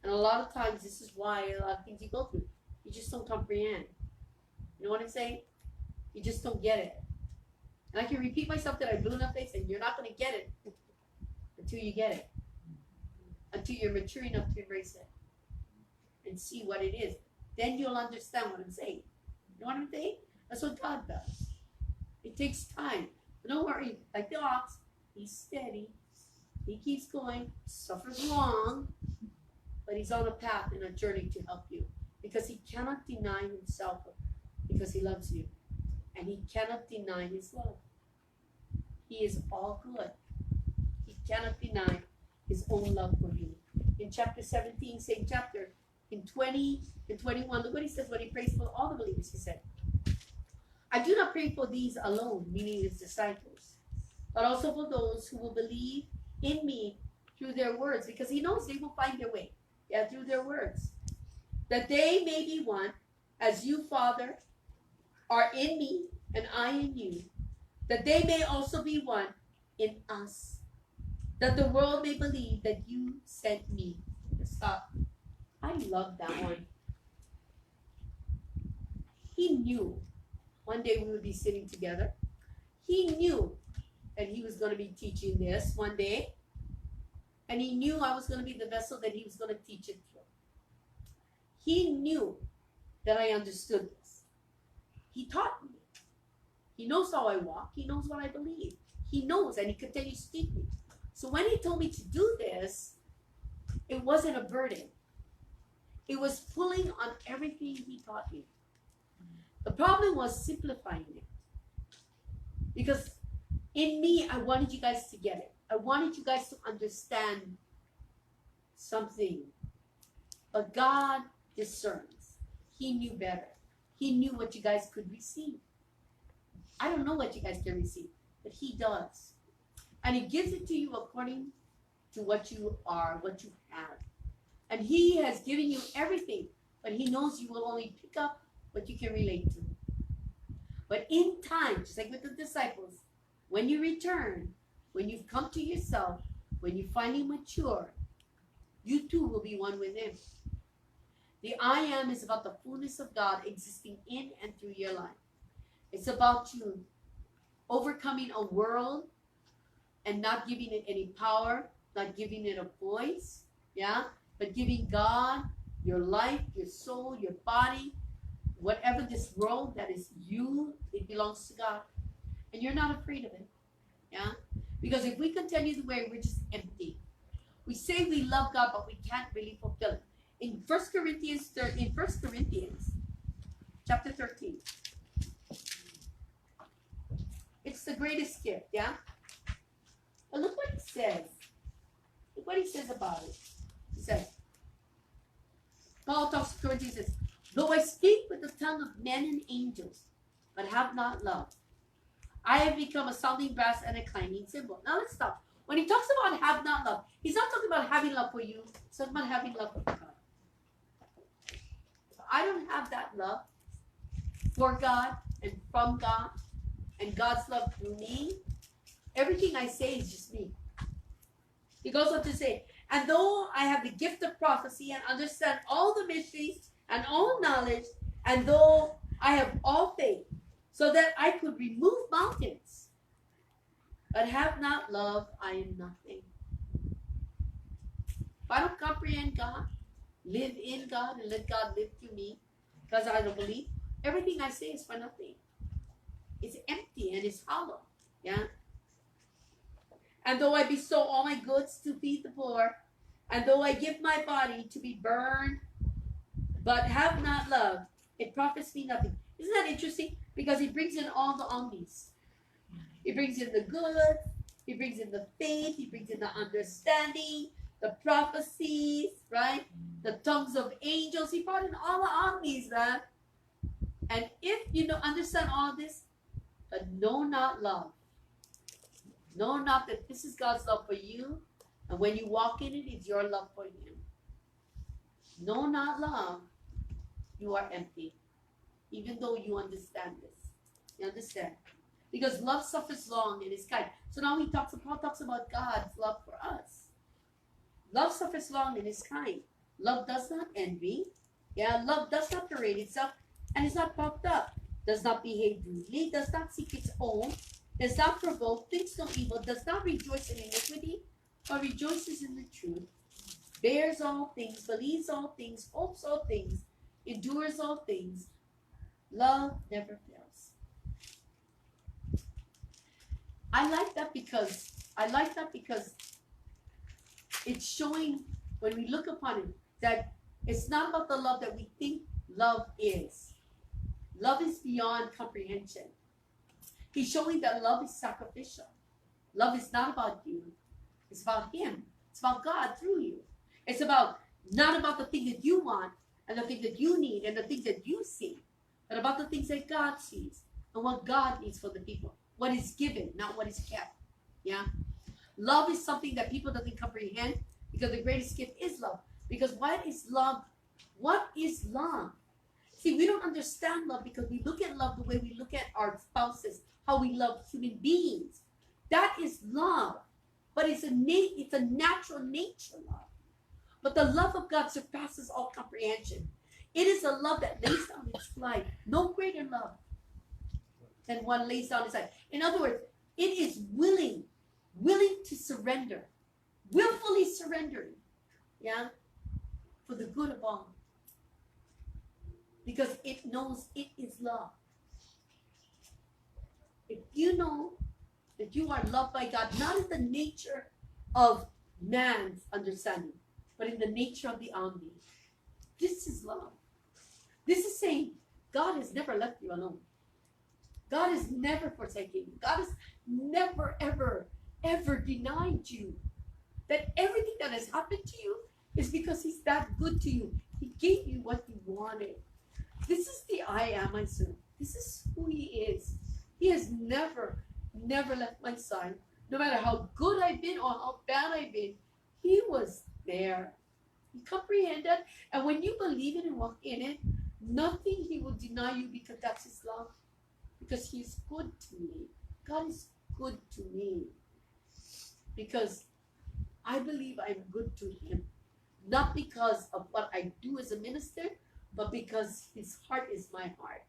And a lot of times, this is why a lot of things you go through, you just don't comprehend. You know what I'm saying? You just don't get it. And I can repeat myself that I blew in the face, and you're not going to get it until you get it. Until you're mature enough to embrace it and see what it is. Then you'll understand what I'm saying. You know what I'm saying? That's what God does. It takes time. But don't worry. Like the ox, he's steady. He keeps going, suffers long, but he's on a path and a journey to help you. Because he cannot deny himself because he loves you. And he cannot deny his love. He is all good. He cannot deny his own love for you. In chapter 17, same chapter, in 20 and 21, look what he says when he prays for all the believers. He said, I do not pray for these alone, meaning his disciples, but also for those who will believe in me through their words, because he knows they will find their way. Yeah, through their words. That they may be one, as you, Father, are in me and I in you. That they may also be one in us. That the world may believe that you sent me. Stop. I love that one. He knew one day we would be sitting together. He knew that he was going to be teaching this one day. And he knew I was going to be the vessel that he was going to teach it through. He knew that I understood this. He taught me. He knows how I walk. He knows what I believe. He knows, and he continues to teach me. So when he told me to do this, it wasn't a burden. It was pulling on everything he taught me. The problem was simplifying it. Because in me, I wanted you guys to get it. I wanted you guys to understand something. But God discerns. He knew better. He knew what you guys could receive. I don't know what you guys can receive, but he does. And he gives it to you according to what you are, what you have. And he has given you everything, but he knows you will only pick up what you can relate to. But in time, just like with the disciples, when you return, when you've come to yourself, when you finally mature, you too will be one with him. The I am is about the fullness of God existing in and through your life. It's about you overcoming a world and not giving it any power, not giving it a voice, yeah, but giving God your life, your soul, your body, whatever this world that is you, it belongs to God. And you're not afraid of it, yeah? Because if we continue the way, we're just empty. We say we love God, but we can't really fulfill it. In 1 Corinthians chapter 13, it's the greatest gift, yeah? But look what he says. Look what he says about it. He says, Paul talks to Corinthians, says, though I speak with the tongue of men and angels, but have not love, I have become a sounding brass and a clanging cymbal. Now let's stop. When he talks about have not love, he's not talking about having love for you. He's talking about having love for God. So I don't have that love for God and from God and God's love through me. Everything I say is just me. He goes on to say, and though I have the gift of prophecy and understand all the mysteries and all knowledge, and though I have all faith, so that I could remove mountains, but have not love, I am nothing. If I don't comprehend God, live in God, and let God live through me, because I don't believe, everything I say is for nothing. It's empty and it's hollow. Yeah? And though I bestow all my goods to feed the poor, and though I give my body to be burned, but have not love, it profits me nothing. Isn't that interesting? Because he brings in all the omnis. He brings in the good, he brings in the faith, he brings in the understanding, the prophecies, right? The tongues of angels. He brought in all the omnis, man. And if you don't understand all this, but know not love, know not that this is God's love for you, and when you walk in it, it's your love for him. Know not love, you are empty. Even though you understand this. You understand? Because love suffers long and is kind. So now Paul talks about God's love for us. Love suffers long and is kind. Love does not envy. Yeah, love does not parade itself and is not puffed up. Does not behave rudely. Does not seek its own. Does not provoke. Thinks no evil. Does not rejoice in iniquity, but rejoices in the truth. Bears all things. Believes all things. Hopes all things. Endures all things. Love never fails. I like that because it's showing, when we look upon it, that it's not about the love that we think love is. Love is beyond comprehension. He's showing that love is sacrificial. Love is not about you. It's about him. It's about God through you. It's not about the thing that you want and the thing that you need and the things that you see, but about the things that God sees and what God needs for the people. What is given, not what is kept. Yeah? Love is something that people don't comprehend, because the greatest gift is love. Because what is love? What is love? See, we don't understand love because we look at love the way we look at our spouses, how we love human beings. That is love. But it's a natural nature love. But the love of God surpasses all comprehension. It is a love that lays down its life. No greater love than one lays down his life. In other words, it is willing to surrender, willfully surrendering, yeah, for the good of all. Because it knows it is love. If you know that you are loved by God, not in the nature of man's understanding, but in the nature of the Omni, This is love. This is saying God has never left you alone. God has never forsaken you. God has never, ever, ever denied you. That everything that has happened to you is because He's that good to you. He gave you what you wanted. This is the I am I serve. This is who He is. He has never, never left my side. No matter how good I've been or how bad I've been, He was there. He comprehended. And when you believe it and walk in it, nothing He will deny you, because that's His love. Because He's good to me. God is good to me. Because I believe I'm good to Him. Not because of what I do as a minister, but because His heart is my heart.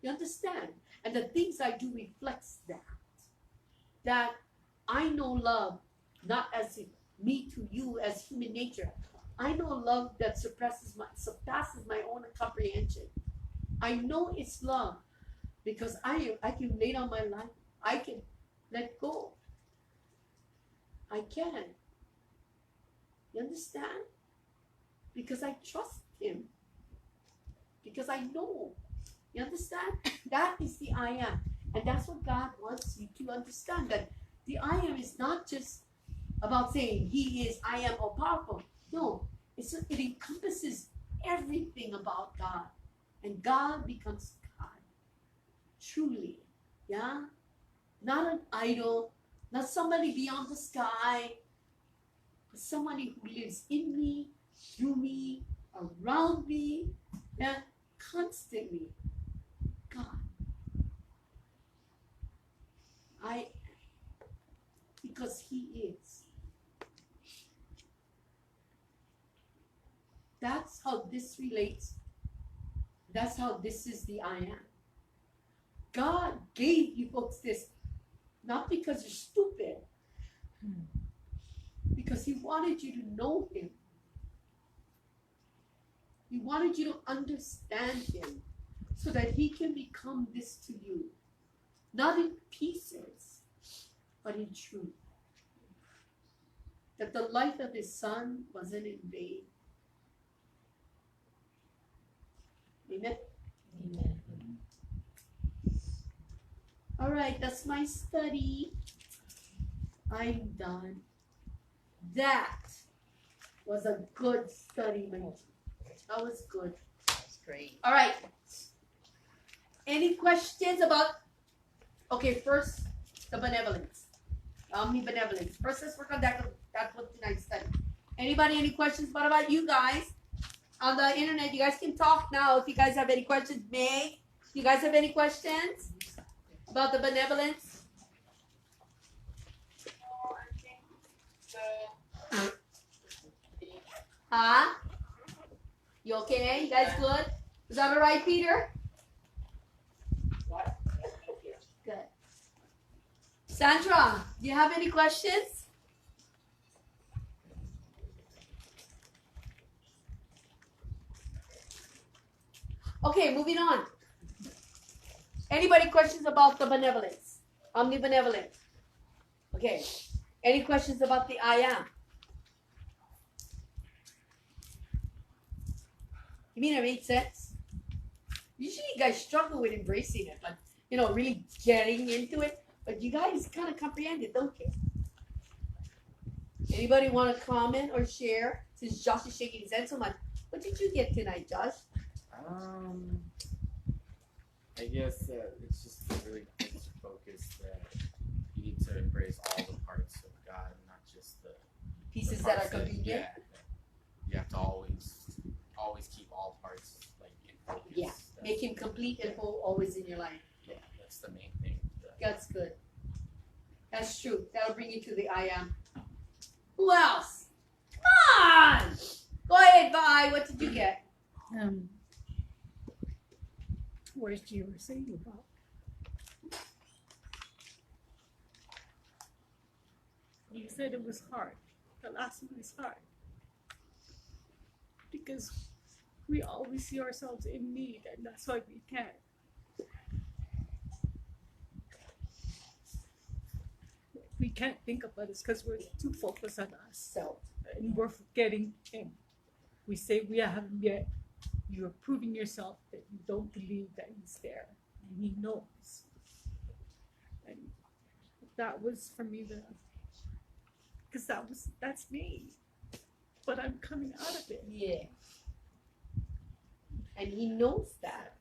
You understand? And the things I do reflects that. That I know love, not as me to you as human nature. I know love that surpasses my own comprehension. I know it's love because I can lay down my life. I can let go. I can. You understand? Because I trust Him. Because I know. You understand? That is the I am. And that's what God wants you to understand. That the I am is not just about saying He is, I am all powerful. No. It encompasses everything about God. And God becomes God. Truly. Yeah? Not an idol. Not somebody beyond the sky. But somebody who lives in me, through me, around me. Yeah? Constantly. God. I am. Because He is. That's how this relates. That's how this is the I am. God gave you folks this not because you're stupid, because He wanted you to know Him. He wanted you to understand Him so that He can become this to you. Not in pieces, but in truth. That the life of His Son wasn't in vain. Amen? Amen. All right, that's my study. I'm done. That was a good study, my dear. That was good. That's great. All right. Any questions about, okay, first, the benevolence. Omni benevolence. First, let's work on that. That's what tonight's study. Anybody, any questions? What about you guys? On the internet, you guys can talk now if you guys have any questions. May, you guys have any questions about the benevolence? Huh? You okay? You guys good? Is that all right, Peter? Good. Sandra, do you have any questions? Okay, moving on. Anybody questions about the benevolence? Omnibenevolent. Okay. Any questions about the I am? You mean it made sense? Usually you guys struggle with embracing it, but really getting into it. But you guys kind of comprehend it, don't you? Anybody want to comment or share? Since Josh is shaking his head so much. What did you get tonight, Josh? I guess it's just really good to focus that you need to embrace all the parts of God, not just the Pieces the that are parts convenient? Yeah, you have to always keep all parts like in focus. Yeah, make Him complete and whole always in your life. Yeah, that's the main thing. That's good. That's true. That'll bring you to the I am. Who else? Come on! Go ahead, Vi. What did you get? What you were saying about you said it was hard. The last one is hard because we always see ourselves in need, and that's why we can't. We can't think of others because we're too focused on us, So, and we're forgetting Him. We say we have Him yet, you're proving yourself that you don't believe that he's there, and he knows. And that was for me because that's me, but I'm coming out of it. Yeah. And he knows that.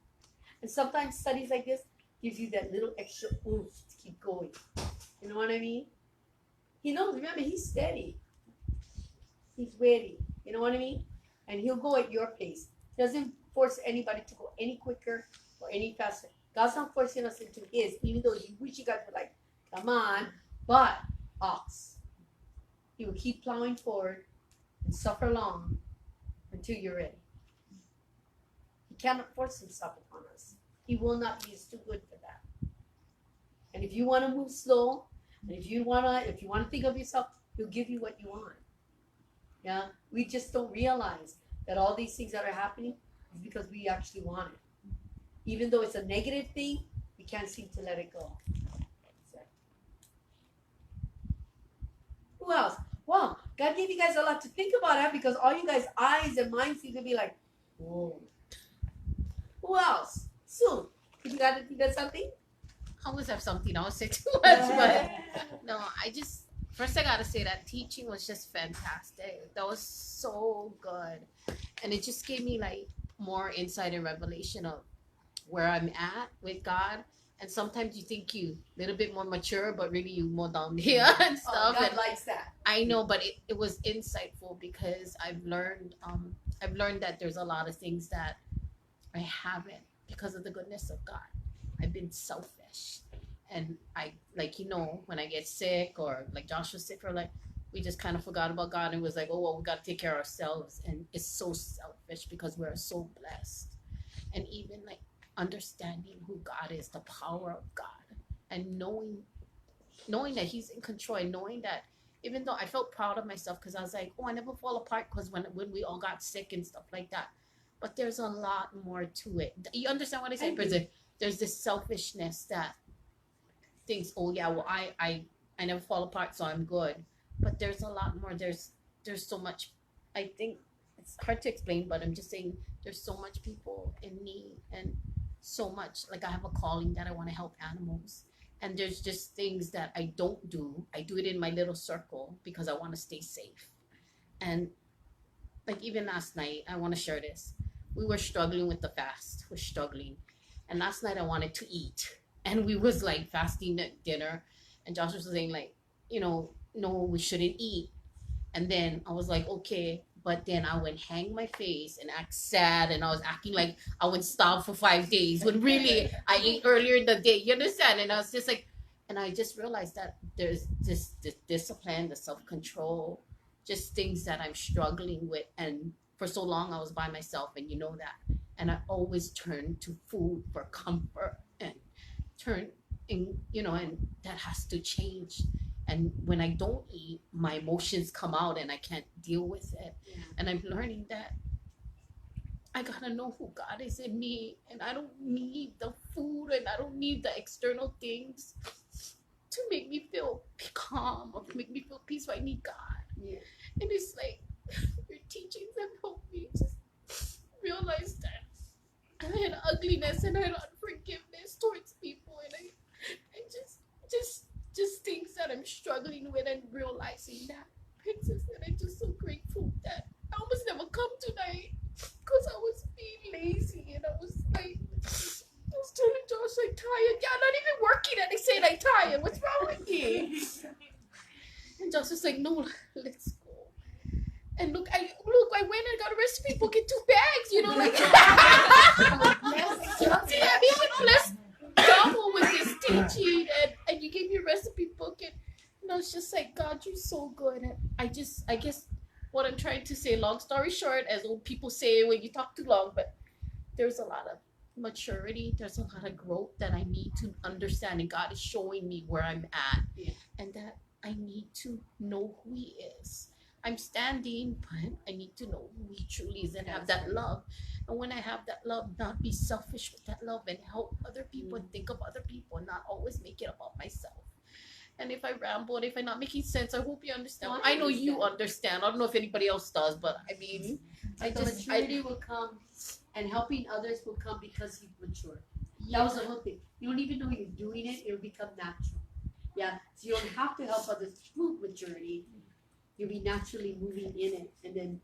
And sometimes studies like this gives you that little extra oomph to keep going. You know what I mean? He knows. Remember, he's steady. He's ready. You know what I mean? And he'll go at your pace. He doesn't force anybody to go any quicker or any faster. God's not forcing us into his, even though you wish you guys were like, come on. But ox. He will keep plowing forward and suffer long until you're ready. He cannot force himself upon us. He will not be. He's too good for that. And if you want to move slow, and if you wanna think of yourself, he'll give you what you want. Yeah, we just don't realize that all these things that are happening is because we actually want it. Even though it's a negative thing, we can't seem to let it go. So. Who else? Wow, God gave you guys a lot to think about that because all you guys' eyes and minds seem to be like, whoa. Who else? Sue, you got something? I always have something. I would say too much, but no, first I gotta say that teaching was just fantastic. That was so good. And it just gave me like more insight and revelation of where I'm at with God. And sometimes you think you a little bit more mature, but really you more down here and stuff. God and likes that. I know, but it was insightful because I've learned that there's a lot of things that I haven't because of the goodness of God. I've been selfish, and I when I get sick or like Josh was sick, or like we just kind of forgot about God and was like, oh well, we got to take care of ourselves, and it's so selfish because we're so blessed, and even like understanding who God is, the power of God, and knowing that He's in control, and knowing that even though I felt proud of myself because I was like, oh, I never fall apart because when we all got sick and stuff like that, but there's a lot more to it. You understand what I say, Bridget? There's this selfishness that thinks, oh yeah, well I never fall apart, so I'm good. But there's a lot more. There's so much. I think it's hard to explain, but I'm just saying there's so much people in need, and so much like I have a calling that I want to help animals, and there's just things that I don't do. I do it in my little circle because I want to stay safe. And like even last night, I want to share this. We were struggling with the fast. We're struggling. And last night I wanted to eat. And we was like fasting at dinner. And Josh was saying like, no, we shouldn't eat. And then I was like, okay. But then I would hang my face and act sad. And I was acting like I would starve for 5 days. When really I ate earlier in the day. You understand? And I was just like, and I just realized that there's this discipline, the self-control, just things that I'm struggling with. And for so long I was by myself, and you know that. And I always turn to food for comfort, and and that has to change. And when I don't eat, my emotions come out and I can't deal with it. Yeah. And I'm learning that I gotta know who God is in me, and I don't need the food, and I don't need the external things to make me feel calm or to make me feel peaceful. I need God. Yeah. And it's like your teachings have helped me just realize that I had ugliness and I had unforgiveness towards people, and I just things that I'm struggling with, and realizing that, Princess, and I'm just so grateful that I almost never come tonight because I was being lazy, and I was telling Josh I'm tired. Yeah, I'm not even working, and I said I'm tired. What's wrong with you? And Josh was like, no, let's go. And look, I went and got a recipe book in 2 bags, like. See, I mean, blessed double with this teaching, and you gave me a recipe book, and I was just like, God, you're so good. And I guess what I'm trying to say, long story short, as old people say when you talk too long, but there's a lot of maturity, there's a lot of growth that I need to understand, and God is showing me where I'm at, and that I need to know who He is. I'm standing, but I need to know who He truly is and have that love. And when I have that love, not be selfish with that love and help other people and think of other people and not always make it about myself. And if I ramble and if I'm not making sense, I hope you understand. I know you understand. I don't know if anybody else does, but I mean, maturity will come and helping others will come because you've matured. That was the whole thing. You don't even know you're doing it; it'll become natural. Yeah, so you don't have to help others through maturity. You'll be naturally moving in it, and then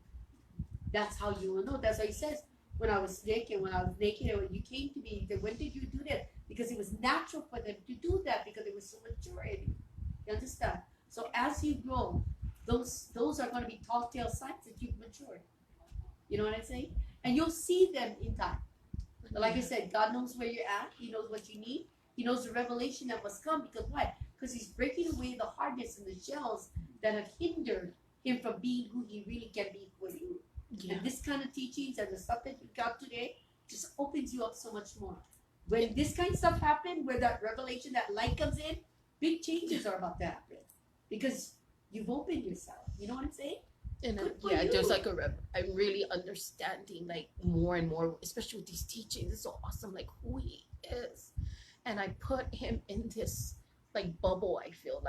that's how you will know. That's why he says, when I was naked, and when you came to me, he said, when did you do that? Because it was natural for them to do that because they were so mature in it. You understand? So as you grow, those are going to be telltale signs that you've matured. You know what I'm saying? And you'll see them in time. But like I said, God knows where you're at. He knows what you need. He knows the revelation that must come. Because why? Because he's breaking away the hardness and the shells that have hindered him from being who he really can be for you. Yeah. And this kind of teachings and the stuff that you got today just opens you up so much more. When this kind of stuff happens, where that revelation, that light comes in, big changes are about to happen. Because you've opened yourself. You know what I'm saying? And Good for yeah, you. there's like I'm really understanding like more and more, especially with these teachings. It's so awesome, like who he is, and I put him in this like bubble. I feel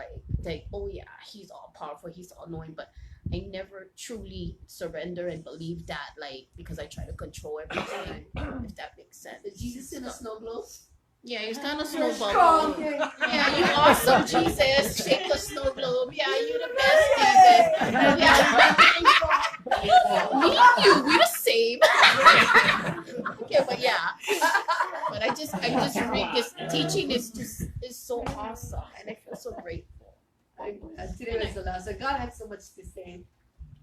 like oh yeah, he's all powerful, he's all knowing, but I never truly surrender and believe that, like, because I try to control everything. If that makes sense. Is Jesus in a snow globe? Yeah, he's kind of snow You're bubble. strong. Yeah. Yeah, you awesome, Jesus. Shake the snow globe. Yeah, you the best, Jesus. Yeah. Me and you, we the same. Okay, but yeah. But I just read this teaching is so awesome, and I feel so grateful. Today was the last. So God had so much to say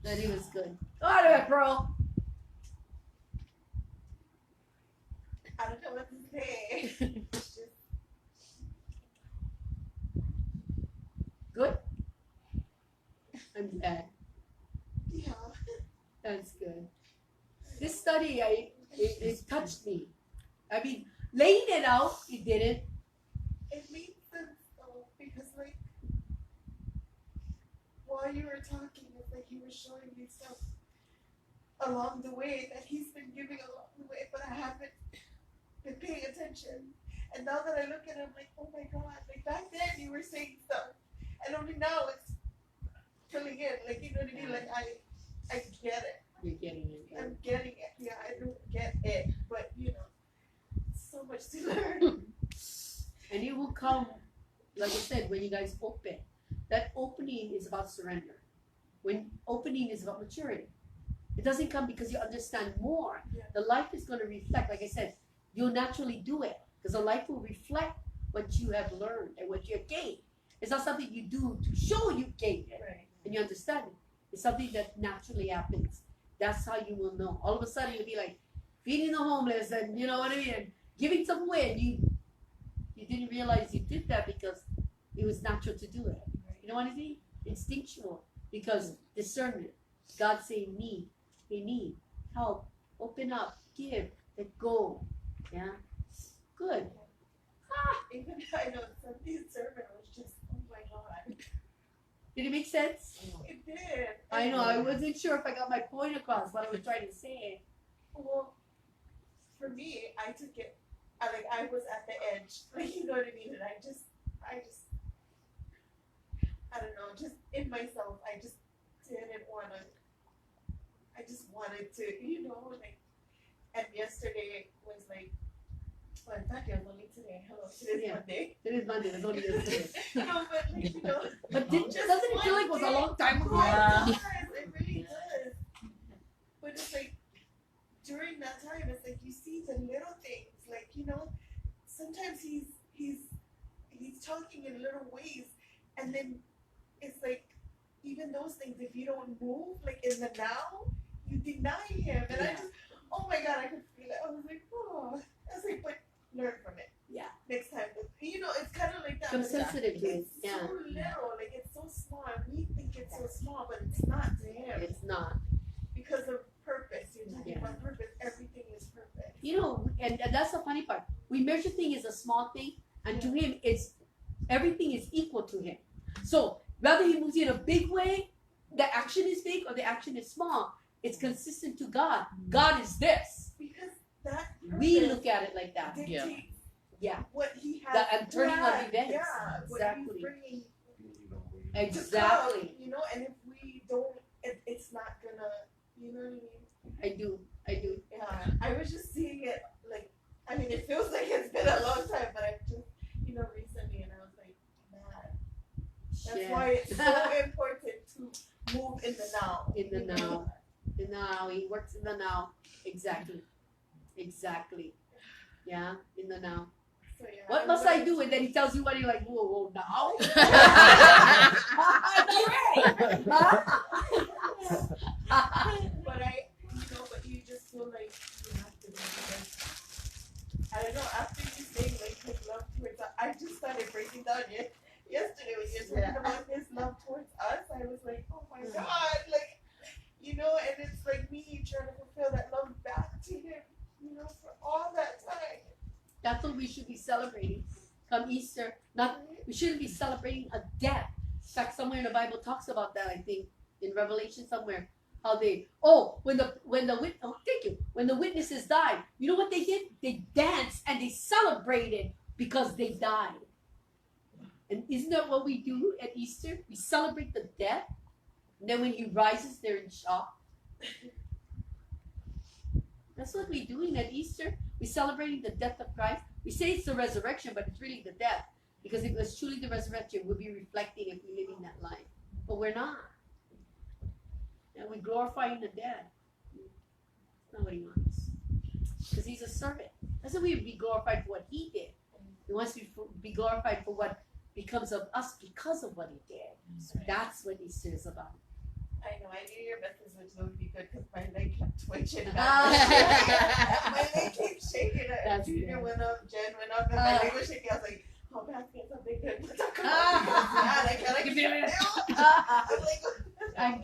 that he was good. Go out of it, bro. I don't know what to say. It's just, Good. I'm glad. yeah. That's good. This study, it touched me. I mean, laying it out, it didn't. It made sense though, because like while you were talking, it's like you were showing me stuff along the way that he's been giving along the way, but I haven't been paying attention. And now that I look at it, I'm like, oh my god, like back then you were saying stuff, and only now it's filling in. Like, you know what I mean? Like I get it. You're getting it. I'm getting it. Yeah, I don't get it, but you know, so much to learn. And it will come, like I said, when you guys open. That opening is about surrender. When opening is about maturity. It doesn't come because you understand more. Yeah. The life is going to reflect, like I said, you'll naturally do it. Because the life will reflect what you have learned and what you have gained. It's not something you do to show you gained it Right. and you understand it. It's something that naturally happens. That's how you will know. All of a sudden you'll be like feeding the homeless and you know what I mean, and giving stuff away, and you didn't realize you did that because it was natural to do it. You know what I mean? Instinctual. Because discernment. God saying need. They need help. Open up. Give. Let go. Yeah. Good. Even I know Sunday's sermon was just, oh my god. Did it make sense? It did. I know. I wasn't sure if I got my point across what I was trying to say. Well, for me, I took it. I was at the edge. Like, you know what I mean? And I don't know. Just in myself, I just didn't want to. I just wanted to, you know, like. And yesterday was like. Well, in fact, it was only today. Hello, today's Yeah. Monday. It is Monday. It was only yesterday. No, but like, you know. But doesn't just it feel like it was a one long time ago? Yeah. It really does. But it's like during that time, it's like you see the little things. Like, you know, sometimes he's talking in little ways, and then it's like even those things. If you don't move, like in the now, you deny him. And I just, oh my god, I could feel it. I was like, oh, I was like, but learn from it. Yeah. Next time, you know, it's kind of like that. Become but sensitive to it. it's Yeah. so little, like it's so small. We think it's so small, but it's not to him. It's not. Because of purpose. You're talking Yeah. about purpose. Everything is purpose. You know, and that's the funny part. We measure thing as a small thing, and to him, it's everything is equal to him. So whether he moves in a big way, the action is big, or the action is small, it's consistent to God. God is this. Because that We purpose look at it like that. dictates Yeah. what he has. The turning of planned. events. Yeah, what Exactly. he's bringing to Exactly. come, you know, and if we don't, it's not gonna, you know what I mean? I do. Yeah, I was just move in the now. In the you know? now. In the now. He works in the now. Exactly. Yeah, in the now. So, yeah, What I'm must I gonna- do? And then he tells you what you're like, whoa, now? But but you just feel like you have to be because I don't know, after you saying like his love towards us, I just started breaking down yesterday when you were talking about his love towards us. I was like, oh my God, like, and it's like me trying to fulfill that love back to him, for all that time. That's what we should be celebrating. Come Easter, we shouldn't be celebrating a death. In fact, somewhere in the Bible talks about that. I think in Revelation somewhere, how when the witnesses died, you know what they did? They danced and they celebrated because they died. And isn't that what we do at Easter? We celebrate the death, and then when he rises, they're in shock. That's what we're doing at Easter. We're celebrating the death of Christ. We say it's the resurrection, but it's really the death. Because if it was truly the resurrection, we'll be reflecting if we're living that life. But we're not. And we're glorifying the dead. That's not what he wants. Because he's a servant. Doesn't we be glorified for what he did? He wants to be glorified for what becomes of us because of what he did. That's what Easter is about. I know, I knew your message would be good because my leg kept twitching. Ah. My leg kept shaking. That's Junior good. went up, Jen went up, and my leg was shaking. I was like, oh, Beth, get something good to talk about. I can't feel it. I'm like, I'm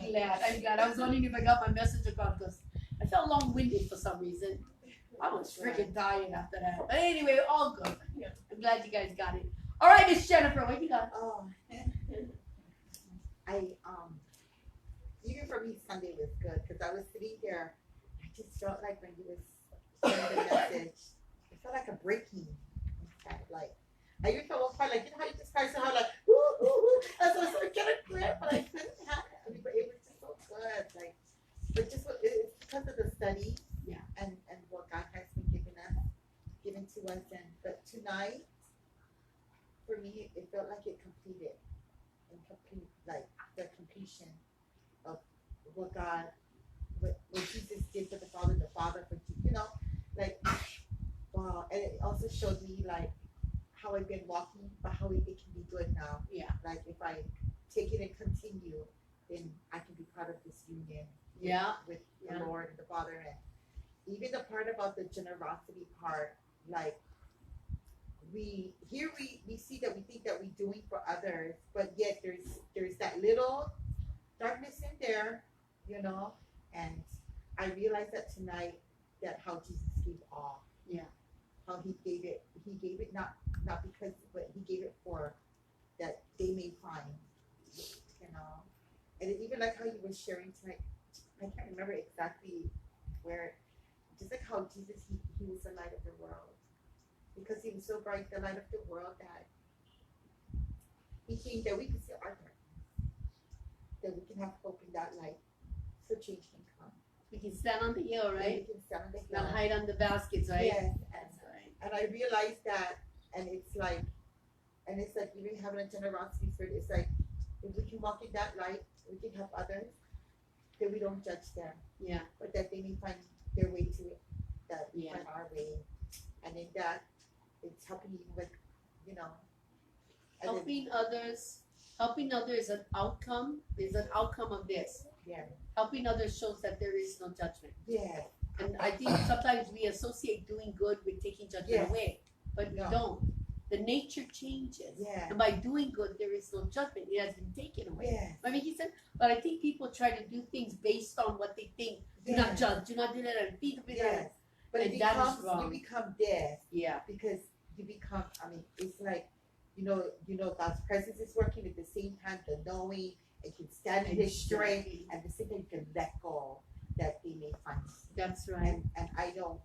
glad. I was wondering if I got my message across because I felt long-winded for some reason. I was freaking tired after that. But anyway, all good. I'm glad you guys got it. All right, Miss Jennifer, what you got? Oh, even for me, Sunday was good because I was sitting there. I just felt like when he was sharing the message, it felt like a breaking. Like I even felt one part like how you just guys how like woo woo woo. And so I was like get a grip, but I couldn't have it. I mean, but it was just so good. Like, but just it's because of the study, and what God has been given to us, and but tonight. For me, it felt like it completed, like the completion of what Jesus did for the Father for like wow, and it also showed me like how I've been walking, but how it can be good now. Yeah. Like if I take it and continue, then I can be part of this union. With the Lord and the Father, and even the part about the generosity part, like. We see that we think that we're doing for others, but yet there's that little darkness in there, and I realized that tonight that how Jesus gave all. Yeah. How he gave it not because, but he gave it for that they may find, and it, even like how you were sharing tonight, I can't remember exactly where, just like how Jesus he was the light of the world. Because he was so bright, the light of the world, that he came that we could see our darkness, that we can have hope in that light, so change can come. We can stand on the hill, right? We can stand on the Not hill. hide on the baskets, right? Yes, That's right. and I realized that, and it's like even having a generosity spirit. It's like if we can walk in that light, we can help others. That we don't judge them. Yeah. But that they may find their way to it. That we find our way, and in that. It's helping you with, Helping others is an outcome of this. Yeah. Helping others shows that there is no judgment. Yeah. And I think sometimes we associate doing good with taking judgment away, but we don't. The nature changes. Yeah. And by doing good, there is no judgment. It has been taken away. Yeah. I mean, he said, but I think people try to do things based on what they think. Do not judge. Do not do that. And think of it. Yes. But And it that is becomes, wrong. you become dead. Yeah. Because you become, it's like, God's presence is working at the same time, the knowing, and can stand in his strength, and the same time you can let go that they may find. That's right. And I don't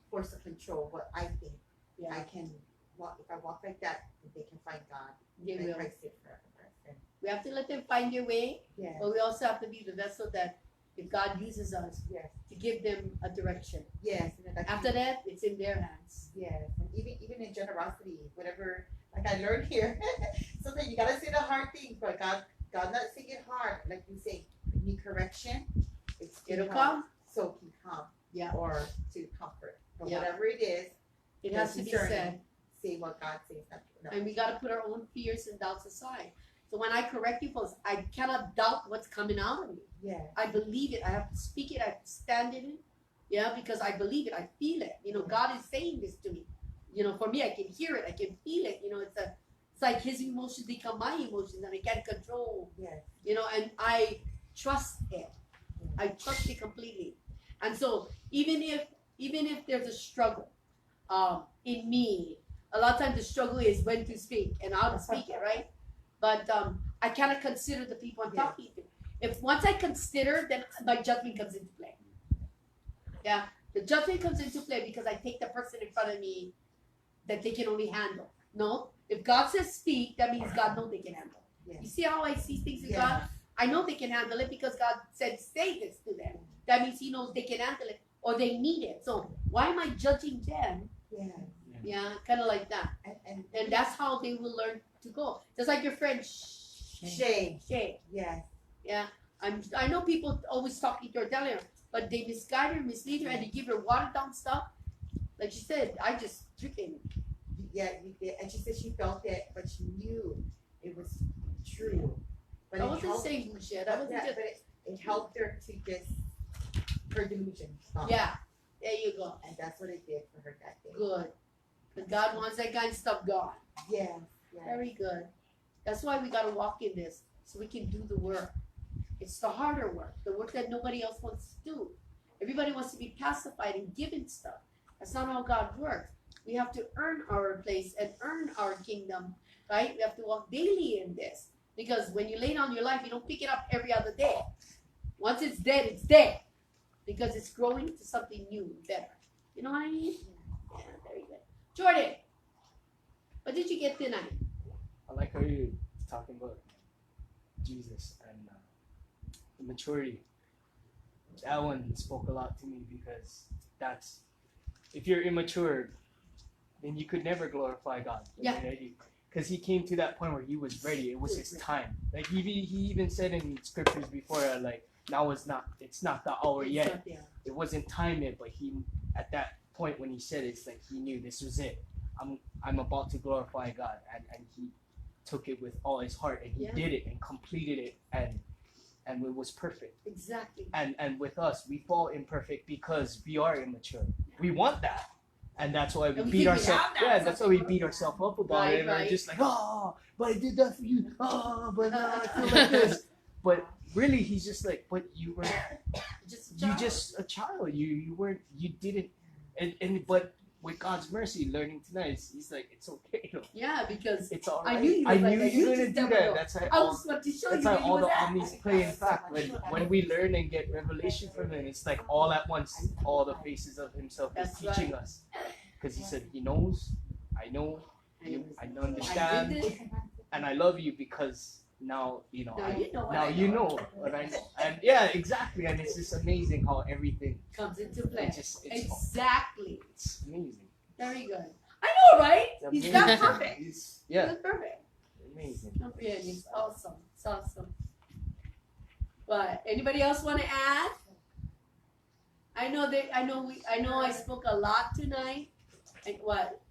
force or control what I think. Yeah. I can walk, if I walk like that, they can find God. They And will. Christ did for every person. We have to let them find their way, Yeah. but we also have to be the vessel that if God uses us Yes. to give them a direction. Yes. And then like After that, it's in their hands. yes. And even in generosity, whatever, like I learned here, sometimes you gotta say the hard things, but God God not saying it hard, like you say, you need correction. It'll hard, come. so he come. Yeah. Or to comfort. Or Yeah. whatever it is. It has to be said. Say what God says. No. And we got to put our own fears and doubts aside. So when I correct you folks, I cannot doubt what's coming out of me. Yeah. I believe it. I have to speak it. I have to stand in it. Yeah, because I believe it. I feel it. You know, God is saying this to me. You know, for me, I can hear it. I can feel it. You know, it's like His emotions become my emotions, and I can't control. Yeah. You know, and I trust it. I trust it completely. And so even if there's a struggle in me, a lot of times the struggle is when to speak and how to speak it, right? But I cannot consider the people I'm talking to. If once I consider, then my judgment comes into play. Yeah, the judgment comes into play because I take the person in front of me that they can only handle. No, if God says speak, that means God knows they can handle. Yeah. You see how I see things in Yeah. God? I know they can handle it because God said say this to them. That means He knows they can handle it or they need it. So why am I judging them? Yeah. Yeah, kind of like that. And that's how they will learn to go. Just like your friend Shay. Yeah. Yeah. I know people always talking to her, telling her, but they misguide her, mislead her, and they give her watered down stuff. Like she said, I just freaking. Yeah, you did. And she said she felt it, but she knew it was true. But I it wasn't helped, saying bullshit. I wasn't just. but it helped her to just her delusion stop. Yeah, there you go. And that's what it did for her that day. Good. But God wants that kind of stuff gone. Yeah. Yeah. Very good. That's why we got to walk in this so we can do the work. It's the harder work, the work that nobody else wants to do. Everybody wants to be pacified and given stuff. That's not how God works. We have to earn our place and earn our kingdom, right? We have to walk daily in this. Because when you lay down your life, you don't pick it up every other day. Once it's dead, it's dead. Because it's growing to something new, better. You know what I mean? Yeah, very good. Jordan, what did you get tonight? I like how you're talking about Jesus and the maturity. That one spoke a lot to me because that's, if you're immature, then you could never glorify God. Yeah. Because he came to that point where he was ready. It was his time. Like he even said in scriptures before, like now it's not the hour yet. It wasn't time yet, but he at that point when he said it, it's like he knew this was it. I'm about to glorify God, and he took it with all his heart, and he did it and completed it, and it was perfect. Exactly. And with us, we fall imperfect because we are immature. We want that, and that's why we beat ourselves. Yeah, that's why we beat ourselves up about it. And we're just like, oh, but I did that for you. Oh, but now I feel like this. But really, he's just like, but you were just a child. You weren't. You didn't. And but with God's mercy, learning tonight, he's like, it's okay. Yeah, because it's all right. I knew you were gonna do that. That's how I was about to show that's you how where you all the was at. omnis play. In fact, when we learn and get revelation from him, it's like all at once, all the faces of himself is That's teaching us. Because he said, he knows, I know, I understand, and I love you because now you know. Now you know what I know. And yeah, exactly. And it's just amazing how everything comes into play. it's Exactly. It's amazing. Very good. I know, right? He's that perfect. He's perfect. Amazing. Yeah, he's awesome. It's awesome. But anybody else want to add? I know I spoke a lot tonight. And what?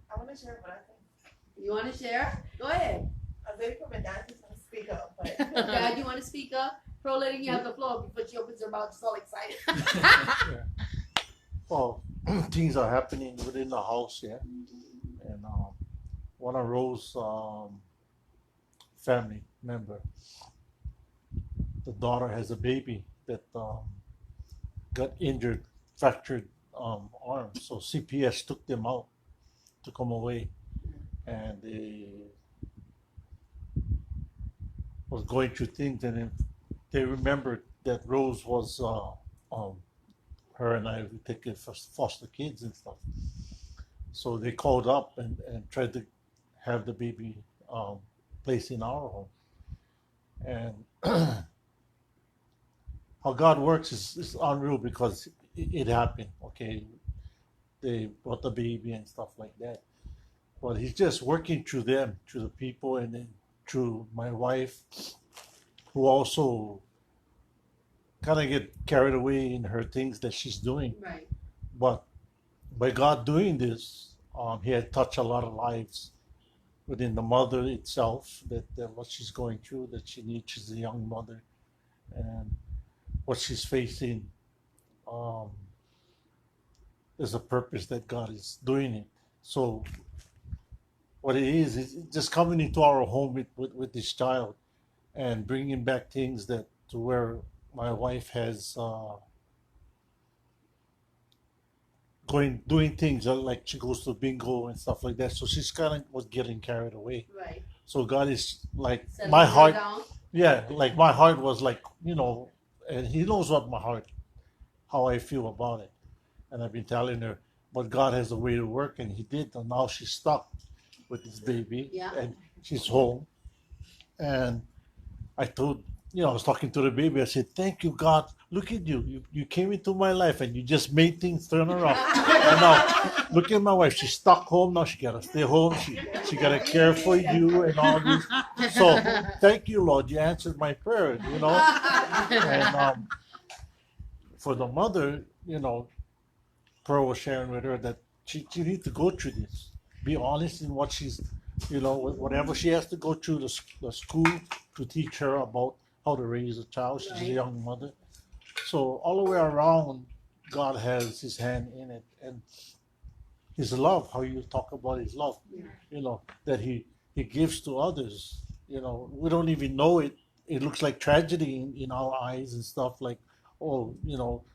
I want to share what I think. You want to share? Go ahead. I'm waiting for my dad to speak up, but Dad, you want to speak up? Pro letting you have the floor before she opens her mouth. She's all excited. Well, things are happening within the house, yeah. And one of Rose's family member, the daughter has a baby that got injured, fractured arm. So CPS took them away, and they was going through things, and then they remembered that Rose was her and I were taking foster kids and stuff. So they called up and tried to have the baby placed in our home. And how God works is unreal because it happened, okay? They brought the baby and stuff like that. But he's just working through them, through the people, and then through my wife, who also kind of get carried away in her things that she's doing. Right. But by God doing this, He had touched a lot of lives within the mother itself. That what she's going through, that she needs, she's a young mother, and what she's facing. Um, there's a purpose that God is doing it. So what it is just coming into our home with this child and bringing back things that to where my wife has doing things like she goes to bingo and stuff like that. So she's kind of was getting carried away. Right. So God is like Settling my her heart. down. Yeah, like my heart was like, and He knows what my heart, how I feel about it. And I've been telling her, but God has a way to work, and He did. And now she's stuck with this baby, Yeah. and she's home. And I was talking to the baby. I said, "Thank you, God. Look at you. You came into my life, and you just made things turn around." And now, look at my wife. She's stuck home now. She gotta stay home. She gotta care for you and all this. So, thank you, Lord. You answered my prayer. And for the mother, Pearl was sharing with her that she needs to go through this. Be honest in what she's, whatever she has to go through the school to teach her about how to raise a child. She's a young mother. So all the way around, God has His hand in it. And His love, how you talk about His love, that He gives to others. We don't even know it. It looks like tragedy in our eyes and stuff like, oh,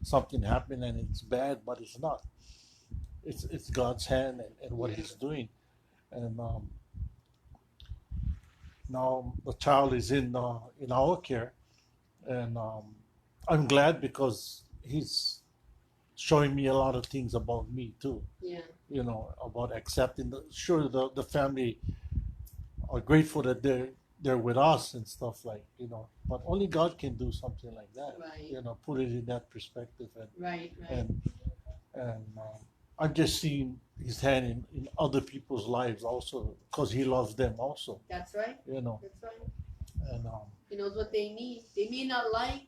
something happened and it's bad, but it's not. It's God's hand and what He's doing. And now the child is in our care, and I'm glad because He's showing me a lot of things about me too. Yeah. About accepting. The family are grateful that they're with us and stuff like, but only God can do something like that. Right. Put it in that perspective, Right. and I'm just seeing His hand in other people's lives also, because He loves them also. That's right. That's right. And He knows what they need. They may not like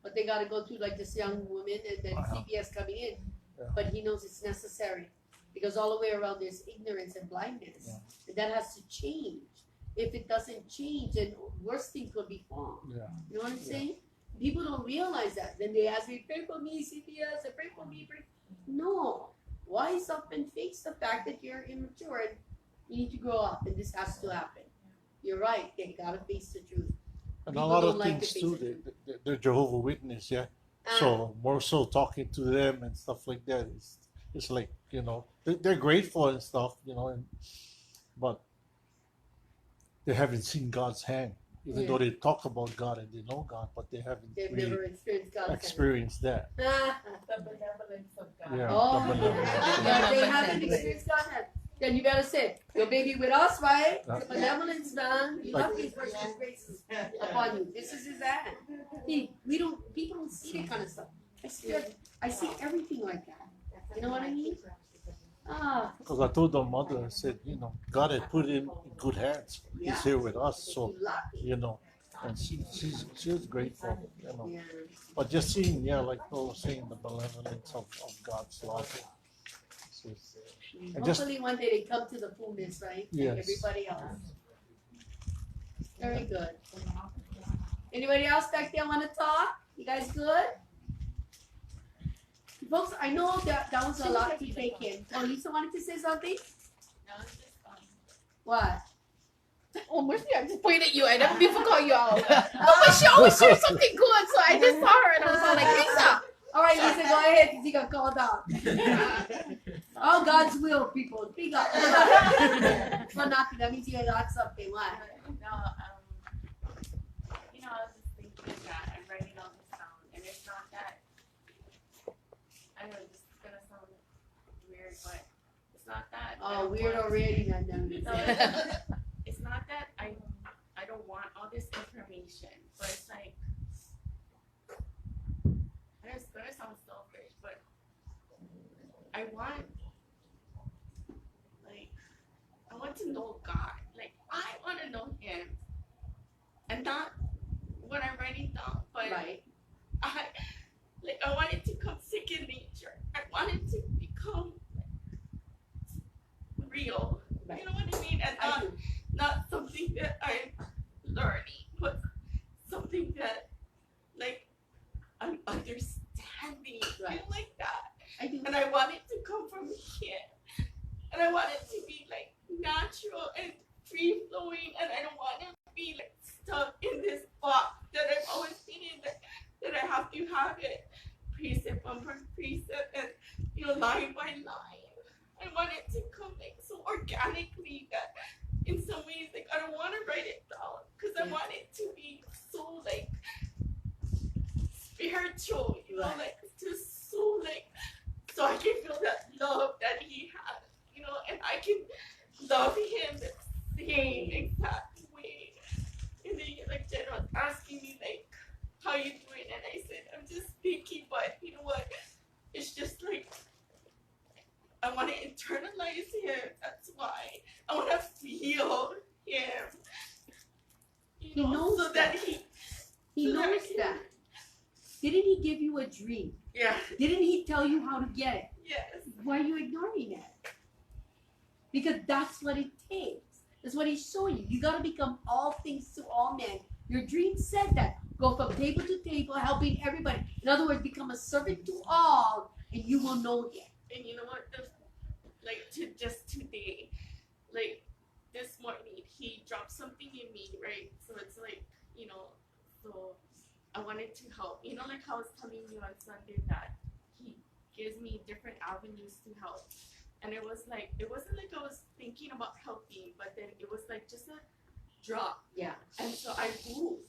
what they got to go through, like this young woman and then CPS coming in. Yeah. But He knows it's necessary because all the way around there's ignorance and blindness. Yeah. And that has to change. If it doesn't change, then worse things will befall. Yeah. You know what I'm saying? People don't realize that. Then they ask me, pray for me, CPS, and pray for me. No. Wise up and face the fact that you're immature and you need to grow up and this has to happen. You're right. They gotta face the truth. And People a lot don't of like things to too. face the They're Jehovah Witness, yeah. So more so talking to them and stuff like that. It's like they're grateful and stuff, but they haven't seen God's hand. Even though they talk about God and they know God, but they haven't They've really never experienced God's experienced that. The benevolence of God. Yeah, Oh, the benevolence. yeah, they haven't experienced God yet. Then you better say, your baby with us, right? Yeah. The benevolence, man. You love His mercy and graces upon you. This is His hand. See, people don't see that kind of stuff. I see everything like that. You know what I mean? Because I told the mother, I said, God had put him in good hands. Yeah. He's here with us, so Lucky. and she's grateful, Yeah. But just seeing, like Paul was saying, the benevolence of God's love. So, and just Hopefully one day they come to the fullness, right? Yes. Like everybody else. Very good. Anybody else back there want to talk? You guys good? Folks, I know that was a lot to take in. Oh, Lisa wanted to say something? No, it's just fun. What? Oh, Mercy, I just pointed at you. I never before call you out. No, but she always shares something good, so I just saw her and I was all like, Lisa. All right, Lisa, go ahead because you got called out. Oh, God's will, people. Speak up. Well, nothing. That means you got something. What? No, I was just thinking that I'm writing all this down, and it's not that. I know this is gonna sound weird, but it's not that. I Oh, don't weird want- already. No, it's not that I don't want all this information, but it's like, and it's gonna sound selfish, but I want to know God. Like, I want to know Him. and not what I'm writing down, but Right. I wanted to come second nature. I wanted to become real. Right. You know what I mean? And I do. not something that I'm learning, but something that like I'm understanding. Right. You know, like that. I do. And I want it to come from here. And I want it to be like natural and free flowing, and I don't want to be like stuck in this box that I've always been in, that I have to have it precept upon precept and line by line. I want it to come like so organically that in some ways like I don't want to write it down because I want it to be so like spiritual, Right. like just so like so I can feel that love that he has, and I can love him the same exact way. And then like Jen was asking me like, how you doing? And I said, I'm just thinking, but you know what? It's just like I want to internalize him. That's why I want to feel him. He knows so that He so that knows I can- that. Didn't he give you a dream? Yeah. Didn't he tell you how to get it? Yes. Why are you ignoring it? Because that's what it takes. That's what he's showing you. You gotta become all things to all men. Your dream said that. Go from table to table, helping everybody. In other words, become a servant to all, and you will know him. And you know what? Just today, like this morning, he dropped something in me, right? So it's like, so I wanted to help. Like how I was telling you on Sunday that he gives me different avenues to help. And it wasn't like I was thinking about helping, but then it was like just a drop. Yeah. And so I moved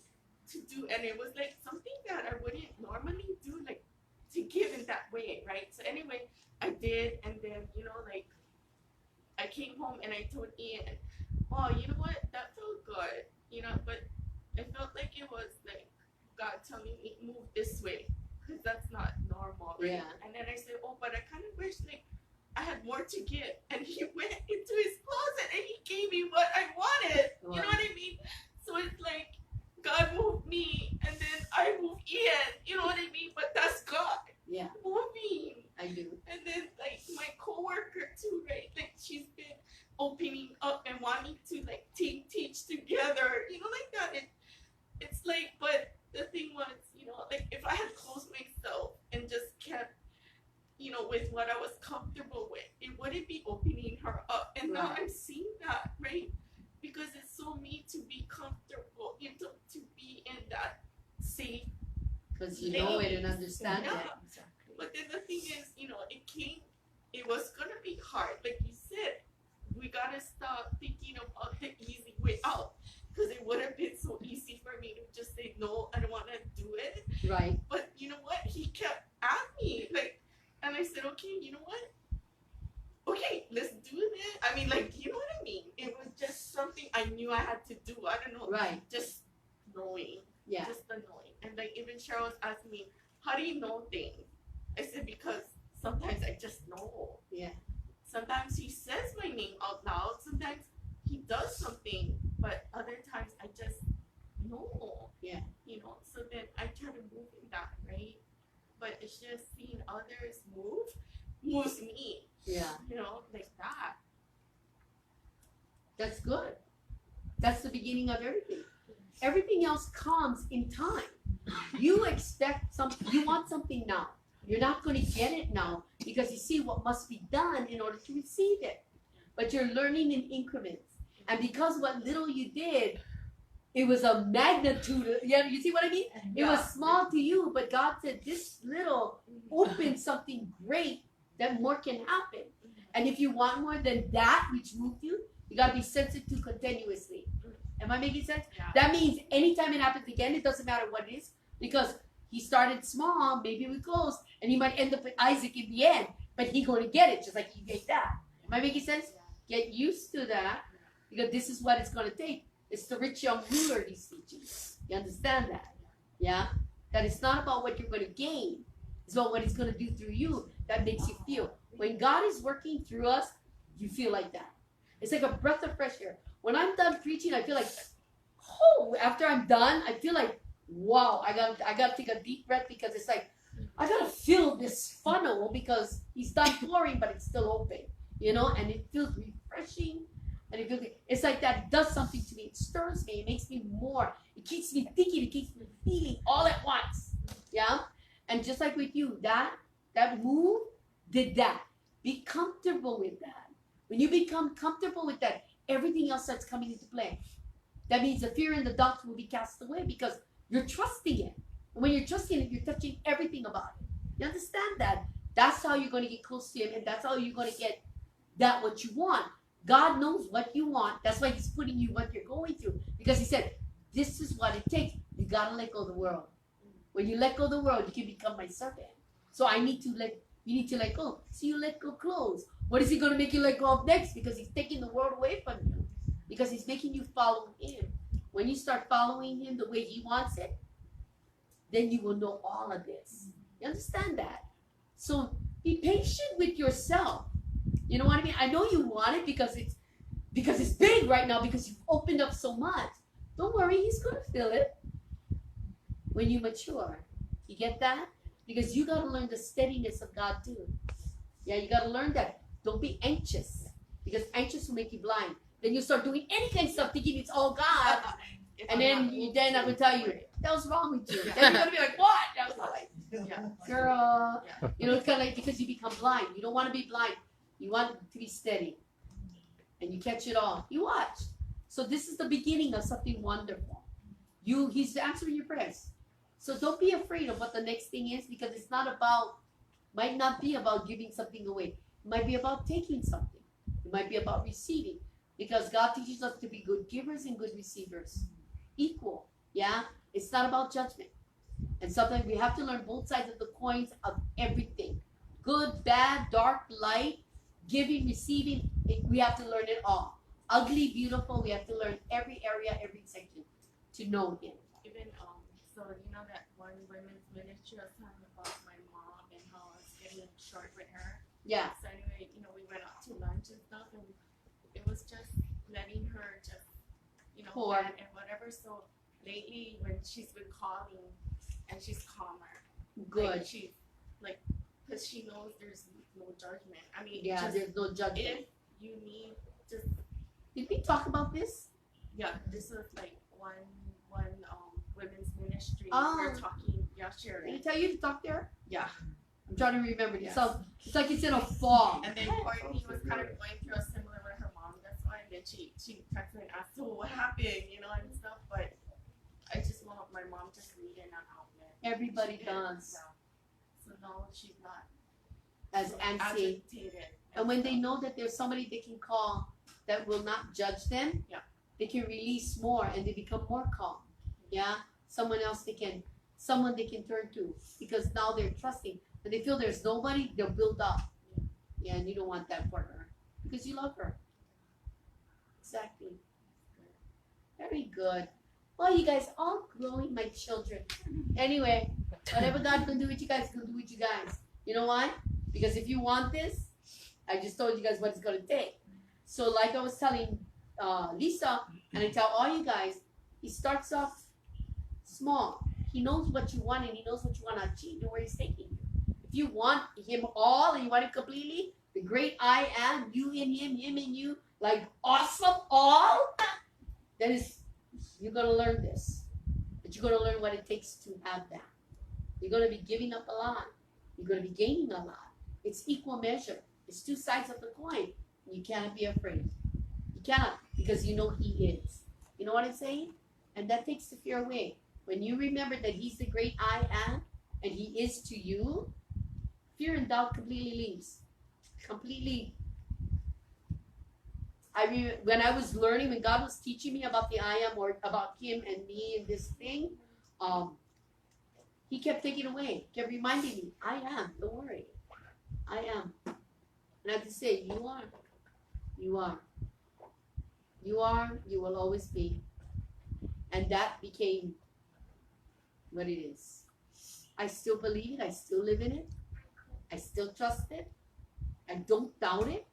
to do, and it was like something that I wouldn't normally do, like to give in that way, right? So anyway, I did, and then like I came home and I told Ian, oh, you know what, that felt good, but it felt like it was like God telling me move this way, because that's not normal, right? Yeah. And then I said, oh, but I kind of wish like I had more to give, and he went into his closet and he gave me what I wanted. Wow. You know what I mean? So it's like God moved me, and then I moved Ian. You know what I mean? But that's God Yeah, moving. I do. And then like my coworker too, right? Like she's been opening up and wanting to like teach together. Like that. It's like, but the thing was, like if I had closed myself and just kept with what I was comfortable with, it wouldn't be opening her up. And now Right. I'm seeing that, right? Because it's so me to be comfortable, to be in that safe. Because you know it and understand Yeah. it. Exactly. But then the thing is, it was gonna be hard. Like you said, we gotta stop thinking about the easy way out. Because it would have been so easy for me to just say, no, I don't wanna do it. Right. But you know what? He kept at me, like, and I said, okay, you know what? Okay, let's do this. I mean, like, you know what I mean? It was just something I knew I had to do. I don't know, Right. just knowing, Yeah. just the knowing. And like even Cheryl was asking me, how do you know things? I said because sometimes I just know. Yeah. Sometimes he says my name out loud. Sometimes he does something, but other times I just know. Yeah. So then I try to move in that, right? But it's just seeing others moves me, Yeah. like that. That's good. That's the beginning of everything. Everything else comes in time. You expect something, you want something now. You're not going to get it now because you see what must be done in order to receive it. But you're learning in increments. And because what little you did, it was a magnitude. Yeah, you see what I mean? It was small to you, but God said this little opened something great that more can happen. And if you want more than that which moved you, you got to be sensitive to continuously. Am I making sense? Yeah. That means anytime it happens again, it doesn't matter what it is, because he started small, maybe we close, and he might end up with Isaac in the end, but he's going to get it just like he gave that. Am I making sense? Get used to that, because this is what it's going to take. It's the rich young ruler he's teaching. You understand that? Yeah? That it's not about what you're going to gain. It's about what he's going to do through you that makes you feel. When God is working through us, you feel like that. It's like a breath of fresh air. When I'm done preaching, I feel like, oh, after I'm done, I feel like, wow, I gotta take a deep breath because it's like, I gotta fill this funnel because he's done pouring, but it's still open, you know, and it feels refreshing. And it feels, it's like that does something to me. It stirs me. It makes me more. It keeps me thinking. It keeps me feeling all at once. Yeah. And just like with you, that move did that. Be comfortable with that. When you become comfortable with that, everything else starts coming into play. That means the fear and the doubt will be cast away because you're trusting it. And when you're trusting it, you're touching everything about it. You understand that? That's how you're going to get close to him, and that's how you're going to get that what you want. God knows what you want. That's why he's putting you what you're going through. Because he said, this is what it takes. You got to let go of the world. When you let go of the world, you can become my servant. So you need to let go. So you let go clothes. What is he going to make you let go of next? Because he's taking the world away from you. Because he's making you follow him. When you start following him the way he wants it, then you will know all of this. You understand that? So be patient with yourself. You know what I mean? I know you want it because it's big right now because you've opened up so much. Don't worry, he's gonna feel it when you mature. You get that? Because you gotta learn the steadiness of God too. Yeah, you gotta learn that. Don't be anxious because anxious will make you blind. Then you start doing any kind of stuff thinking it's all God, and then I'm gonna tell you that was wrong with you. Then you're gonna be like, what? I was like, girl, you know, it's kind of like because you become blind. You don't want to be blind. You want to be steady, and you catch it all. You watch. So this is the beginning of something wonderful. He's answering your prayers. So don't be afraid of what the next thing is because it's might not be about giving something away. It might be about taking something. It might be about receiving because God teaches us to be good givers and good receivers. Equal. Yeah. It's not about judgment. And sometimes we have to learn both sides of the coins of everything. Good, bad, dark, light. Giving, receiving, we have to learn it all. Ugly, beautiful, we have to learn every area, every section to know him. Even so you know that one women's ministry I was talking about my mom and how I was getting short with her. Yeah. So anyway, you know, we went out to lunch and stuff, and it was just letting her just, you know, Pour. and whatever. So lately, when she's been calling, and she's calmer. Good. Like she's like, because she knows there's no judgment. I mean, Yeah, just, there's no judgment. if you need just Did we talk about this? yeah, this is like one women's ministry. Oh. We're talking, Did sharing. I tell you to talk to her? Yeah. I'm trying to remember. Yes. So it's like it's in a fog. And then Courtney was kind of going through a similar with her mom. That's why. And then she texted me and asked, so what happened, you know, and stuff. But I just want my mom to read an outlet. Everybody She does. Yeah. So now she's not As antsy. agitated. And when they know that there's somebody they can call that will not judge them, Yeah. they can release more and they become more calm. Yeah? Someone they can turn to because now they're trusting. When they feel there's nobody, they'll build up. Yeah, and you don't want that for her because you love her. Exactly. Very good. Well, you guys all growing my children. Anyway, whatever God can do with you guys, can do with you guys. You know why? Because if you want this, I just told you guys what it's going to take. So like I was telling Lisa, and I tell all you guys, he starts off small. He knows what you want and he knows what you want to achieve and where he's taking you. If you want him all and you want him completely, the great I am, you and him and you, like awesome all, then you're going to learn this. But you're going to learn what it takes to have that. You're going to be giving up a lot. You're going to be gaining a lot. It's equal measure. It's two sides of the coin. You cannot be afraid. You cannot because you know he is. You know what I'm saying? And that takes the fear away. When you remember that he's the great I am and he is to you, fear and doubt completely leaves. Completely. When I was learning, when God was teaching me about the I am or about him and me and this thing, he kept taking away, kept reminding me, I am, don't worry. I am. And I have to say, you are. You are. You are, you will always be. And that became what it is. I still believe it. I still live in it. I still trust it. I don't doubt it.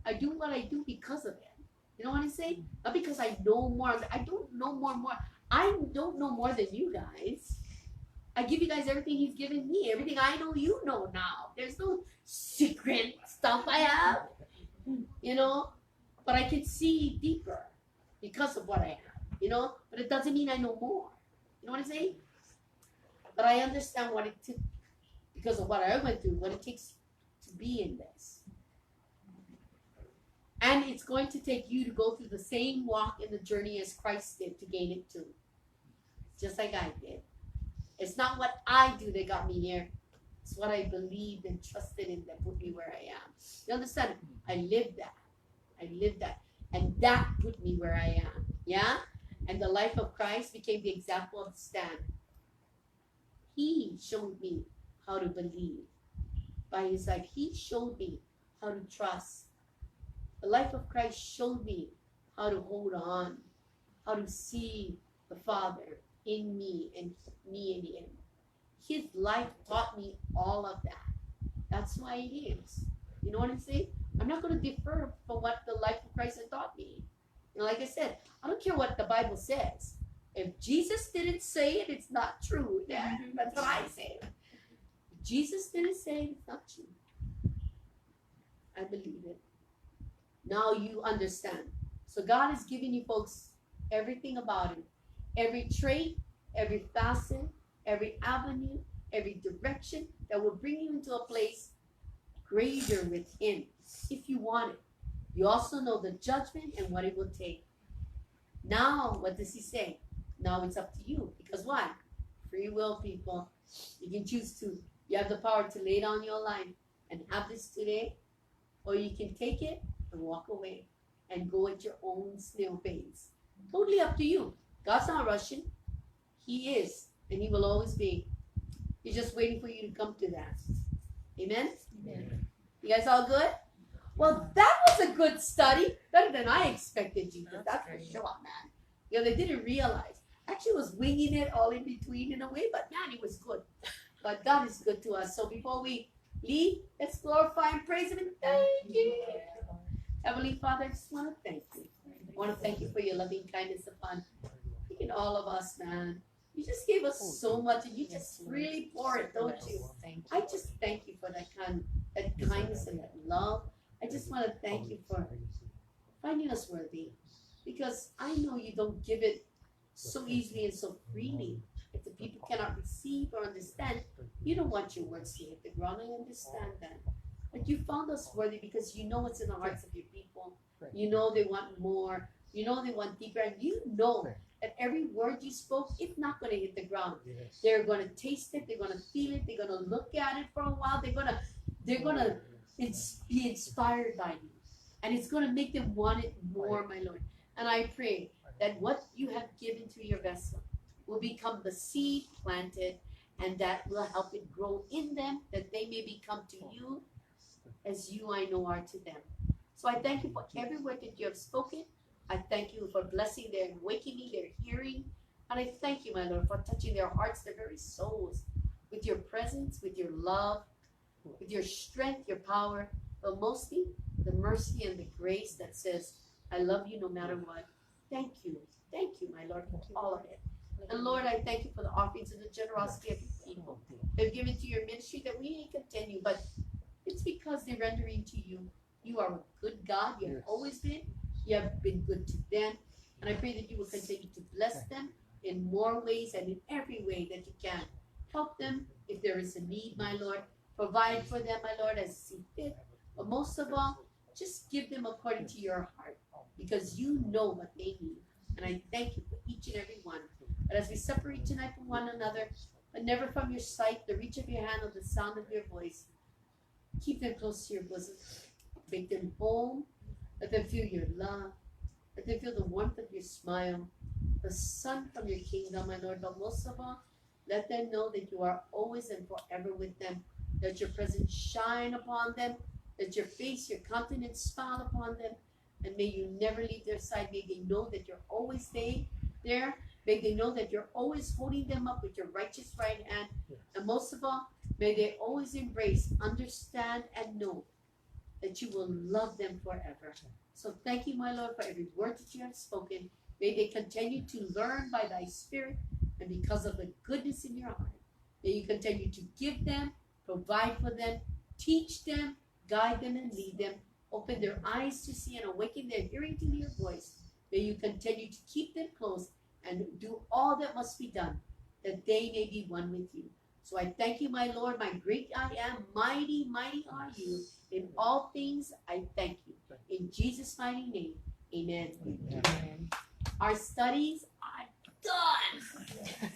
I do what I do because of it. You know what I'm saying? Not because I know more. I don't know more. I don't know more than you guys. I give you guys everything He's given me. Everything I know, you know now. There's no secret stuff I have, you know. But I can see deeper because of what I have, you know. But it doesn't mean I know more. You know what I'm saying? But I understand what it took because of what I went through, what it takes to be in this. And it's going to take you to go through the same walk in the journey as Christ did to gain it too. Just like I did. It's not what I do that got me here. It's what I believed and trusted in that put me where I am. You understand? I lived that. I lived that. And that put me where I am. Yeah? And the life of Christ became the example of the stand. He showed me how to believe. By His life, He showed me how to trust. The life of Christ showed me how to hold on, how to see the Father in me and me in Him. His life taught me all of that. That's why it is. You know what I'm saying? I'm not going to defer from what the life of Christ has taught me. And like I said, I don't care what the Bible says. If Jesus didn't say it, it's not true. Yeah, that's what I say. If Jesus didn't say it, it's not true. I believe it. Now you understand. So God is giving you folks everything about Him. Every trait, every facet, every avenue, every direction that will bring you into a place greater with Him, if you want it. You also know the judgment and what it will take. Now, what does He say? Now it's up to you. Because why? Free will, people. You can choose to. You have the power to lay down your life and have this today, or you can take it and walk away and go at your own snail pace. Totally up to you. God's not rushing. He is, and He will always be. He's just waiting for you to come to that. Amen? Amen. You guys all good? Well, that was a good study. Better than I expected, Jesus. That's for sure, man. You know, they didn't realize. Actually, was winging it all in between in a way, but man, it was good. But God is good to us. So before we leave, let's glorify and praise Him and thank you. Heavenly Father, I just want to thank you. I want to thank you for your loving kindness upon freaking all of us, man. You just gave us so much, and you just really pour it, don't you? I just thank you for that kindness and that love. I just want to thank you for finding us worthy, because I know you don't give it so easily and so freely. If the people cannot receive or understand, you don't want your words to hit the ground. I understand that. But you found us worthy because you know what's in the hearts of your people. You know they want more. You know they want deeper. And you know that every word you spoke, it's not going to hit the ground. They're going to taste it. They're going to feel it. They're going to look at it for a while. They're going to be inspired by you. And it's going to make them want it more, my Lord. And I pray that what you have given to your vessel will become the seed planted, and that will help it grow in them, that they may become to you as you, I know, are to them. So I thank you for every word that you have spoken. I thank you for blessing their awakening, their hearing. And I thank you, my Lord, for touching their hearts, their very souls, with your presence, with your love, with your strength, your power, but mostly the mercy and the grace that says, I love you no matter what. Thank you. Thank you, my Lord, for all of it. And Lord, I thank you for the offerings and the generosity of your people. They've given to your ministry that we may continue, but it's because they're rendering to you. You are a good God. You have always been. You have been good to them. And I pray that you will continue to bless them in more ways and in every way that you can. Help them if there is a need, my Lord. Provide for them, my Lord, as you see fit. But most of all, just give them according to your heart, because you know what they need. And I thank you for each and every one. But as we separate tonight from one another, but never from your sight, the reach of your hand, or the sound of your voice, keep them close to your bosom. Make them home. Let them feel your love. Let them feel the warmth of your smile, the sun from your kingdom, my Lord. But most of all, let them know that you are always and forever with them. Let your presence shine upon them. Let your face, your countenance smile upon them. And may you never leave their side. May they know that you're always there. May they know that you're always holding them up with your righteous right hand. And most of all, may they always embrace, understand, and know that you will love them forever. So thank you, my Lord, for every word that you have spoken. May they continue to learn by thy Spirit and because of the goodness in your heart. May you continue to give them, provide for them, teach them, guide them, and lead them. Open their eyes to see and awaken their hearing to your voice. May you continue to keep them close and do all that must be done, that they may be one with you. So I thank you, my Lord, my great I am, mighty, mighty are you. In all things, I thank you. In Jesus' mighty name, amen. Amen. Our studies are done.